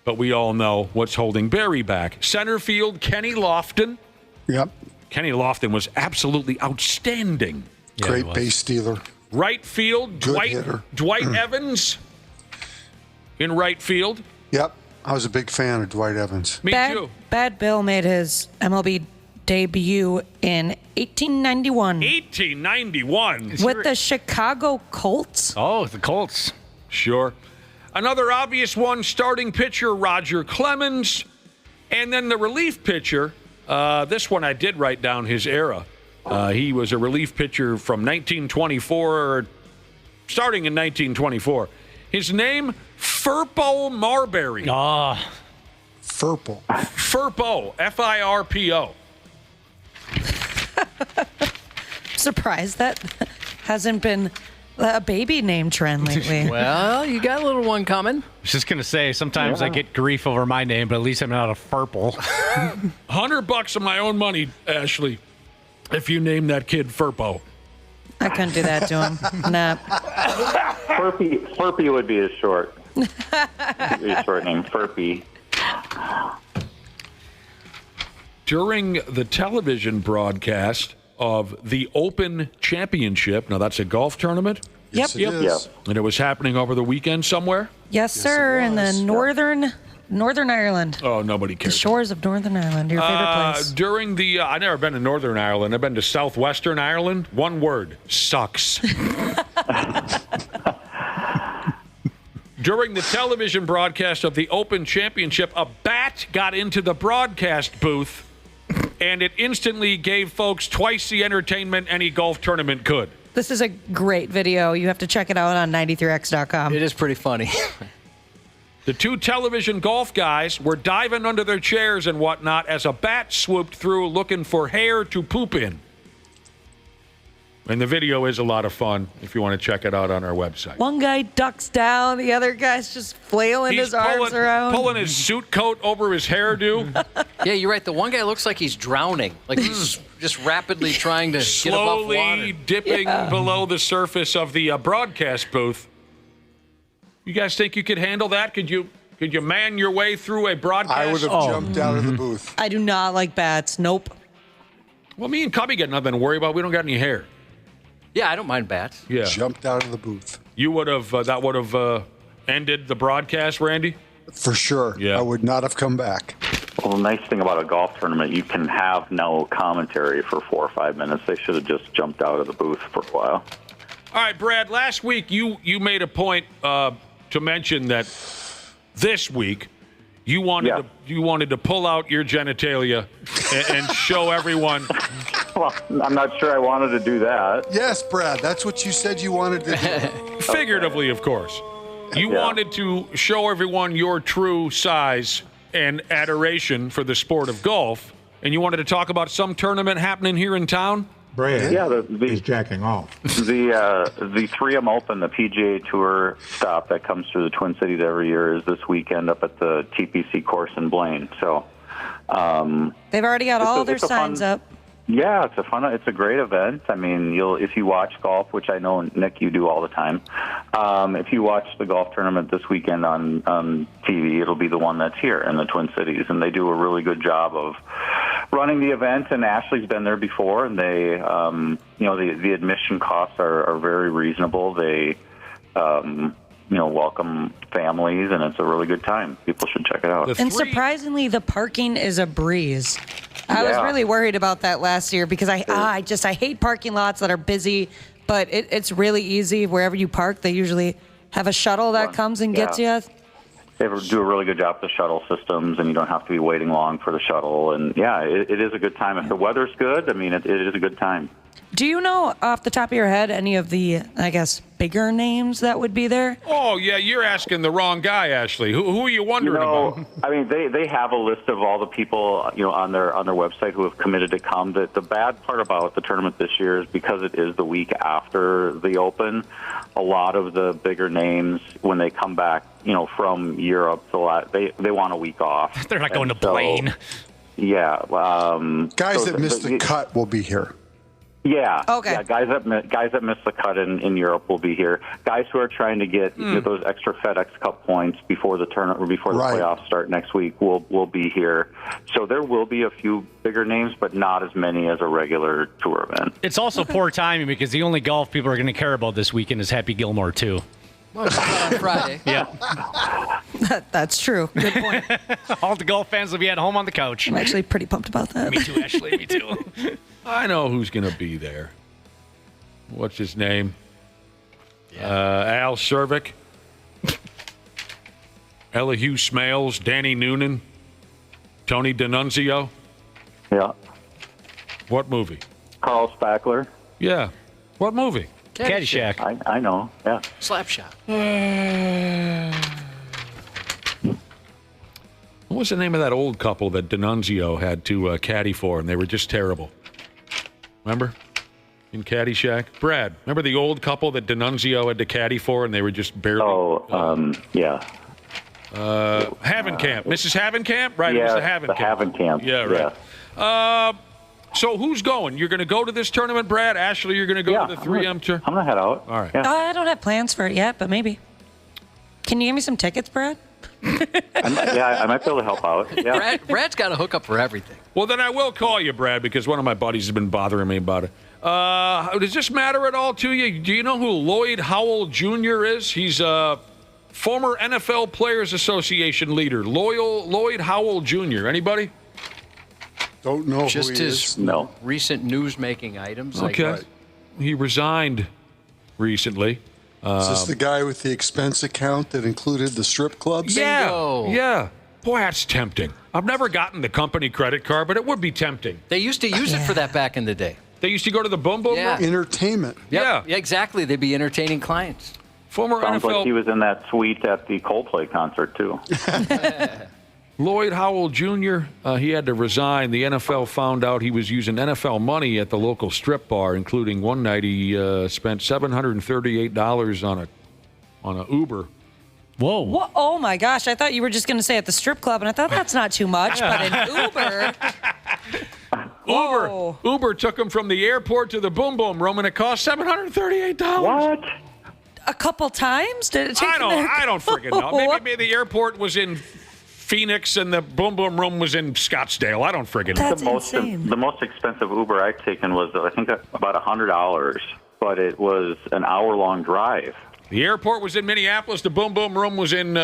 But we all know what's holding Barry back. Center field, Kenny Lofton. Yep. Kenny Lofton was absolutely outstanding. Great base stealer. Right field, Dwight Evans in right field. Yep. I was a big fan of Dwight Evans. Me too. Bad Bill made his MLB debut in 1891. 1891? With the Chicago Colts. Oh, the Colts. Sure. Another obvious one, starting pitcher Roger Clemens. And then the relief pitcher, this one I did write down his era. He was a relief pitcher from 1924, starting in 1924. His name, Firpo Marbury. Firpo. Firpo, F-I-R-P-O. Surprised that hasn't been a baby name trend lately. Well, you got a little one coming. I was just going to say, sometimes I get grief over my name, but at least I'm not a Furple. $100 of my own money, Ashley, if you name that kid Firpo. I couldn't do that to him. Nah. Furpy would be his short. His short name, Furpy. During the television broadcast of the Open Championship, now that's a golf tournament? Yep. Yes. And it was happening over the weekend somewhere? Yes, sir. In the Northern Ireland. Oh, nobody cares. The shores of Northern Ireland, your favorite place. During the, I've never been to Northern Ireland. I've been to Southwestern Ireland. One word, sucks. During the television broadcast of the Open Championship, a bat got into the broadcast booth, and it instantly gave folks twice the entertainment any golf tournament could. This is a great video. You have to check it out on 93x.com. It is pretty funny. The two television golf guys were diving under their chairs and whatnot as a bat swooped through looking for hair to poop in. And the video is a lot of fun if you want to check it out on our website. One guy ducks down, the other guy's just flailing his arms around. Pulling his suit coat over his hairdo. Yeah, you're right. The one guy looks like he's drowning. Like he's just rapidly trying to get above water. Slowly dipping below the surface of the broadcast booth. You guys think you could handle that? Could you man your way through a broadcast? I would have jumped out of the booth. I do not like bats. Nope. Well, me and Cubby got nothing to worry about. We don't got any hair. Yeah, I don't mind bats. Yeah. Jumped out of the booth. You would have, that would have ended the broadcast, Randy? For sure. Yeah. I would not have come back. Well, the nice thing about a golf tournament, you can have no commentary for 4 or 5 minutes. They should have just jumped out of the booth for a while. All right, Brad, last week you made a point to mention that this week you wanted to pull out your genitalia and show everyone. Well, I'm not sure I wanted to do that. Yes, Brad, that's what you said you wanted to do. Figuratively, of course. You wanted to show everyone your true size and adoration for the sport of golf, and you wanted to talk about some tournament happening here in town? Brad he's jacking off. The 3M Open, the PGA Tour stop that comes through the Twin Cities every year, is this weekend up at the TPC course in Blaine. So they've already got all their signs up. Yeah, it's a great event. I mean, if you watch golf, which I know, Nick, you do all the time, if you watch the golf tournament this weekend on TV, it'll be the one that's here in the Twin Cities, and they do a really good job of running the event. And Ashley's been there before, and they, the admission costs are very reasonable. They, welcome families, and it's a really good time. People should check it out. And surprisingly, the parking is a breeze. I was really worried about that last year because I hate parking lots that are busy, but it's really easy. Wherever you park, they usually have a shuttle that comes and gets you. They do a really good job with the shuttle systems, and you don't have to be waiting long for the shuttle. And, it is a good time. If the weather's good, I mean, it is a good time. Do you know off the top of your head any of the, I guess, bigger names that would be there? Oh, yeah, you're asking the wrong guy, Ashley. Who are you wondering about? I mean, they have a list of all the people, on their website who have committed to come. The bad part about the tournament this year is because it is the week after the Open, a lot of the bigger names, when they come back, from Europe, they want a week off. They're not going to Blaine. Yeah. Guys that missed the cut will be here. Yeah. Okay. Yeah, guys that missed the cut in Europe will be here. Guys who are trying to get those extra FedEx Cup points before the tournament or before the playoffs start next week will be here. So there will be a few bigger names, but not as many as a regular tour event. It's also poor timing because the only golf people are going to care about this weekend is Happy Gilmore too. Well, it's not on Friday. Yeah. That's true. Good point. All the golf fans will be at home on the couch. I'm actually pretty pumped about that. Me too, Ashley. Me too. I know who's going to be there. What's his name? Al Cervic. Elihu Smales, Danny Noonan, Tony D'Annunzio. Yeah. What movie? Carl Spackler. Yeah. What movie? Caddyshack. I know. Yeah. Slapshot. What was the name of that old couple that D'Annunzio had to caddy for, and they were just terrible? Remember? In Caddyshack? Brad, remember the old couple that D'Annunzio had to caddy for, and they were just barely... yeah. Havenkamp. Mrs. Havenkamp? Right, yeah, it was the Havenkamp. The Havenkamp. Yeah, right. Yeah. So who's going? You're going to go to this tournament, Brad? Ashley, you're going to go to the 3M tour? I'm going to head out. All right. Yeah. I don't have plans for it yet, but maybe. Can you give me some tickets, Brad? I might be able to help out. Yeah. Brad's got a hookup for everything. Well, then I will call you, Brad, because one of my buddies has been bothering me about it. Does this matter at all to you? Do you know who Lloyd Howell Jr. is? He's a former NFL Players Association leader. Lloyd Howell Jr. Anybody? Don't know Just who he his is. recent news-making items. Okay. He resigned recently. Is this the guy with the expense account that included the strip clubs? Yeah. Boy, that's tempting. I've never gotten the company credit card, but it would be tempting. They used to use it for that back in the day. They used to go to the Boom Boom Room? Entertainment. Yep. Yeah, exactly. They'd be entertaining clients. Former Sounds NFL... like he was in that suite at the Coldplay concert, too. Lloyd Howell Jr., he had to resign. The NFL found out he was using NFL money at the local strip bar, including one night he spent $738 on a Uber. Whoa. What? Oh, my gosh. I thought you were just going to say at the strip club, and I thought that's not too much, but an Uber. Uber took him from the airport to the Boom Boom Room, and it cost $738. What? A couple times? Did it take I don't freaking know. Maybe the airport was in Phoenix and the Boom Boom Room was in Scottsdale. I don't friggin' know. That's insane. The most expensive Uber I've taken was, I think, about $100, but it was an hour-long drive. The airport was in Minneapolis. The Boom Boom Room was in...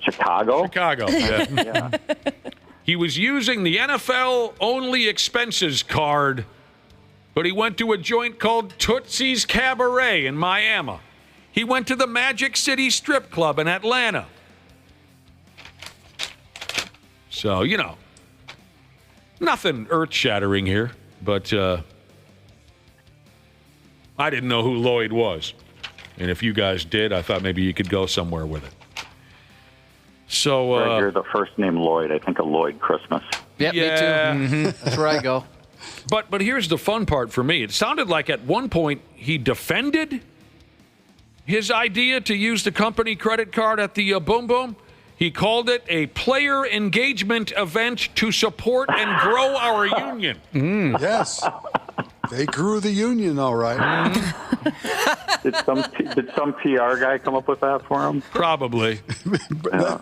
Chicago. Yeah. He was using the NFL only expenses card, but he went to a joint called Tootsie's Cabaret in Miami. He went to the Magic City Strip Club in Atlanta. So, nothing earth-shattering here, but I didn't know who Lloyd was. And if you guys did, I thought maybe you could go somewhere with it. So, you're the first name Lloyd. I think of Lloyd Christmas. Yeah, me too. Mm-hmm. That's where I go. But here's the fun part for me. It sounded like at one point he defended his idea to use the company credit card at the Boom Boom. He called it a player engagement event to support and grow our union. Yes. They grew the union all right. Did some PR guy come up with that for him? Probably.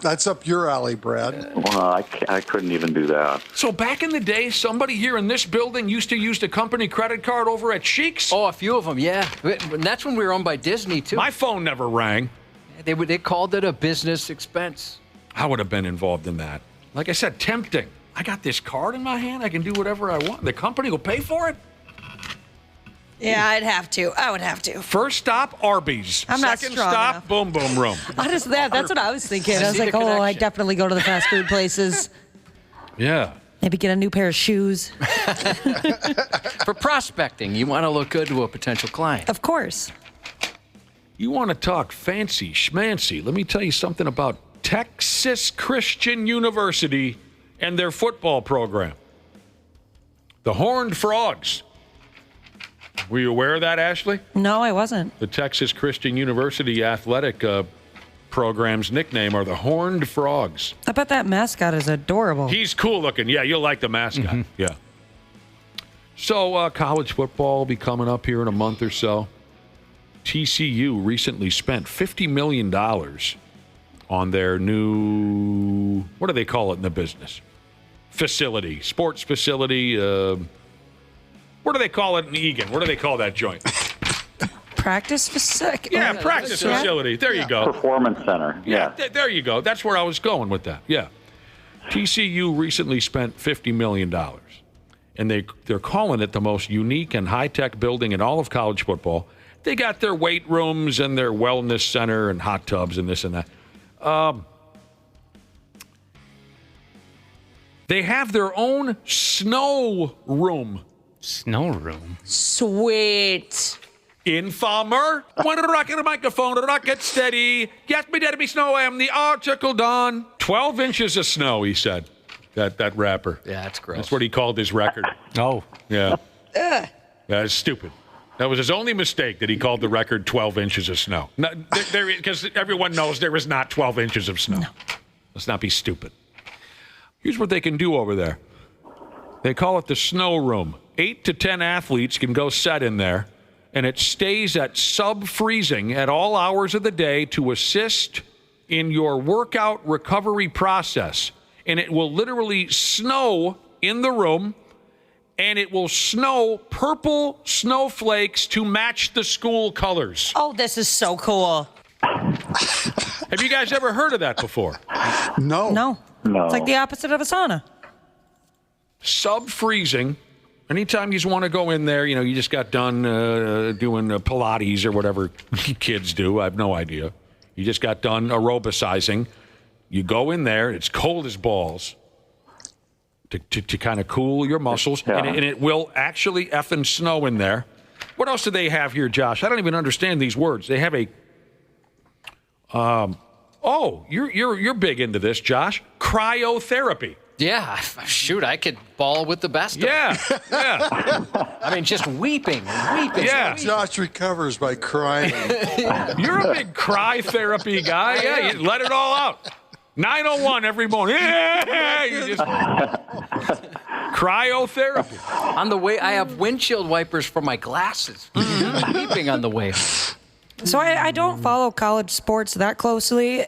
That's up your alley, Brad. Well, I couldn't even do that. So back in the day, somebody here in this building used to use the company credit card over at Cheeks? Oh, a few of them, yeah. And that's when we were owned by Disney, too. My phone never rang. They called it a business expense. I would have been involved in that. Like I said, tempting. I got this card in my hand. I can do whatever I want. The company will pay for it. Yeah, I'd have to. I would have to. First stop, Arby's. I'm not Second strong stop, enough. Boom Boom Room. That's what I was thinking. I was like, I definitely go to the fast food places. Yeah. Maybe get a new pair of shoes. For prospecting, you want to look good to a potential client. Of course. You want to talk fancy schmancy? Let me tell you something about Texas Christian University and their football program. The Horned Frogs. Were you aware of that, Ashley? No, I wasn't. The Texas Christian University athletic program's nickname are the Horned Frogs. I bet that mascot is adorable. He's cool looking. Yeah, you'll like the mascot. Yeah. So college football will be coming up here in a month or so. TCU recently spent $50 million on their new, what do they call it in the business? Facility, sports facility. What do they call it in Egan? What do they call that joint? Practice facility. Yeah, practice facility. There you go. Performance center. Yeah. There you go. That's where I was going with that. Yeah. TCU recently spent $50 million, and they're calling it the most unique and high-tech building in all of college football. They got their weight rooms and their wellness center and hot tubs and this and that. They have their own snow room. Snow room? Sweet. Informer. Want to rock the microphone, rock it steady. Yes, me daddy, me snow, I am the article done. 12 inches of snow, he said. That rapper. Yeah, that's gross. That's what he called his record. Oh. Yeah. That's stupid. That was his only mistake, that he called the record 12 inches of snow. Because everyone knows there is not 12 inches of snow. No. Let's not be stupid. Here's what they can do over there. They call it the snow room. 8 to 10 athletes can go set in there, and it stays at sub-freezing at all hours of the day to assist in your workout recovery process. And it will literally snow in the room, and it will snow purple snowflakes to match the school colors. Oh, this is so cool. Have you guys ever heard of that before? No. It's like the opposite of a sauna. Sub-freezing. Anytime you want to go in there, you just got done doing Pilates or whatever kids do. I have no idea. You just got done aerobicizing. You go in there. It's cold as balls to kind of cool your muscles. Yeah. And it will actually effing snow in there. What else do they have here, Josh? I don't even understand these words. They have a... you're big into this, Josh. Cryotherapy. Yeah, shoot, I could ball with the best of them. Yeah. I mean, just weeping. Yeah. Josh recovers by crying. You're a big cry therapy guy. Yeah, you let it all out. 9:01 every morning. Yeah, you just cryotherapy. On the way, I have windshield wipers for my glasses. Weeping on the way. So I don't follow college sports that closely.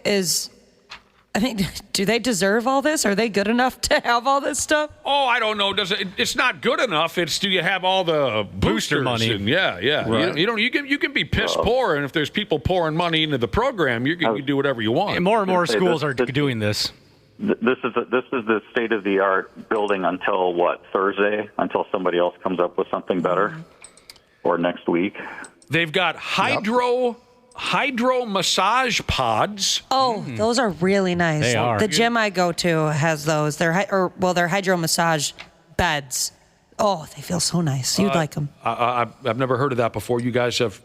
Do they deserve all this? Are they good enough to have all this stuff? Oh, I don't know. It's not good enough. It's do you have all the booster money? And yeah. Right. You can be piss poor, and if there's people pouring money into the program, you can do whatever you want. And more schools are doing this. This is the state of the art building until what, Thursday? Until somebody else comes up with something better, or next week. They've got hydro massage pods. Oh, those are really nice. They are. The gym I go to has those. They're hydro massage beds. Oh, they feel so nice. You'd like them. I've never heard of that before. You guys have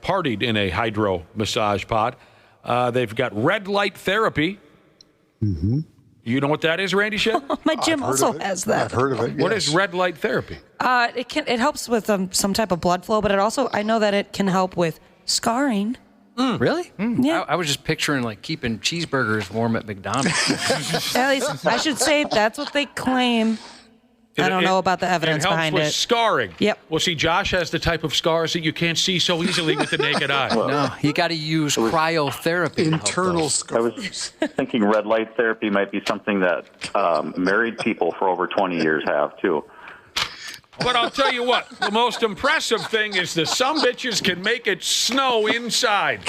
partied in a hydro massage pod. They've got red light therapy. Mm-hmm. You know what that is, Randy Shea? My gym also has that. I've heard of it. What yes. is red light therapy? It helps with some type of blood flow, but I know that it can help with scarring. Really? Yeah. I was just picturing like keeping cheeseburgers warm at McDonald's. At least I should say that's what they claim. I don't know about the evidence it helps behind with it. Scarring. Yep. Well, see, Josh has the type of scars that you can't see so easily with the naked eye. No, you got to use cryotherapy. Internal I scars. was thinking red light therapy might be something that married people for over 20 years have, too. But I'll tell you what, the most impressive thing is the sumbitches can make it snow inside.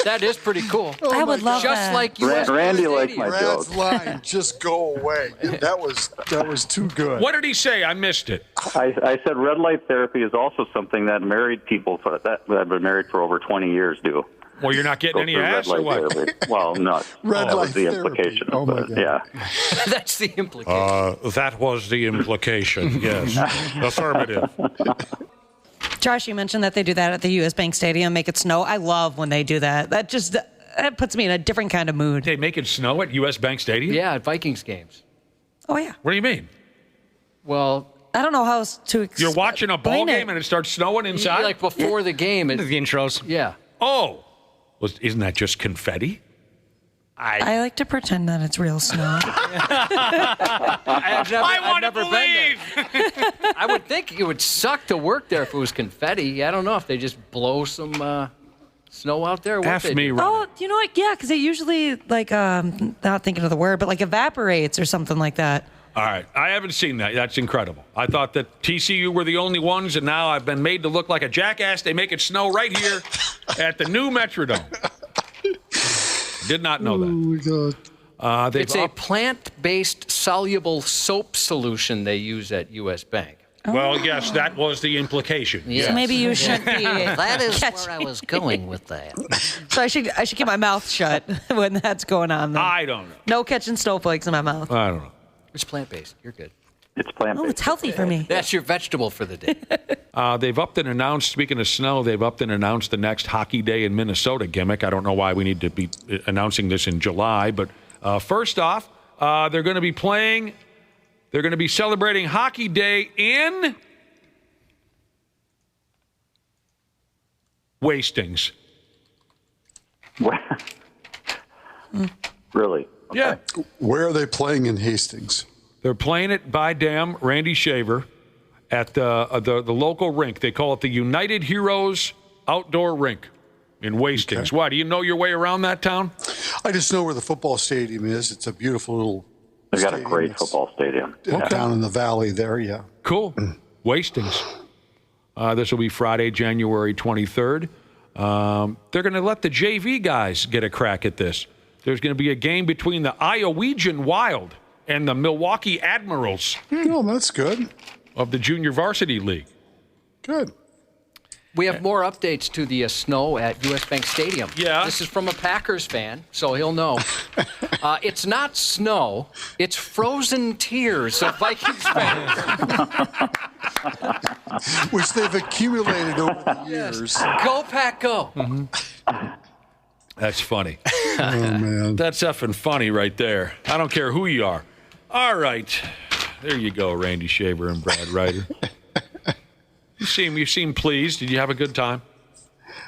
That is pretty cool. I would love Just that. like US Randy likes my Brad's joke. line, just go away. That was too good. What did he say? I missed it. I said red light therapy is also something that married people that have been married for over 20 years do. Well, you're not getting Go any through ass red or light what? therapy. Well, no. Red that light was the therapy. implication. Oh, my but, God. yeah. That's the implication. That was the implication, yes. Affirmative. Josh, you mentioned that they do that at the U.S. Bank Stadium, make it snow. I love when they do that. That puts me in a different kind of mood. They make it snow at U.S. Bank Stadium? Yeah, at Vikings games. Oh, yeah. What do you mean? Well, I don't know how else to You're watching a ball explain game and it starts snowing inside? like before the game. The intros. Yeah. Oh. Well, isn't that just confetti? I like to pretend that it's real snow. I've never been there. I would think it would suck to work there if it was confetti. I don't know if they just blow some snow out there. What they do. Oh, you know what? Yeah, because it usually, not thinking of the word, but evaporates or something like that. All right. I haven't seen that. That's incredible. I thought that TCU were the only ones, and now I've been made to look like a jackass. They make it snow right here at the new Metrodome. Did not know that. Oh, my God. It's a plant-based soluble soap solution they use at U.S. Bank. Well, yes, that was the implication. Yes. So maybe you should be. That is catching- where I was going with that. So I should keep my mouth shut when that's going on. Then. I don't know. No catching snowflakes in my mouth. I don't know. It's plant-based. You're good. It's plant-based. Oh, it's healthy for me. That's your vegetable for the day. They've upped and announced, speaking of snow, they've upped and announced the next Hockey Day in Minnesota gimmick. I don't know why we need to be announcing this in July, but first off, they're going to be celebrating Hockey Day in Wastings. Really? Okay. Yeah. Where are they playing in Hastings? They're playing it by damn Randy Shaver at the local rink. They call it the United Heroes Outdoor Rink in Wastings. Okay. Why? Do you know your way around that town? I just know where the football stadium is. It's a beautiful little They've got a great football stadium. Down in the valley there, yeah. Cool. Wastings. This will be Friday, January 23rd. They're going to let the JV guys get a crack at this. There's going to be a game between the Iowegian Wild and the Milwaukee Admirals. Oh, that's good. Of the Junior Varsity League. Good. We have more updates to the snow at U.S. Bank Stadium. Yeah. This is from a Packers fan, so he'll know. It's not snow. It's frozen tears of Vikings fans. Which they've accumulated over the years. Go, Pack, go. Mm-hmm. That's funny. Oh, man. That's effing funny right there. I don't care who you are. All right. There you go, Randy Shaver and Brad Ryder. You seem pleased. Did you have a good time?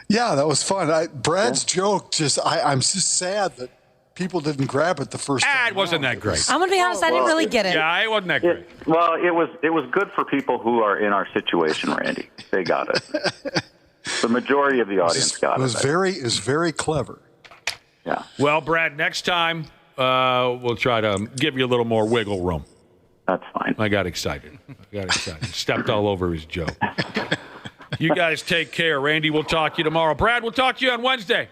Yeah, that was fun. Brad's joke, I'm just sad that people didn't grab it the first time. It wasn't that great. I'm going to be honest, I didn't really get it. Yeah, it wasn't that great. It was good for people who are in our situation, Randy. They got it. The majority of the audience got it. It was very clever. Yeah. Well, Brad, next time we'll try to give you a little more wiggle room. That's fine. I got excited. Stepped all over his joke. You guys take care. Randy, we'll talk to you tomorrow. Brad, we'll talk to you on Wednesday.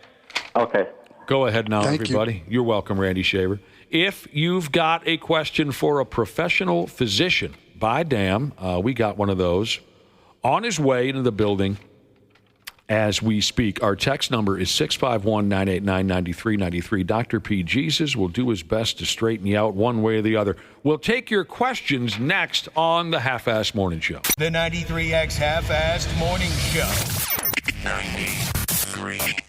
Okay. Go ahead now, Thank everybody. You're welcome, Randy Shaver. If you've got a question for a professional physician, by damn, we got one of those on his way into the building as we speak. Our text number is 651-989-9393. Dr. P. Jesus will do his best to straighten you out one way or the other. We'll take your questions next on the Half-Assed Morning Show. The 93X Half-Assed Morning Show. 93X.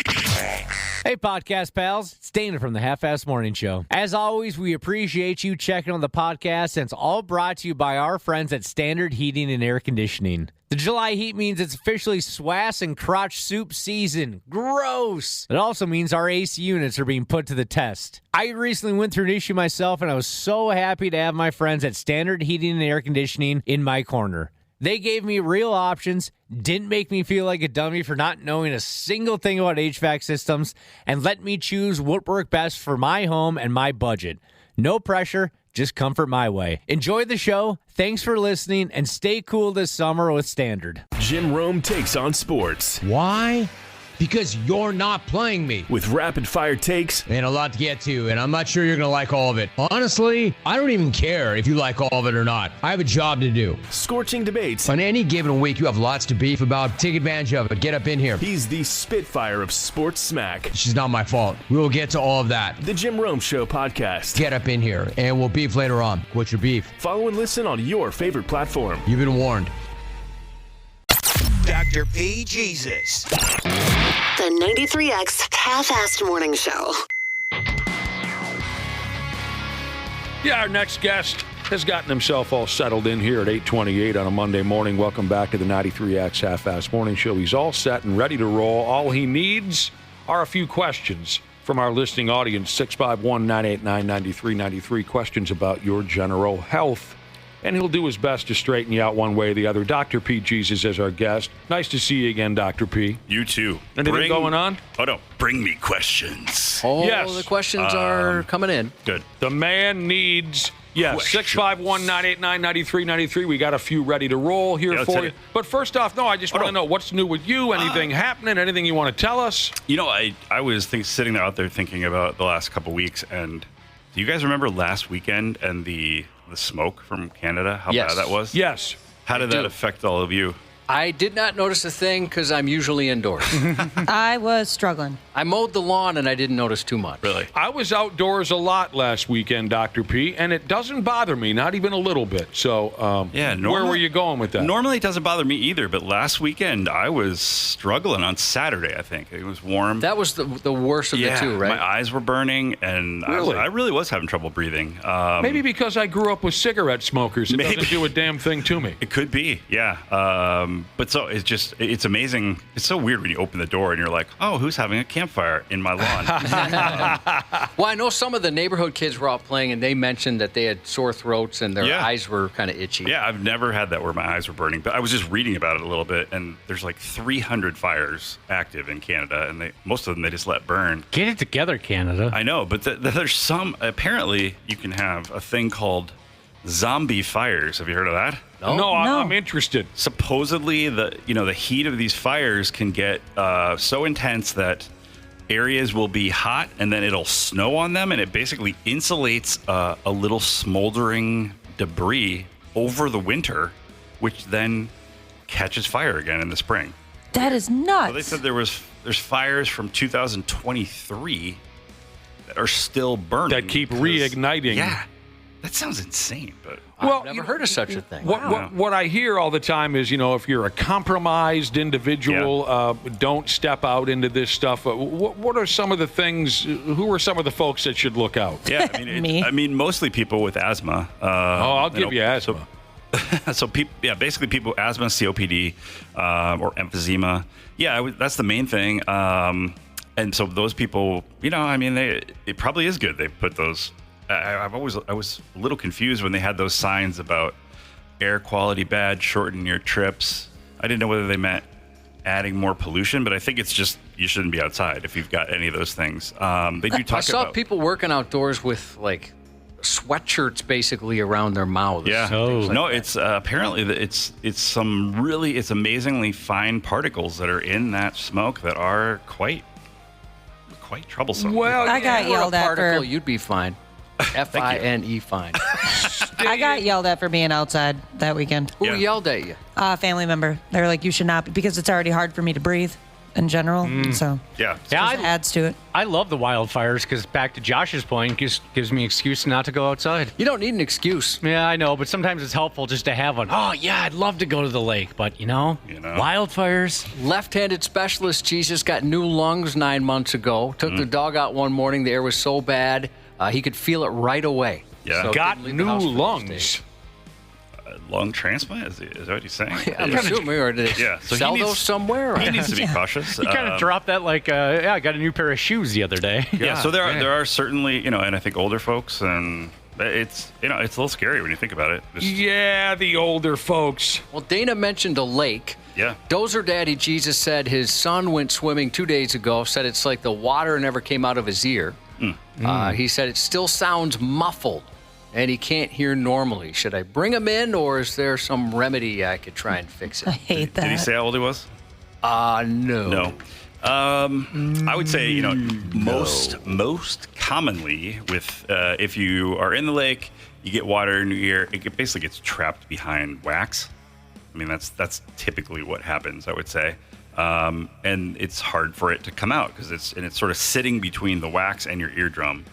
Hey, podcast pals. It's Dana from the Half-Assed Morning Show. As always, we appreciate you checking on the podcast, and it's all brought to you by our friends at Standard Heating and Air Conditioning. The July heat means it's officially swass and crotch soup season. Gross! It also means our AC units are being put to the test. I recently went through an issue myself, and I was so happy to have my friends at Standard Heating and Air Conditioning in my corner. They gave me real options, didn't make me feel like a dummy for not knowing a single thing about HVAC systems, and let me choose what worked best for my home and my budget. No pressure, just comfort my way. Enjoy the show, thanks for listening, and stay cool this summer with Standard. Jim Rome takes on sports. Why? Because you're not playing me. With rapid-fire takes. And a lot to get to, and I'm not sure you're going to like all of it. Honestly, I don't even care if you like all of it or not. I have a job to do. Scorching debates. On any given week, you have lots to beef about. Take advantage of it. Get up in here. He's the Spitfire of sports smack. She's not my fault. We will get to all of that. The Jim Rome Show podcast. Get up in here, and we'll beef later on. What's your beef? Follow and listen on your favorite platform. You've been warned. Dr. P. Jesus. The 93X Half-Assed Morning Show. Yeah, our next guest has gotten himself all settled in here at 8:28 on a Monday morning. Welcome back to the 93X Half-Assed Morning Show. He's all set and ready to roll. All he needs are a few questions from our listening audience. 651-989-9393. Questions about your general health. And he'll do his best to straighten you out one way or the other. Dr. P. Jesus is our guest. Nice to see you again, Dr. P. You too. Anything going on? Oh, no. Bring me questions. Oh, yes. The questions are coming in. Good. The man needs, 651-989-9393. We got a few ready to roll here for you. But first off, I just want to know what's new with you, anything happening, anything you want to tell us? You know, I was sitting out there thinking about the last couple weeks, and do you guys remember last weekend and the smoke from Canada, how bad that was? Yes. How did that affect all of you? I did not notice a thing because I'm usually indoors. I was struggling. I mowed the lawn and I didn't notice too much. Really? I was outdoors a lot last weekend, Dr. P, and it doesn't bother me, not even a little bit. So, where were you going with that? Normally it doesn't bother me either, but last weekend I was struggling on Saturday, I think. It was warm. That was the worst of the two, right? My eyes were burning, and I really was having trouble breathing. Maybe because I grew up with cigarette smokers. It doesn't do a damn thing to me. It could be, yeah. But so it's amazing. It's so weird when you open the door and you're like, oh, who's having a campfire in my lawn? Well, I know some of the neighborhood kids were out playing and they mentioned that they had sore throats and their eyes were kind of itchy. Yeah, I've never had that where my eyes were burning, but I was just reading about it a little bit, and there's like 300 fires active in Canada, and most of them they just let burn. Get it together, Canada. I know, but there's some, apparently you can have a thing called zombie fires. Have you heard of that? No, I'm interested. Supposedly, the heat of these fires can get so intense that areas will be hot, and then it'll snow on them, and it basically insulates a little smoldering debris over the winter, which then catches fire again in the spring. That is nuts. So they said there's fires from 2023 that are still burning. That keep reigniting. Yeah. That sounds insane, but I've never heard of such a thing. What I hear all the time is, if you're a compromised individual, don't step out into this stuff. What are some of the things? Who are some of the folks that should look out? Yeah, I mean, mostly people with asthma. I'll give you asthma. So basically people with asthma, COPD, or emphysema. Yeah, that's the main thing. And so those people, it probably is good they put those. I was a little confused when they had those signs about air quality bad, shorten your trips. I didn't know whether they meant adding more pollution, but I think it's just you shouldn't be outside if you've got any of those things. They do talk about. I saw people working outdoors with like sweatshirts basically around their mouths. Yeah. It's apparently it's amazingly fine particles that are in that smoke that are quite quite troublesome. Well, I got yelled at particle, for. you'd be fine. F-I-N-E, fine. I got yelled at for being outside that weekend. Who yelled at you? Family member. They were like, "You should not," because it's already hard for me to breathe in general. So yeah, it adds to it. I love the wildfires because, back to Josh's point, gives me an excuse not to go outside. You don't need an excuse. Yeah, I know, but sometimes it's helpful just to have one. Oh, yeah, I'd love to go to the lake, but, wildfires. Left-handed specialist Jesus got new lungs 9 months ago. Took the dog out one morning. The air was so bad, he could feel it right away. Yeah. So Got didn't leave the new house for lungs. Lung transplant? Is that what he's saying? I'm assuming, or did they so sell he needs, those somewhere? Or? He needs to be cautious. He kind of dropped that like, I got a new pair of shoes the other day. Yeah, so there are certainly, and I think older folks, and it's a little scary when you think about it. Yeah, the older folks. Well, Dana mentioned a lake. Yeah. Dozer Daddy Jesus said his son went swimming 2 days ago, said it's like the water never came out of his ear. He said it still sounds muffled, and he can't hear normally. Should I bring him in, or is there some remedy I could try and fix it? I hate that. Did he say how old he was? No. No. I would say, most commonly with if you are in the lake, you get water in your ear, it basically gets trapped behind wax. I mean, that's typically what happens, I would say. And it's hard for it to come out because it's sort of sitting between the wax and your eardrum.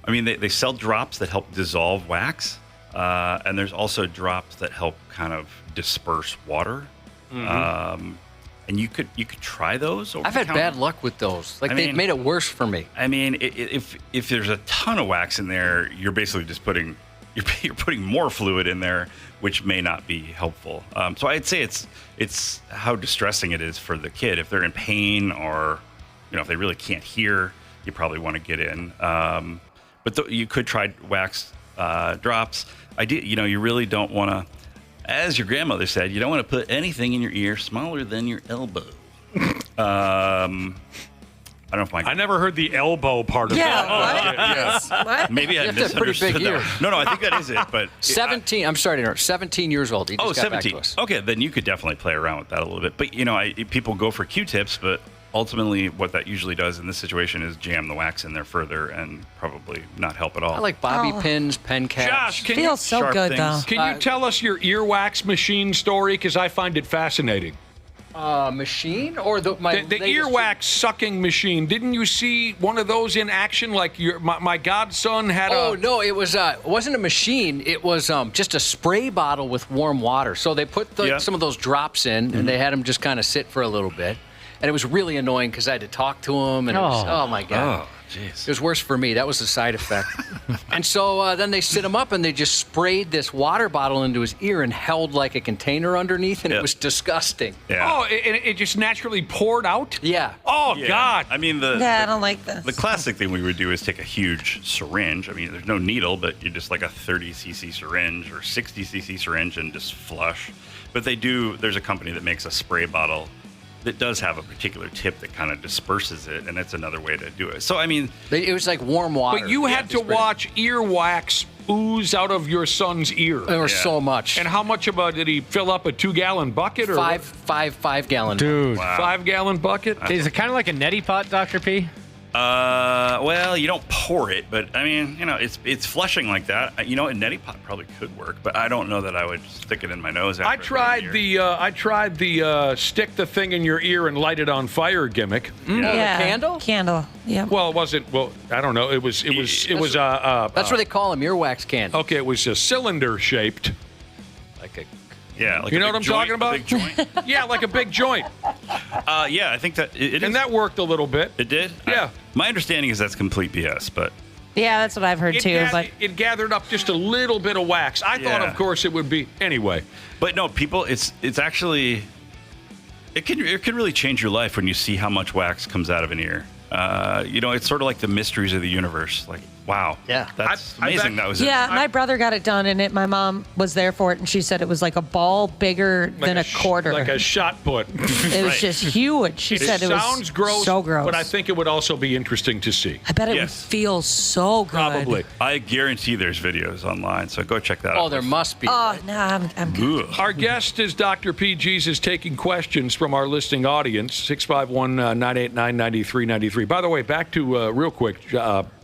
I mean, they sell drops that help dissolve wax, and there's also drops that help kind of disperse water. And you could try those. I've had bad luck with those. They've made it worse for me. I mean, if there's a ton of wax in there, you're basically just putting more fluid in there, which may not be helpful. So I'd say it's how distressing it is for the kid. If they're in pain or if they really can't hear, you probably want to get in. But you could try wax drops. You really don't want to, as your grandmother said, you don't want to put anything in your ear smaller than your elbow. I don't know if I never heard the elbow part of that. What? Maybe I That's a pretty misunderstood big that. ear. No, I think that is it. But 17. I'm sorry to interrupt. 17 years old. He just got 17. back to us. Okay, then you could definitely play around with that a little bit. But people go for Q-tips, but ultimately what that usually does in this situation is jam the wax in there further and probably not help at all. I like bobby pins, pen caps. Josh, Feels so good though. Can you tell us your earwax machine story? Because I find it fascinating. Machine or the earwax sucking machine? Didn't you see one of those in action? Like my godson had a. Oh no, it wasn't a machine. It was just a spray bottle with warm water. So they put some of those drops in, and they had them just kind of sit for a little bit. And it was really annoying because I had to talk to him, and it was, oh my god. Oh, jeez. It was worse for me. That was the side effect. And so then they sit him up, and they just sprayed this water bottle into his ear and held like a container underneath, and it was disgusting. Yeah. Oh, it just naturally poured out? Yeah. Oh, Yeah. God. I mean, I don't like this. The classic thing we would do is take a huge syringe. I mean, there's no needle, but you just like a 30cc syringe or 60cc syringe and just flush. But there's a company that makes a spray bottle that does have a particular tip that kind of disperses it, and that's another way to do it. So, I mean... It was like warm water. But you had to watch earwax ooze out of your son's ear. There was so much. And how much did he fill up a 2-gallon bucket? Or five gallon. Dude. Wow. 5-gallon bucket? Is it kind of like a neti pot, Dr. P? Well, you don't pour it, but I mean, it's flushing like that. A neti pot probably could work, but I don't know that I would stick it in my nose. I tried the stick the thing in your ear and light it on fire gimmick. Yeah. Candle? Candle. Yeah. Well, it wasn't. Well, I don't know. It was. That's what they call them, earwax candle. Okay, it was a cylinder shaped. Like a. Yeah, like you a know big what I'm joint, talking about? A big joint. Yeah, like a big joint. Yeah, I think that it and is. that worked a little bit. It did? Yeah. My understanding is that's complete BS, but... Yeah, that's what I've heard too. But it gathered up just a little bit of wax. I thought, of course, it would be anyway. But no, people, it's actually... It can really change your life when you see how much wax comes out of an ear. It's sort of like the mysteries of the universe. Like, Wow. Yeah. That's amazing. That was Yeah, my brother got it done, and my mom was there for it, and she said it was like a ball bigger than a quarter. Like a shot put. It was just huge. She said it was sounds gross, so gross. but I think it would also be interesting to see. I bet it would feel so good. Probably. I guarantee there's videos online, so go check that out. Oh, there must be. Oh, no, I'm good. Our guest is Dr. P. Jesus, taking questions from our listening audience, 651-989-9393. By the way, back to real quick,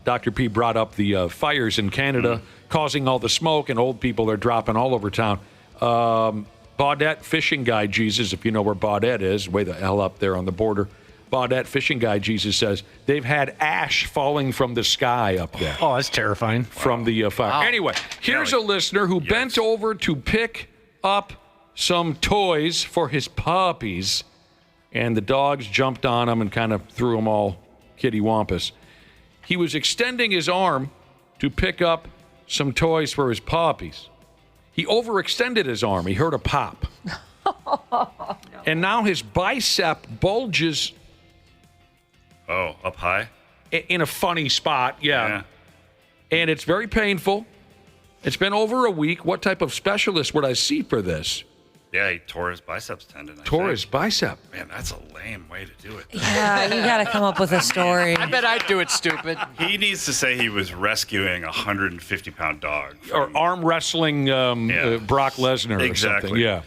Dr. P brought up the fires in Canada causing all the smoke, and old people are dropping all over town. Baudette Fishing Guy Jesus, if you know where Baudette is, way the hell up there on the border. Baudette Fishing Guy Jesus says they've had ash falling from the sky up there. Oh, that's terrifying. From the fire. Wow. Anyway, here's a listener who bent over to pick up some toys for his puppies, and the dogs jumped on him and kind of threw them all kitty-wampus. He was extending his arm to pick up some toys for his puppies. He overextended his arm. He heard a pop. And now his bicep bulges. Oh, up high? In a funny spot, yeah. And it's very painful. It's been over a week. What type of specialist would I see for this? Yeah, he tore his biceps tendon. His bicep. Man, that's a lame way to do it. Yeah, you got to come up with a story. I bet I'd do it, stupid. He needs to say he was rescuing a 150-pound dog. Or arm wrestling Brock Lesnar or something. Yeah.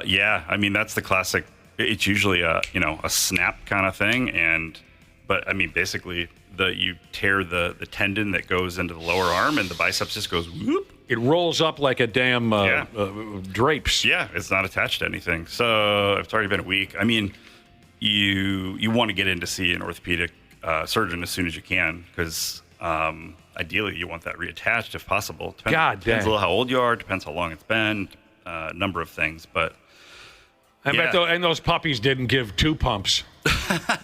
Yeah, I mean, that's the classic. It's usually a snap kind of thing. But I mean, basically, you tear the tendon that goes into the lower arm, and the biceps just goes whoop. It rolls up like a damn drapes. Yeah, it's not attached to anything. So it's already been a week. I mean, you want to get in to see an orthopedic surgeon as soon as you can, because ideally you want that reattached if possible. Depends a little how old you are, depends how long it's been, a number of things. But I bet those puppies didn't give 2 pumps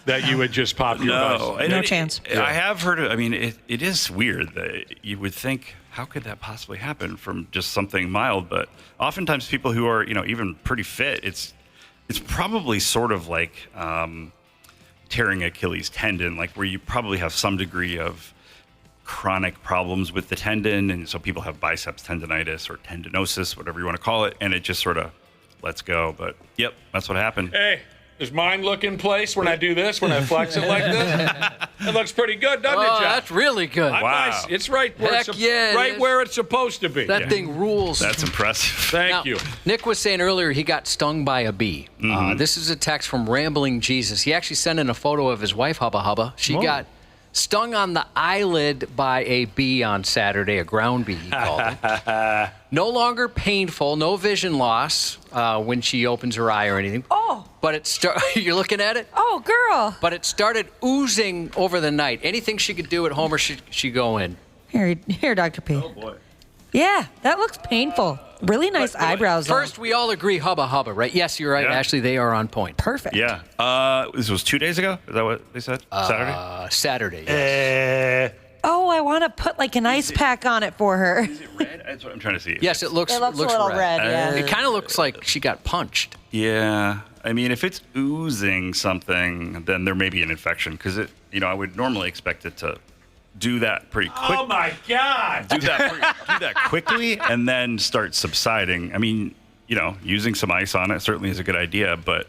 that you would just pop your bus. No chance. I have heard it. I mean, it is weird that you would think, how could that possibly happen from just something mild? But oftentimes people who are, even pretty fit, it's probably sort of like tearing Achilles tendon, like where you probably have some degree of chronic problems with the tendon. And so people have biceps tendonitis or tendinosis, whatever you want to call it. And it just sort of lets go. But yep, that's what happened. Hey, does mine look in place when I do this, when I flex it like this? It looks pretty good, doesn't it, John? That's really good. Wow. It's right where Heck where it's supposed to be. That thing rules. That's impressive. Thank you. Nick was saying earlier he got stung by a bee. This is a text from Rambling Jesus. He actually sent in a photo of his wife, Hubba Hubba. She got stung on the eyelid by a bee on Saturday, a ground bee, he called it. No longer painful, no vision loss when she opens her eye or anything. Oh. But you're looking at it? Oh, girl. But it started oozing over the night. Anything she could do at home or she go in? Here, Dr. P. Oh, boy. Yeah, that looks painful. Really nice eyebrows. First, we all agree Hubba Hubba, right? Yes, you're right. Yeah. Ashley, they are on point. Perfect. Yeah. This was 2 days ago? Is that what they said? Saturday? Saturday, yes. Oh, I want to put like an ice pack on it for her. Is it red? That's what I'm trying to see. Yes, it looks a little red, yeah. It kind of looks like she got punched. Yeah. I mean, if it's oozing something, then there may be an infection, because I would normally expect it to do that pretty quick. Oh my God! Do that quickly and then start subsiding. I mean, using some ice on it certainly is a good idea, but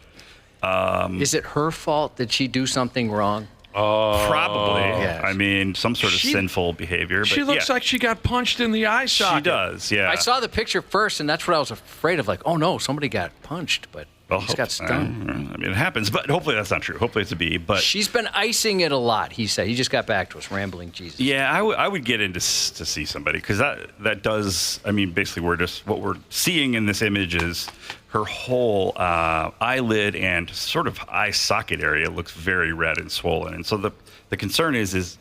is it her fault? Did she do something wrong? Probably. Yes. I mean, some sort of sinful behavior. But She looks like she got punched in the eye socket. She does, yeah. I saw the picture first, and that's what I was afraid of. Like, oh no, somebody got punched, but she got stung. I mean, it happens, but hopefully that's not true. Hopefully it's a bee. But she's been icing it a lot. He said. He just got back to us, Rambling Jesus. Yeah, I would get in to see somebody, because that does. I mean, basically, what we're seeing in this image is her whole eyelid and sort of eye socket area looks very red and swollen. And so the concern is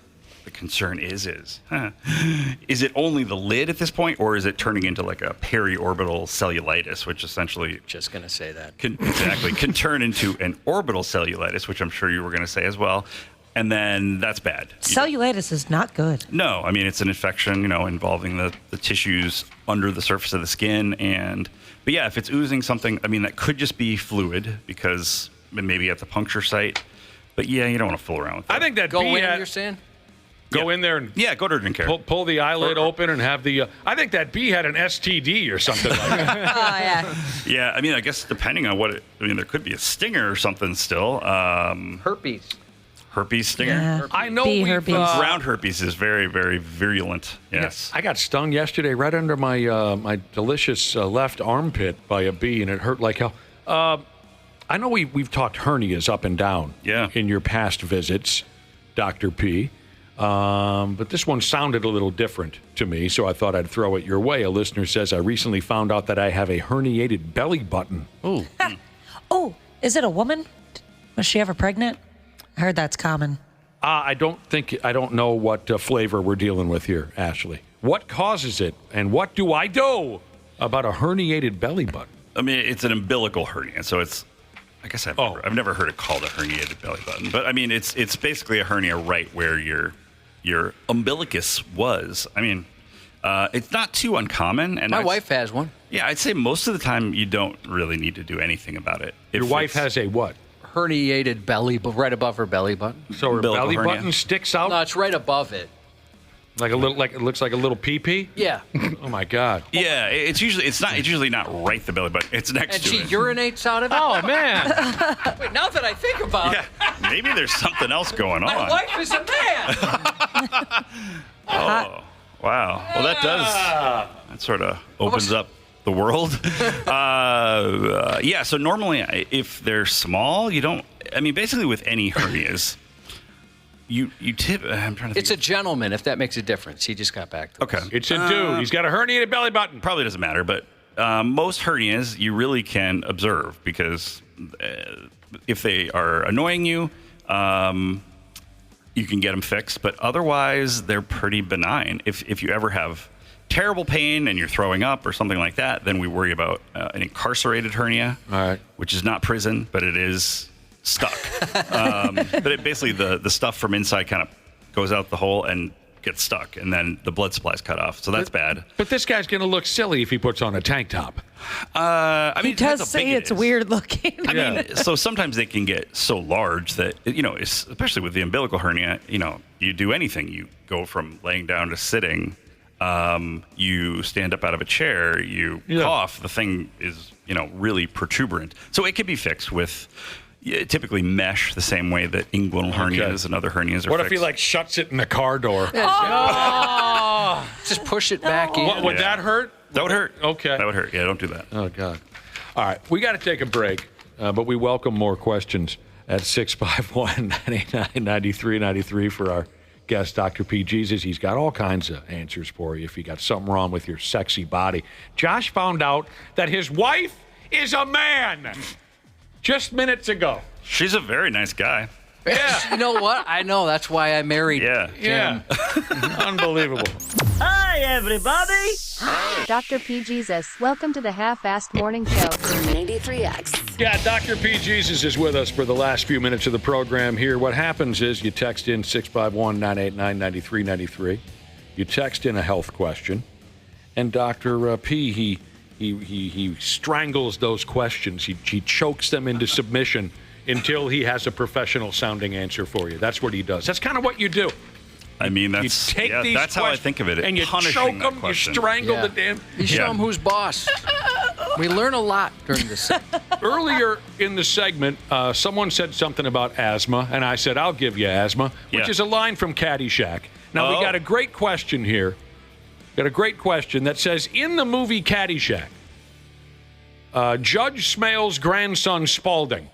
it only the lid at this point, or is it turning into like a periorbital cellulitis, which essentially just going to say that can turn into an orbital cellulitis, which I'm sure you were going to say as well. And then that's bad. Cellulitis is not good. No, I mean, it's an infection, involving the tissues under the surface of the skin. But yeah, if it's oozing something, I mean, that could just be fluid, because maybe at the puncture site. But yeah, you don't want to fool around with that. I think that go bee in, you're saying? Go in there and go to urgent care. Pull the eyelid open and have the. I think that bee had an STD or something like that. Oh, yeah. Yeah, I mean, I guess depending on there could be a stinger or something still. Herpes. Herpes stinger. Yeah. I know Bee we've, herpes. Ground herpes is very, very virulent. Yes. I got stung yesterday right under my my delicious left armpit by a bee, and it hurt like hell. I know we've talked hernias up and down in your past visits, Dr. P. But this one sounded a little different to me, so I thought I'd throw it your way. A listener says, I recently found out that I have a herniated belly button. Oh. Oh, is it a woman? Was she ever pregnant? I heard that's common. I don't know what flavor we're dealing with here, Ashley. What causes it, and what do I do about a herniated belly button? I mean, it's an umbilical hernia, so it's. I guess I've never heard it called a herniated belly button, but I mean, it's basically a hernia right where your umbilicus was. I mean, it's not too uncommon. And my wife has one. Yeah, I'd say most of the time you don't really need to do anything about it. Your wife has a what? Herniated belly, right above her belly button. So her belly button sticks out? No, it's right above it. Like a little, it looks like a little pee-pee? Yeah. Oh my God. Yeah, it's usually not right the belly button. It's next to it. And she urinates out of it. Oh man. Wait, now that I think about it, maybe there's something else going on. my wife is a man. Oh, wow. Well, that sort of opens up the world. So normally if they're small, you don't, I mean, basically with any hernias, you tip, I'm trying to think. It's a gentleman, if that makes a difference. He just got back to us. It's a dude. He's got a herniated belly button. Probably doesn't matter, but most hernias you really can observe because if they are annoying you, you can get them fixed, but otherwise they're pretty benign. If you ever have terrible pain and you're throwing up or something like that, then we worry about an incarcerated hernia, which is not prison, but it is stuck. But it basically the stuff from inside kind of goes out the hole and gets stuck, and then the blood supply's cut off. So that's bad. But this guy's going to look silly if he puts on a tank top. I mean, He does say it's weird looking. I mean, so sometimes they can get so large that, especially with the umbilical hernia, you do anything. You go from laying down to sitting. You stand up out of a chair. You cough. The thing is, really protuberant. So it can be fixed with typically mesh the same way that inguinal hernias and other hernias are What fixed. if he shuts it in the car door? Just push it back in. Would that hurt? That would hurt. Okay. That would hurt. Yeah, don't do that. Oh, God. All right. We got to take a break, but we welcome more questions at 651-989-9393 for our guest, Dr. P. Jesus. He's got all kinds of answers for you if you got something wrong with your sexy body. Josh found out that his wife is a man just minutes ago. She's a very nice guy. Yeah. You know what? I know. That's why I married him. Yeah. Unbelievable. Hi, everybody. Dr. P. Jesus, welcome to the Half-Assed Morning Show. 93X. Yeah, Dr. P. Jesus is with us for the last few minutes of the program here. What happens is you text in 651-989-9393. You text in a health question, and Dr. P, he strangles those questions. He chokes them into submission until he has a professional-sounding answer for you. That's what he does. That's kind of what you do. I mean, You take these that's how I think of it. and you choke them, you strangle the damn... You show him who's boss. We learn a lot during this segment. Earlier in the segment, someone said something about asthma, and I said, I'll give you asthma, which is a line from Caddyshack. Now, we got a great question here. Got a great question that says, in the movie Caddyshack, Judge Smale's grandson, Spaulding,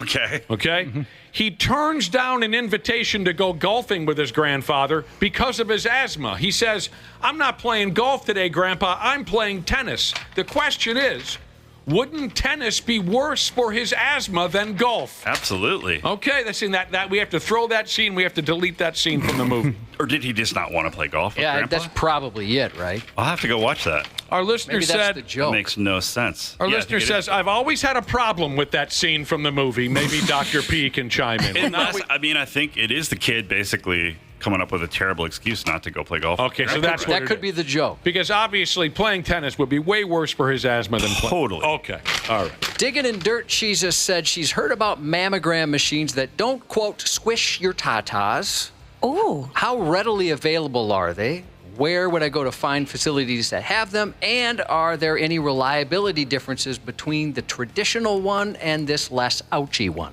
Okay. Mm-hmm. He turns down an invitation to go golfing with his grandfather because of his asthma. He says, I'm not playing golf today, Grandpa. I'm playing tennis. The question is, wouldn't tennis be worse for his asthma than golf? Absolutely. Okay, that's in that we have to throw that scene. We have to delete that scene from the movie. Or did he just not want to play golf with Grandpa? That's probably it, right? I'll have to go watch that. Our listener Maybe that's said, the joke. That makes no sense. Our listener says, I've always had a problem with that scene from the movie. Maybe Dr. P can chime in. I think it is the kid basically coming up with a terrible excuse not to go play golf. Okay, so that's what that could be the joke. Because obviously playing tennis would be way worse for his asthma than playing. Totally. Okay, all right. Digging in Dirt, she just said she's heard about mammogram machines that don't, quote, squish your tatas, Oh. How readily available are they? Where would I go to find facilities that have them? And are there any reliability differences between the traditional one and this less ouchy one?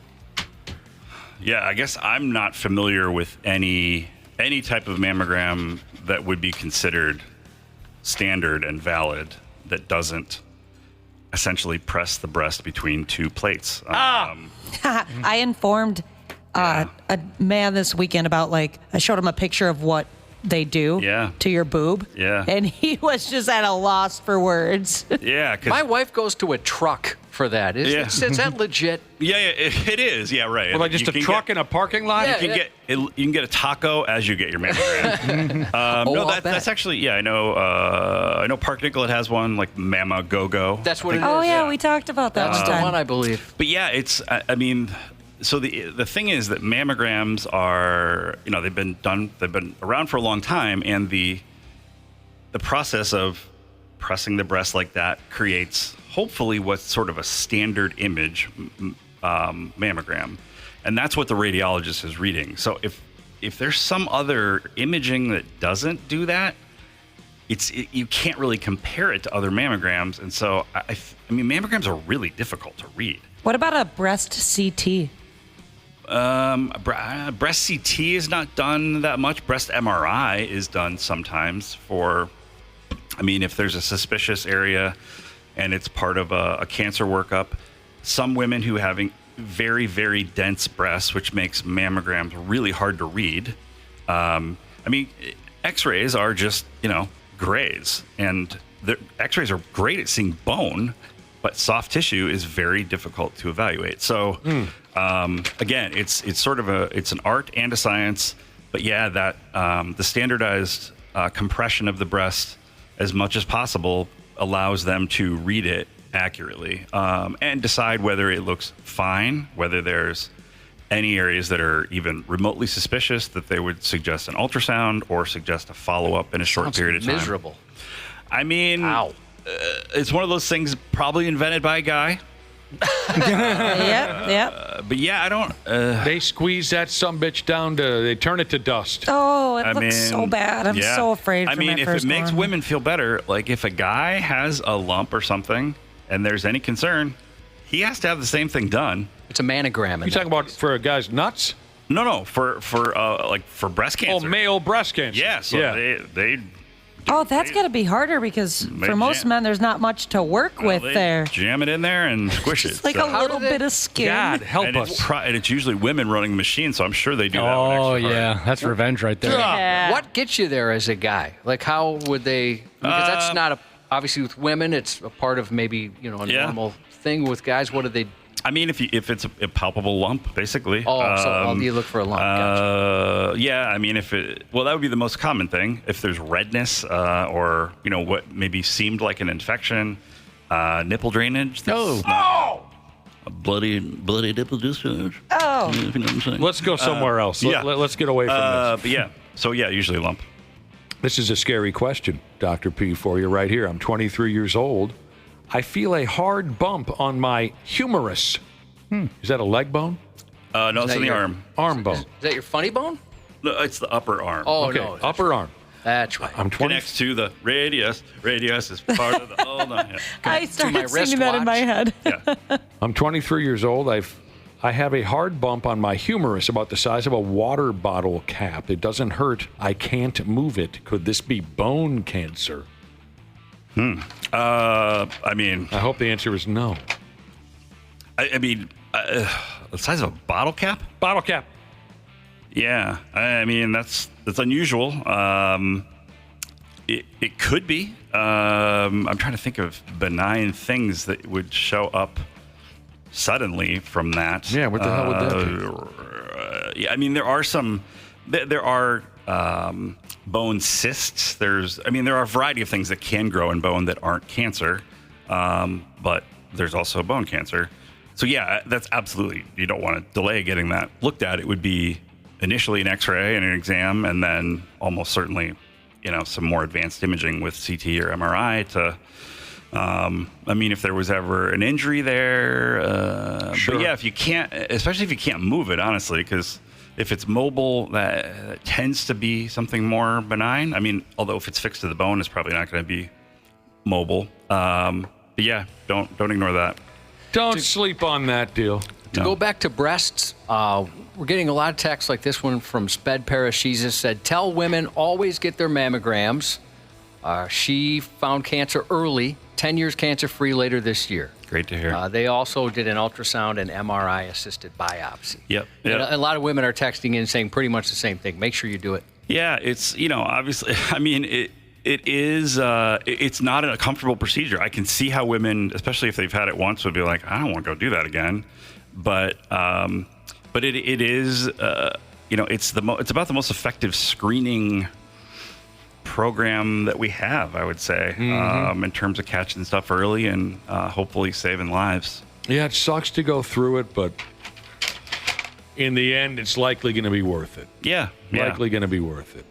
Yeah, I guess I'm not familiar with any type of mammogram that would be considered standard and valid that doesn't essentially press the breast between two plates. I informed a man this weekend about, like, I showed him a picture of what they do to your boob. Yeah. And he was just at a loss for words. Yeah. My wife goes to a truck for that. Is that legit? Yeah, it is. Yeah, right. Well, like just a truck in a parking lot? You can get a taco as you get your mammogram. That's actually, I know Park Nicollet has one, like Mama Go-Go. That's what it is. Oh, yeah, we talked about that That's one the time. one, I believe. But yeah, it's, I mean, so the thing is that mammograms are, they've been around for a long time, and the process of pressing the breast like that creates hopefully what's sort of a standard image mammogram, and that's what the radiologist is reading. So if there's some other imaging that doesn't do that, you can't really compare it to other mammograms, and so I mean mammograms are really difficult to read. What about a breast CT? Breast CT is not done that much. Breast MRI is done sometimes if there's a suspicious area and it's part of a cancer workup. Some women who having very, very dense breasts, which makes mammograms really hard to read. X-rays are just, grays, and the X-rays are great at seeing bone, but soft tissue is very difficult to evaluate. So, again, it's sort of it's an art and a science. But yeah, that the standardized compression of the breast as much as possible allows them to read it accurately and decide whether it looks fine, whether there's any areas that are even remotely suspicious that they would suggest an ultrasound or suggest a follow-up in a short period of time. Miserable. I mean, it's one of those things probably invented by a guy. Yep. But yeah, I don't. They squeeze that sumbitch down they turn it to dust. Oh, it looks so bad. I'm so afraid for my if first it makes one. women feel better, like if a guy has a lump or something and there's any concern, he has to have the same thing done. It's a mammogram. You talking about for a guy's nuts? No, for breast cancer. Oh, male breast cancer. Yeah, so they Oh, that's got to be harder because for most men, there's not much to work with there. Jam it in there and squish it. It's like a little bit of skin. God, help us. And it's usually women running the machine, so I'm sure they do that one Oh, extra yeah. hard. That's revenge right there. Yeah. What gets you there as a guy? Like, how would they? Because that's not obviously with women. It's a part of maybe a normal thing with guys. What do they? I mean, if it's a palpable lump, basically. Oh, so you look for a lump. Gotcha. Yeah, I mean, that would be the most common thing. If there's redness or, what maybe seemed like an infection, nipple drainage. A bloody nipple discharge. Oh. You know what I'm saying? Let's go somewhere else. Let's get away from this. But yeah, so yeah, usually a lump. This is a scary question, Dr. P, for you right here. I'm 23 years old. I feel a hard bump on my humerus. Is that a leg bone? No, it's in the arm. Arm bone. Is that your funny bone? No, it's the upper arm. Oh, okay, no. upper arm. That's right. I'm 20. Connects to the radius. Radius is part of the. Oh, no. Yeah. I started singing that in my head. I'm 23 years old. I have a hard bump on my humerus about the size of a water bottle cap. It doesn't hurt. I can't move it. Could this be bone cancer? I mean, I hope the answer is no. The size of a bottle cap? Bottle cap. Yeah. I mean, that's unusual. It could be. I'm trying to think of benign things that would show up suddenly from that. Yeah, what the hell would that be? Yeah, I mean, there are some. There are bone cysts. There are a variety of things that can grow in bone that aren't cancer, but there's also bone cancer. So yeah, that's absolutely, you don't want to delay getting that looked at. It would be initially an X-ray and an exam, and then almost certainly, some more advanced imaging with CT or MRI to. If there was ever an injury there, sure. But yeah, especially if you can't move it, honestly, because If it's mobile, that tends to be something more benign. I mean, although if it's fixed to the bone, it's probably not going to be mobile. But yeah, don't ignore that. Don't sleep on that deal. To go back to breasts, we're getting a lot of texts like this one from Sped Parashizis said, tell women always get their mammograms. She found cancer early, 10 years cancer-free later this year. Great to hear. They also did an ultrasound and MRI-assisted biopsy. Yep. And a lot of women are texting in saying pretty much the same thing. Make sure you do it. Yeah, it's, obviously, I mean, it's not a comfortable procedure. I can see how women, especially if they've had it once, would be like, I don't want to go do that again. But it is, it's about the most effective screening program that we have, I would say, in terms of catching stuff early and hopefully saving lives. Yeah, it sucks to go through it, but in the end, it's likely going to be worth it. Yeah. Likely going to be worth it.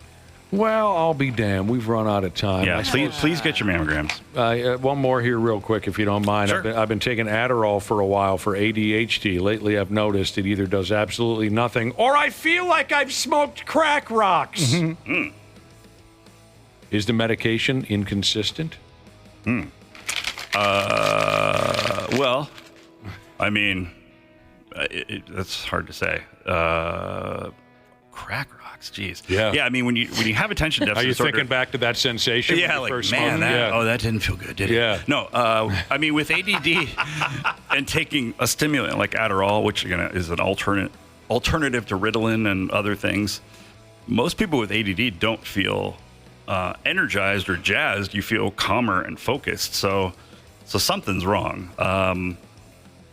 Well, I'll be damned. We've run out of time. Yeah, please get your mammograms. One more here real quick, if you don't mind. Sure. I've been taking Adderall for a while for ADHD. Lately, I've noticed it either does absolutely nothing or I feel like I've smoked crack rocks. Is the medication inconsistent? Well, I mean, that's hard to say. Crack rocks, geez. Yeah. I mean, when you have attention deficit Are you disorder, thinking back to that sensation? Yeah, when you like, first man, smoked? that didn't feel good, did it? Yeah. No, I mean, with ADD and taking a stimulant like Adderall, which again is an alternative to Ritalin and other things, most people with ADD don't feel energized or jazzed. You feel calmer and focused. So something's wrong.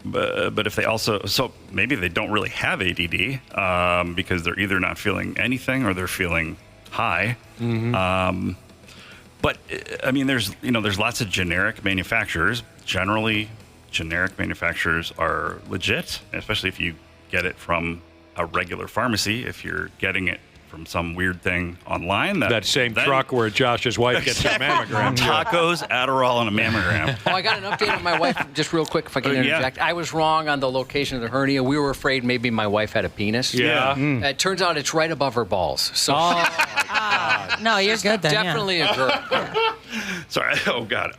But if they so maybe they don't really have ADD because they're either not feeling anything or they're feeling high. But I mean, there's lots of generic manufacturers. Generally, generic manufacturers are legit, especially if you get it from a regular pharmacy. If you're getting it from some weird thing online. That same truck where Josh's wife gets her mammogram. Tacos, Adderall, and a mammogram. I got an update on my wife, just real quick, if I can interject. I was wrong on the location of the hernia. We were afraid maybe my wife had a penis. Yeah. It turns out it's right above her balls. So no, you're good then. definitely a girl. Sorry. Oh, God.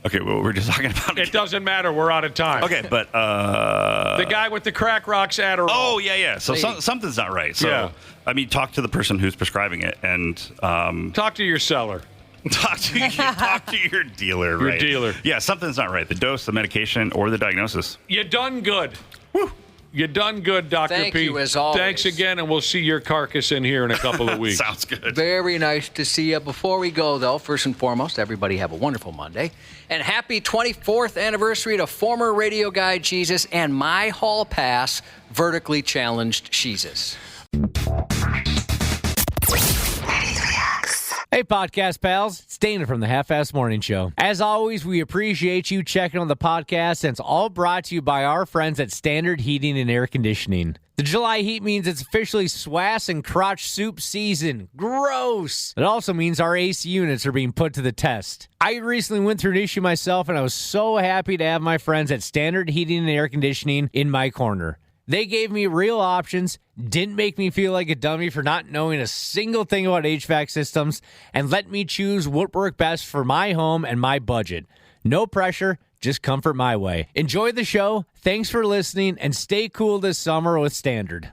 Okay, well, we're just talking about it. Doesn't matter. We're out of time. Okay, but the guy with the crack rocks Adderall. Oh, yeah. So something's not right. So I mean, talk to the person who's prescribing it, and talk to your seller. Talk to your dealer. Your right? dealer. Yeah, something's not right. The dose, the medication, or the diagnosis. You done good. Woo. You done good, Dr. Thank P. you, as always. Thanks again, and we'll see your carcass in here in a couple of weeks. Sounds good. Very nice to see you. Before we go, though, first and foremost, everybody have a wonderful Monday. And happy 24th anniversary to former radio guy Jesus and my hall pass, vertically challenged Jesus. Hey, podcast pals. It's Dana from the Half-Assed Morning Show. As always, we appreciate you checking on the podcast, and it's all brought to you by our friends at Standard Heating and Air Conditioning. The July heat means it's officially swass and crotch soup season. Gross! It also means our AC units are being put to the test. I recently went through an issue myself, and I was so happy to have my friends at Standard Heating and Air Conditioning in my corner. They gave me real options, didn't make me feel like a dummy for not knowing a single thing about HVAC systems, and let me choose what worked best for my home and my budget. No pressure, just comfort my way. Enjoy the show, thanks for listening, and stay cool this summer with Standard.